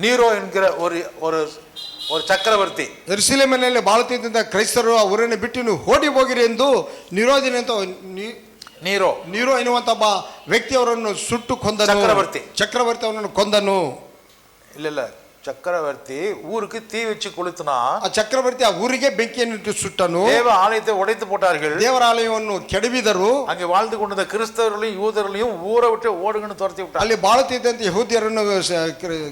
நீரோ என்கிற ஒரு சக்கரவர்த்தி. ಯೆರೂಸಲೇಮಿನಲ್ಲಿ ಬಾಳುತ್ತಿದ್ದ ಕ್ರೈಸ್ತರು ಆ ಊರನ್ನು ಬಿಟ್ಟು ಓಡಿ ಹೋಗಿರಿ ಎಂದು ನಿರೋಧನೆ ಅಂತ ನೀರೋ ಎನ್ನುವಂತ ಒಬ್ಬ ವ್ಯಕ್ತಿ ಅವರನ್ನು ಸುಟ್ಟು ಕೊಂದನು. ಚಕ್ರವರ್ತಿ ಅವನನ್ನು ಕೊಂದನು. இல்ல ಚಕ್ರವರ್ತಿ ஊருக்கு தீ வச்சு கொளுத்தினா ಆ ಚಕ್ರವರ್ತಿ ಆ ಊರಿಗೆ ಬೆಂಕಿಯನ್ನಿಟ್ಟು ಸುಟ್ಟನು. தேவ ஆலயத்தை உடைத்து போட்டார்கள். ದೇವರಾಲಯವನ್ನು ಕೆಡವಿದರು. அங்கே வாழ்ந்து கொண்டிருந்த கிறிஸ்தவர்களையும் யூதர்களையும் ஊரை விட்டு ஓடுங்கன்னு துரத்தி விட்டார். ಅಲ್ಲಿ ಬಾಳುತ್ತಿದ್ದಂತೆ ಯಹೂದ್ಯರನ್ನು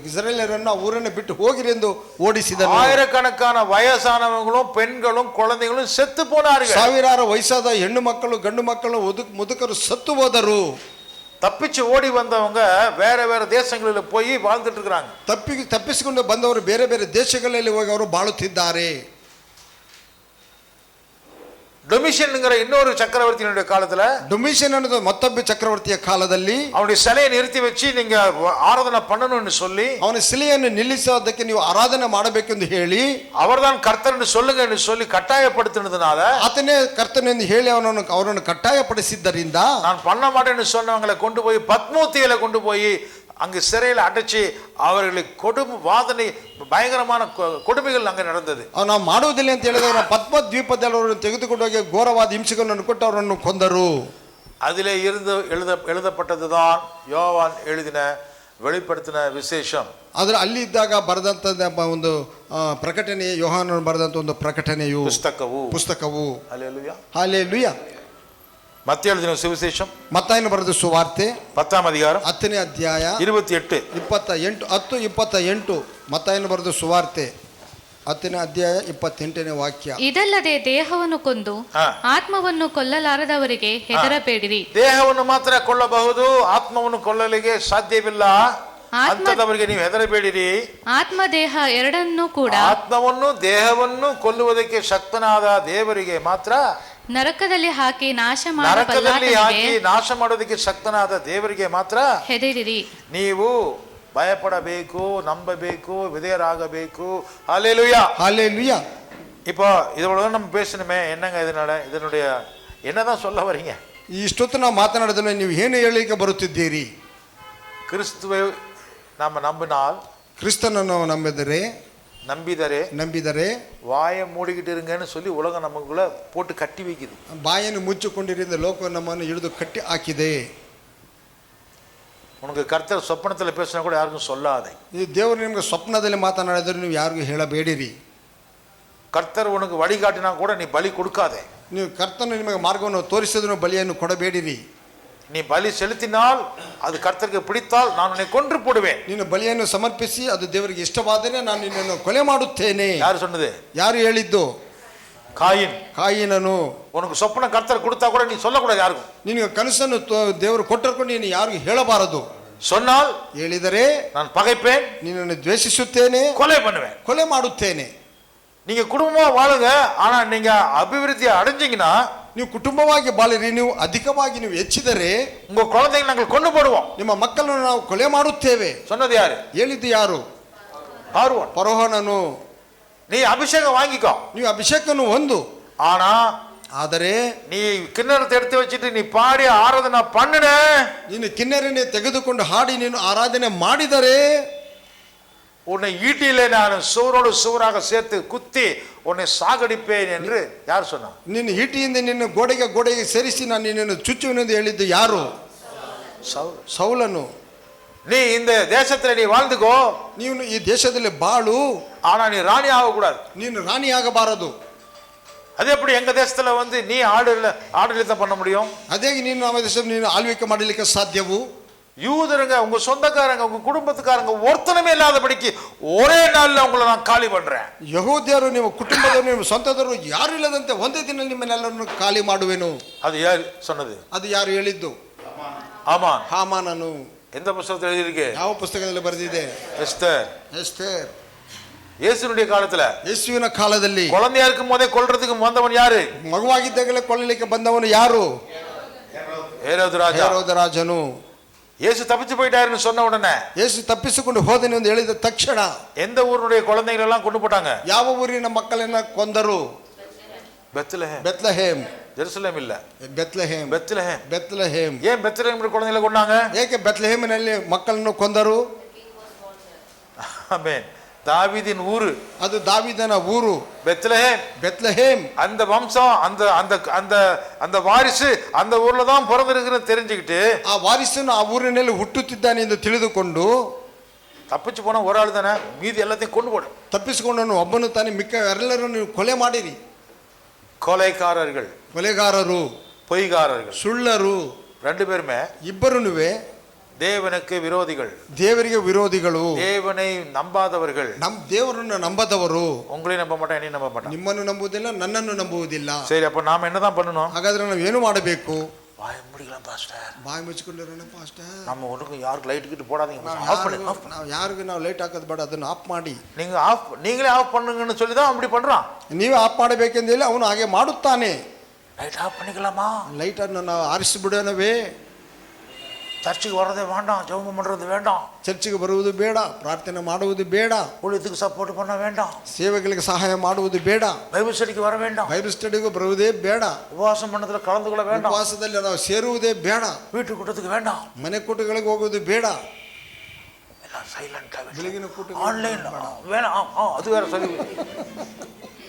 ಇಸ್ರಾಯೇಲರನ್ನು ಊರನ್ನು ಬಿಟ್ಟು ಹೋಗಿರಿ ಎಂದು ಓಡಿಸಿದರು. ஆயிரக்கணக்கான வயசானவங்களும் பெண்களும் குழந்தைகளும் செத்து போனார்கள். ಸಾವಿರಾರು ವಯಸ್ಸಾದ ಹೆಣ್ಣು ಮಕ್ಕಳು ಗಂಡು ಮಕ್ಕಳು ಮುದುಕರು ಸತ್ತು ಹೋದರು. தப்பிச்சு ஓடி வந்தவங்க வேற வேற தேசங்களில் போய் வாழ்ந்துட்டு இருக்காங்க. ತಪ್ಪಿಸಿಕೊಂಡು ಬಂದವರು ಬೇರೆ ಬೇರೆ ದೇಶಗಳಲ್ಲಿ ಹೋಗಿ ಅವರು ಬಾಳುತ್ತಿದ್ದಾರೆ. டொமிஷன்ங்கிற இன்னொரு சக்கரவர்த்தியினுடைய காலத்துல, ಡೊಮಿಷನ್ ಅನ್ನೋದು ಮತ್ತೊಬ್ಬ ಚಕ್ರವರ್ತಿಯ ಕಾಲದಲ್ಲಿ அவனுடைய சிலையை நிறுத்தி வச்சு நீங்க ஆராதனை பண்ணணும்னு சொல்லி, ಅವನ ಶಿಲೆಯನ್ನು ನಿಲ್ಲಿಸೋದಕ್ಕೆ ನೀವು ಆರಾಧನೆ ಮಾಡಬೇಕೆಂದು ಹೇಳಿ, அவர்தான் கர்த்தர்னு சொல்லுங்க என்று சொல்லி கட்டாயப்படுத்தினதுனால, ಆತನೇ ಕರ್ತನೆಂದು ಹೇಳಿ ಅವರನ್ನು ಕಟ್ಟಾಯಪಡಿಸಿದ್ದರಿಂದ, நான் பண்ண மாட்டேன்னு சொன்னவங்களை கொண்டு போய் பத்மோத்தியில கொண்டு போய் அங்கு சிறையில் அடைச்சி அவர்களுக்கு வாதனை பயங்கரமான கொடுமைகள் அங்கே நடந்தது. ನಾವು ಮಾಡುವುದಿಲ್ಲ ಅಂತ ಹೇಳಿದವರು ಪದ್ಮ ದ್ವೀಪದಲ್ಲಿ ಅವರನ್ನು ತೆಗೆದುಕೊಂಡು ಹೋಗಿ ಘೋರವಾದ ಹಿಂಸೆಗಳನ್ನು ಕೊಟ್ಟು ಅವರನ್ನು ಕೊಂದರು. அதிலே இருந்து எழுதப்பட்டதுதான் யோவான் எழுதின வெளிப்படுத்தின விசேஷம். ಆದರೆ ಅಲ್ಲಿ ಇದ್ದಾಗ ಬರೆದಂತ ಒಂದು ಪ್ರಕಟಣೆ, ಯೋಹಾನನು ಬರೆದಂತ ಒಂದು ಪ್ರಕಟಣೆಯು ಪುಸ್ತಕವು. Hallelujah, hallelujah. மத்தேயு எழுதின சுவிசேஷம், ಮತ್ತಾಯನು ಬರೆದ ಸುವಾರ್ತೆ 10th அதிகாரம் 10ನೇ ಅಧ್ಯಾಯ 28 10:28. ಮತ್ತಾಯನು ಬರೆದ ಸುವಾರ್ತೆ 10ನೇ ಅಧ್ಯಾಯ 28ನೇ ವಾಕ್ಯ. ಇದಲ್ಲದೆ ದೇಹವನ್ನು ಕೊಂದು ಆತ್ಮವನ್ನು ಕೊಲ್ಲಲಾರದವರಿಗೆ ಹೆದರಬೇಡಿರಿ. ದೇಹವನ್ನು ಮಾತ್ರ ಕೊಲ್ಲಬಹುದು, ಆತ್ಮವನ್ನು ಕೊಲ್ಲಲಿಕ್ಕೆ ಸಾಧ್ಯವಿಲ್ಲ. ಅಂತದವರಿಗೆ ನೀವು ಹೆದರಬೇಡಿರಿ. ಆತ್ಮ ದೇಹ ಎರಡನ್ನೂ ಕೂಡ, ಆತ್ಮವನ್ನು ದೇಹವನ್ನು ಕೊಲ್ಲುವುದಕ್ಕೆ ಶಕ್ತನಾದ ದೇವರಿಗೆ ಮಾತ್ರ, ನರಕದಲ್ಲಿ ಹಾಕಿ ನಾಶ ಮಾಡೋದಕ್ಕೆ ಶಕ್ತನಾದ ದೇವರಿಗೆ ಮಾತ್ರ ಹೆದರಿರಿ. ನೀವು பயப்படಬೇಕು, ನಂಬಬೇಕು, விதையராகಬೇಕು. ஹல்லேலூயா, ஹல்லேலூயா. இப்போ இதோட நம்ம பேசணுமே, என்னங்க இதனுடைய என்னதான் சொல்ல வரீங்க? ಇಷ್ಟೊತ್ತು ನಾವು ಮಾತನಾಡಿದ್ರೆ ನೀವು ಏನು ಹೇಳಲಿಕ್ಕೆ ಬರುತ್ತಿದ್ದೀರಿ? கிறிஸ்துவை நம்ம நம்பினால், ಕ್ರಿಸ್ತನನ್ನು ನಂಬಿದರೆ வாயை மூடிக்கிட்டு இருங்கன்னு சொல்லி உலகம் நமக்குள்ள போட்டு கட்டி வைக்குது. ಬಾಯನ್ನು ಮುಚ್ಚಿಕೊಂಡಿರಿಂದ ಲೋಕ ನಮ್ಮನ್ನು ಹಿಡಿದು ಕಟ್ಟಿ ಹಾಕಿದೆ. உனக்கு கர்த்தர் சொப்பனத்தில் பேசினா கூட யாருக்கும் சொல்லாதே. ಈ ದೇವರು ನಿಮಗೆ ಸ್ವಪ್ನದಲ್ಲಿ ಮಾತನಾಡಿದ್ರೆ ನೀವು ಯಾರಿಗೂ ಹೇಳಬೇಡಿರಿ. கர்த்தர் உனக்கு வழிகாட்டினா கூட நீ பலி கொடுக்காதே. ನೀವು ಕರ್ತನು ನಿಮಗೆ ಮಾರ್ಗವನ್ನು ತೋರಿಸಿದ್ರು ಬಲಿಯನ್ನು ಕೊಡಬೇಡಿರಿ. நீ பலி செலுத்தினால் அது கர்த்தருக்கு பிடித்தால் நான் உன்னை கொன்று போடுவேன். ನೀನು ಬಲಿಯನ್ನು ಸಮರ್ಪಿಸಿ ಅದು ದೇವರಿಗೆ ಇಷ್ಟವಾದರೆ ನಾನು ನಿನ್ನನ್ನು ಕೊಲೆ ಮಾಡುತ್ತೇನೆ. ಯಾರು சொன்னது? ಯಾರು ಹೇಳಿದ್ದು? ಕಾಯಿನನು. உனக்கு சொப்பனம் கர்த்தர் கொடுத்தா கூட நீ சொல்லக்கூடாது யாருக்கும். ನಿನಗೆ ಕನಸನ್ನು ದೇವರು ಕೊಟ್ಟರು ನೀನು ಯಾರಿಗೂ ಹೇಳಬಾರದು. சொன்னால் ಹೇಳಿದರೆ நான் பகைப்பேன், ನಿನ್ನನ್ನು ದ್ವೇಷಿಸುತ್ತೇನೆ, ಕೊಲೆ ಮಾಡುತ್ತೇನೆ. நீங்க குடும்பமா வாழுங்க, ஆனா நீங்க அபிவிருத்தி அடைஞ்சீங்கன்னா, ನೀವು ಕುಟುಂಬವಾಗಿ ಬಾಳಿರಿ, ನೀವು ಅಧಿಕವಾಗಿ ನೀವು ಹೆಚ್ಚಿದರೆ உங்க குழந்தைகளை நாங்கள் கொண்டு போடுவோம், ನಿಮ್ಮ ಮಕ್ಕಳನ್ನು ನಾವು ಕೊಲೆ ಮಾಡುತ್ತೇವೆ. சொன்னது யாரு? ಹೇಳಿದ್ದು ಯಾರು? ಫರೋಹನನು. நீ அபிஷேகம் வாங்கிக்கோ, ನೀವು ಅಭಿಷೇಕನು ಹೊಂದು. ಆದರೆ நீ கிண்ணறத்தை எடுத்து வச்சுட்டு நீ பாடி ஆராதனை பண்ணுன, ನೀನು ಕಿನ್ನರನ್ನೇ ತೆಗೆದುಕೊಂಡು ಹಾಡಿ ನೀನು ಆರಾಧನೆ ಮಾಡಿದರೆ உன்னை ஈட்டியிலே நான் சுவரோடு சுவராக சேர்த்து குத்தி உன்னை சாகடிப்பேன் என்று யார் சொன்னா? ನಿನ್ನ ಈಟಿಯಿಂದ ನಿನ್ನ ಗೋಡೆಗೆ ಸೇರಿಸಿ ನಾನು ನಿನ್ನನ್ನು ಚುಚ್ಚುವೆನೆಂದು ಹೇಳಿದ್ದು ಯಾರು? ಸೌಲನು. நீ இந்த தேசத்துல நீ வாழ்ந்துக்கோ, ನೀನು ಈ ದೇಶದಲ್ಲಿ ಬಾಳು, ஆனா நீ ராணி ஆகக்கூடாது. ನೀನು ರಾಣಿ ಆಗಬಾರದು. அது எப்படி எங்க தேசத்துல வந்து நீ ஆடலித்தம் பண்ண முடியும்? ಅದೇ ನೀನು ನಮ್ಮ ದೇಶದಲ್ಲಿ ನೀನು ಆಳ್ವಿಕೆ ಮಾಡಲಿಕ್ಕೆ ಸಾಧ್ಯವು? யூதருங்க, உங்க சொந்தக்காரங்க, உங்க குடும்பத்துக்காரங்க ஒருத்தனமே இல்லாதபடிக்கு ஒரே நாள்ல உங்களை நான் காலி பண்றேன். ಯಹೂದ್ಯರು, ನಿಮ್ಮ ಕುಟುಂಬದವರು, ನಿಮ್ಮ ಸ್ವಂತದವರು ಯಾರು ಇಲ್ಲದಂತೆ ಒಂದೇ ದಿನ ನಿಮ್ಮನ್ನೆಲ್ಲರನ್ನು ಖಾಲಿ ಮಾಡುವೆನು. அது யார் சொன்னது? ಅದು ಯಾರು ಹೇಳಿದ್ದು? ಹಾಮಾನನು. எந்த புத்தகத்தில் எழுதியிருக்கு? ಯಾವ ಪುಸ್ತಕದಲ್ಲಿ ಬರೆದಿದೆ? ಎಸ್ತೇರ್. ಯೇಸುವಿನ ಕಾಲத்துல, ಯೇಸುವಿನ ಕಾಲದಲ್ಲಿ குழந்தையா இருக்கும் போதே கொல்றதுக்கு வந்தவன் யாரு? ಮಗುವಾಗಿದ್ದಾಗಲೇ ಕೊಲ್ಲಲಿಕ್ಕೆ ಬಂದವನು ಯಾರು? ಹೇರೋದ ರಾಜನು. இயேசு தப்பிச்சு போயிட்டாருன்னு சொன்ன உடனே, இயேசு தப்பிಸಿಕೊಂಡು ಹೋದನು ಎಂದು ಹೇಳಿದ ತಕ್ಷಣ எந்த ஊருடைய குழந்தைகள் எல்லாம் கொண்டு போட்டாங்க? ಯಾವ ಊರಿನ ಮಕ್ಕಳನ್ನ ಕೊಂದರು? பெத்லஹேம். ஜெருசலேம் இல்ல, பெத்லஹೇಮ್. ஏன் பெத்லஹேம் குழந்தைகளை கொண்டாங்க? ಏಕೆ ಬೆತ್ಲೆಹೇಮಿನಲ್ಲಿ ಮಕ್ಕಳನ್ನು ಕೊಂದರು? ஆமென். தாவீதின் ஊரு, அது தாவீதನ ಊರು பெத்லஹேம். அந்த வம்சம், அந்த அந்த அந்த அந்த வாரிசு அந்த ஊர்ல தான் பிறந்திருக்குன்னு தெரிஞ்சுக்கிட்டு, ಆ ವಾರಿಸನು ಆ ಊರಿನಲ್ಲಿ ಹುಟ್ಟುತ್ತಿದ್ದಾನೆ ಎಂದು ತಿಳಿದುಕೊಂಡು தப்பிச்சு போன ஒரு ஆள் தானே, மீதி எல்லாத்தையும் கொண்டு போடு. ತಪ್ಪಿಸಿಕೊಂಡನು ಒಬ್ಬನು ತಾನೇ, ಮಿಕ್ಕ ಎಲ್ಲರನ್ನು ನೀವು ಕೊಲೆ ಮಾಡಿರಿ. கொலைகாரர்கள், பொய்காரர்கள், ಸುಳ್ಳರು, ரெண்டு பேருமே ಇಬ್ಬರುನುವೆ தேவனுக்கு விரோதிகள், ದೇವರಿಗೆ ವಿರೋಧಿಗಳು, தேவனை நம்பாதவர்கள். ದೇವರನ್ನು ನಂಬದವರು. உங்களையும் நம்ப மாட்டேன், என்னையும் நம்ப மாட்டேன். ನಿಮ್ಮನ್ನು ನಂಬುವುದಿಲ್ಲ, ನನ್ನನ್ನು ನಂಬುವುದಿಲ್ಲ. சரி, அப்ப நாம என்னதான் பண்ணணும்? ಹಾಗಾದ್ರೆ ನಾವು ಏನು ಮಾಡಬೇಕು? வாய் முடிக்கலாம் பாஸ்டர், ಬಾಯಿ ಮುಚ್ಚಿಕೊಂಡಿರೋಣ ಪಾಸ್ಟರ್. நம்ம ஒண்ணுக்கு யாருக்கு லைட் கிட்ட போடாதீங்க, ஆஃப் பண்ணு. ನಾವು ಯಾರಿಗೂ ನಾವು ಲೈಟ್ ಹಾಕೋದು ಬೇಡ, ಅದನ್ನು ಆಫ್ ಮಾಡಿ. நீங்களே ஆஃப் பண்ணுங்கன்னு சொல்லி தான் அப்படி பண்றான். ನೀವೇ ಆಫ್ ಮಾಡಬೇಕೆಂದು ಹೇಳಿ ಅವನು ಹಾಗೆ ಮಾಡುತ್ತಾನೆ. லைட் ஆஃப் பண்ணிக்கலாமா? ಲೈಟ್ ಅನ್ನು ನಾವು ಆರಿಸಿ ಬಿಡೋಣವೇ? சர்ச்சுக்கு வர்றதே வேண்டாம், ஜெபம் பண்றது வேண்டாம், ಚರ್ಚಿಗೆ ಬರುವುದು ಬೇಡ, ಪ್ರಾರ್ಥನೆ ಮಾಡುವುದು ಬೇಡ, ஊழியத்துக்கு ಸಪೋರ್ಟ್ பண்ண வேண்டாம், ಸೇವೆಗಳಿಗೆ ಸಹಾಯ ಮಾಡುವುದು ಬೇಡ, பைபிள் ஸ்டடிக்கு வர வேண்டாம், ಬೈಬಲ್ ಸ್ಟಡಿಗೂ ಬರುವುದೇ ಬೇಡ, உபவாசம் பண்ணதுல கலந்துಕೊಳ್ಳ வேண்டாம், ಉಪವಾಸದಲ್ಲಿ ನಾವು ಸೇರುವುದೇ ಬೇಡ, வீட்டு கூட்டத்துக்கு வேண்டாம், ಮನೆ ಕೂಟಗಳಿಗೆ ಹೋಗುವುದು ಬೇಡ, எல்லாம் சைலண்டா ಬೆಳಗಿನ ಕೂಟ ஆன்லைன் வேணாம். அது வேற சொல்லி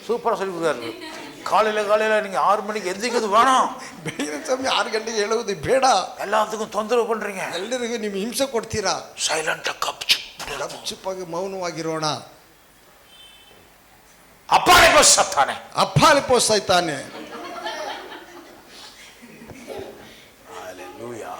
சூப்பரா சொல்லி கொடுத்தாரு. காலையில நீங்க 6 மணிக்கு எந்திரிக்கிறது வேணாம், ಬೆಳಗಿನ ಸಮಯ 6 ಗಂಟೆಗೆ ಹೇಳುವುದು ಬೇಡ, எல்லாத்துக்கும் தொந்தரவு பண்றீங்க, ಎಲ್ಲರಿಗೂ ನೀವು ಹಿಂಸೆ ಕೊಡ್ತೀರಾ. சைலண்டா ಚುಪ್ಪಾಗಿ ಮೌನವಾಗಿರೋಣ. அப்பாலே போ சத்தானே, ಅಪ್ಪಾಲಿ ಪೋಸ್ತಾಯ್ತಾನೆ. ஹalleluya,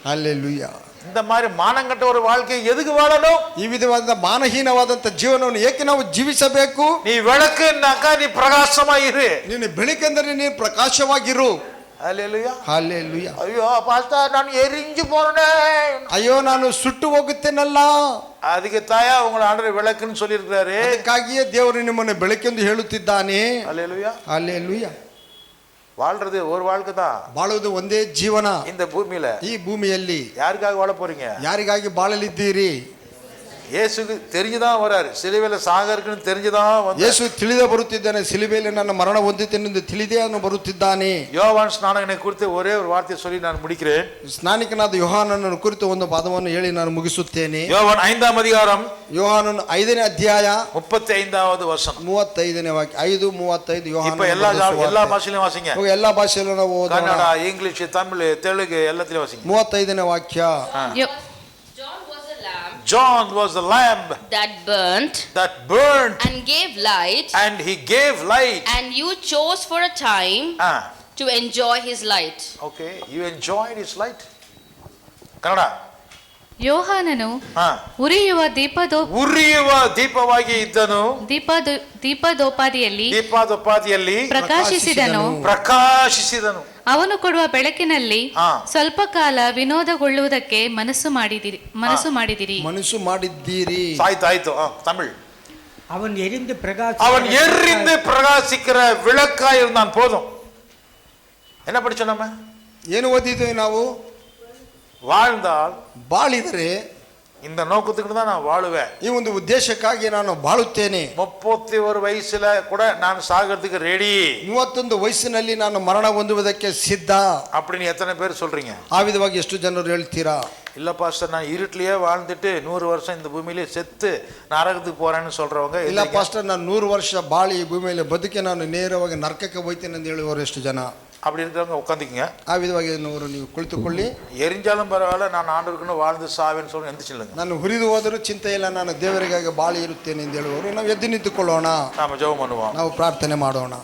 ಹಲ್ಲೆಲೂಯಾ. இந்த மாதிரி மானங்கட்ட ஒரு வாழ்க்கை எதுக்கு வாழணும்? ಈ ವಿಧವಾದ ಮಾನಹೀನವಾದಂತ ಜೀವನವನ್ನು ಏಕೆ ನಾವು ಜೀವಿಸಬೇಕು? நீ விளக்குனாக்கா நீ பிரகாசமா இரு, ನೀನು ಬೆಳಕೆಂದರೆ ನೀನು ಪ್ರಕಾಶವಾಗಿರು. ஹalleluya, ಹಲ್ಲೆಲೂಯಾ. ஐயோ பாஸ்டர் நான் எரிஞ்சு போறேனே, ಅಯ್ಯೋ ನಾನು ಸುಟ್ಟು ಹೋಗುತ್ತೇನಲ್ಲ. அதுக்கு தாயா உங்களை ஆண்டவர் விளக்குன்னு சொல்லி இருக்காரு. ಅದಕ್ಕಾಗಿಯೇ ದೇವರು ನಿಮ್ಮನ್ನು ಬೆಳಕೆಂದು ಹೇಳುತ್ತಿದ್ದಾನೆ. ஹalleluya. ಹಲ್ಲೆಲೂಯಾ. வாழ்றது ஒரு வாழ்க்கை தான், ಬಾಳುವುದು ಒಂದೇ ಜೀವನ. இந்த பூமியில ಈ ಭೂಮಿಯಲ್ಲಿ யாருக்காக வாழ போறீங்க? ಯಾರಿಗಾಗಿ ಬಾಳಲಿದ್ದೀರಿ? இயேசுக்கு தெரிஞ்சுதான் வராரு, சிலுவையில சாகருக்குன்னு தெரிஞ்சுதான் வந்து. ಯೇಸು ತಿಳಿದೇ ಬರುತ್ತಿದ್ದಾನೆ, ಸಿಲುಬೆಯಲ್ಲಿ ನನ್ನ ಮರಣ ಹೊಂದಿದ್ದೇನೆಂದು ತಿಳಿದೇ ಅವನು ಬರುತ್ತಿದ್ದಾನೆ. யோவான் ஸ்நானகனை குறித்து ஒரே ஒரு வார்த்தையை சொல்லி நான் முடிக்கிறேன். ಸ್ನಾನಿಕನಾದ ಯೋಹಾನನನ್ನು ಕುರಿತು ಒಂದು ಪದವನ್ನು ಹೇಳಿ ನಾನು ಮುಗಿಸುತ್ತೇನೆ. யோவான் 5ஆம் அதிகாரம், ಯೋಹಾನನ 5ನೇ ಅಧ್ಯಾಯ 35வது வசனம், 35ನೇ ವಾಕ್ಯ. 5:35. ಯೋಹಾನ இப்ப எல்லா பாஷையிலும் வாசிங்க, ಎಲ್ಲ ಭಾಷೆಯಲ್ಲೂ ನಾವು ಓದೋಣ. கன்னಡ, இங்கிலீஷ், தமிழ், தெலுங்கு எல்லாத்திலும் வாசிங்க. 35ನೇ ವಾಕ್ಯ. John was the lamb that burnt and gave light, and he gave light, and you chose for a time to enjoy his light. Okay, you enjoyed his light. Kannada. ಯೋಹಾನನು ಉರಿಯುವ ದೀಪವಾಗಿ ಇದ್ದನು, ದೀಪದೋಪಾದಿಯಲ್ಲಿ ಪ್ರಕಾಶಿಸಿದನು. ಅವನು ಕೊಡುವ ಬೆಳಕಿನಲ್ಲಿ ಸ್ವಲ್ಪ ಕಾಲ ವಿನೋದಗೊಳ್ಳುವುದಕ್ಕೆ ಮನಸ್ಸು ಮಾಡಿದಿರಿ. ಆಯ್ತು. ತಮಿಳ್. அவன் எரிந்து பிரகாசிக்கிற விளக்காய் இருந்தான். போதும். என்ன படிச்சோம் நம்ம? ಏನು ಓದಿದ್ವಿ ನಾವು? வாழ்ந்தால், ಬಾಳಿದರೆ இந்த நோக்கத்துக்கு தான் நான் வாழுவேன், ಈ ಒಂದು ಉದ್ದೇಶಕ್ಕಾಗಿ ನಾನು ಬಾಳುತ್ತೇನೆ. 31 ವಯಸ್ಸಿல கூட நான் சாகிறதுக்கு ரெடி. 31 ವಯಸ್ಸಿನಲ್ಲಿ ನಾನು ಮರಣ ಹೊಂದುವುದಕ್ಕೆ ಸಿದ್ಧ. அப்படின்னு எத்தனை பேர் சொல்றீங்க? ಆ ವಿಧವಾಗಿ ಎಷ್ಟು ಜನರು ಹೇಳ್ತೀರಾ? இல்ல பாஸ்டர், நான் இருட்டிலேயே வாழ்ந்துட்டு 100 வருஷம் இந்த பூமியிலே செத்து நரகத்துக்கு போறேன்னு சொல்றவங்க. ಇಲ್ಲ ಪಾಸ್ಟರ್, ನಾನು 100 ವರ್ಷ ಬಾಳಿ ಈ ಭೂಮಿಯಲ್ಲಿ ಬದುಕಿ ನಾನು ನೇರವಾಗಿ ನರಕಕ್ಕೆ ಹೋಗ್ತೇನೆ ಅಂತ ಹೇಳುವವರು ಎಷ್ಟು ಜನ? அப்படி இருக்கிறவங்க உட்காந்துக்குங்க. ಆ ವಿಧವಾಗಿ ನೀವು ಕುಳಿತುಕೊಳ್ಳಿ. எரிஞ்சாலும் பரவாயில்ல, நான் ஆண்டவருக்குன்னு வாழ்ந்து சாவேன்னு சொல்லி எந்திரிச்சில்லுங்க. ನಾನು ಹುರಿದು ಹೋದರೂ ಚಿಂತೆ ಇಲ್ಲ, ನಾನು ದೇವರಿಗಾಗಿ ಬಾಳಿ ಇರುತ್ತೇನೆ ಎಂದು ಹೇಳುವವರು ನಾವು ಎದ್ದು ನಿಂತುಕೊಳ್ಳೋಣ. நாம ஜெபம் பண்ணுவோம். ನಾವು ಪ್ರಾರ್ಥನೆ ಮಾಡೋಣ.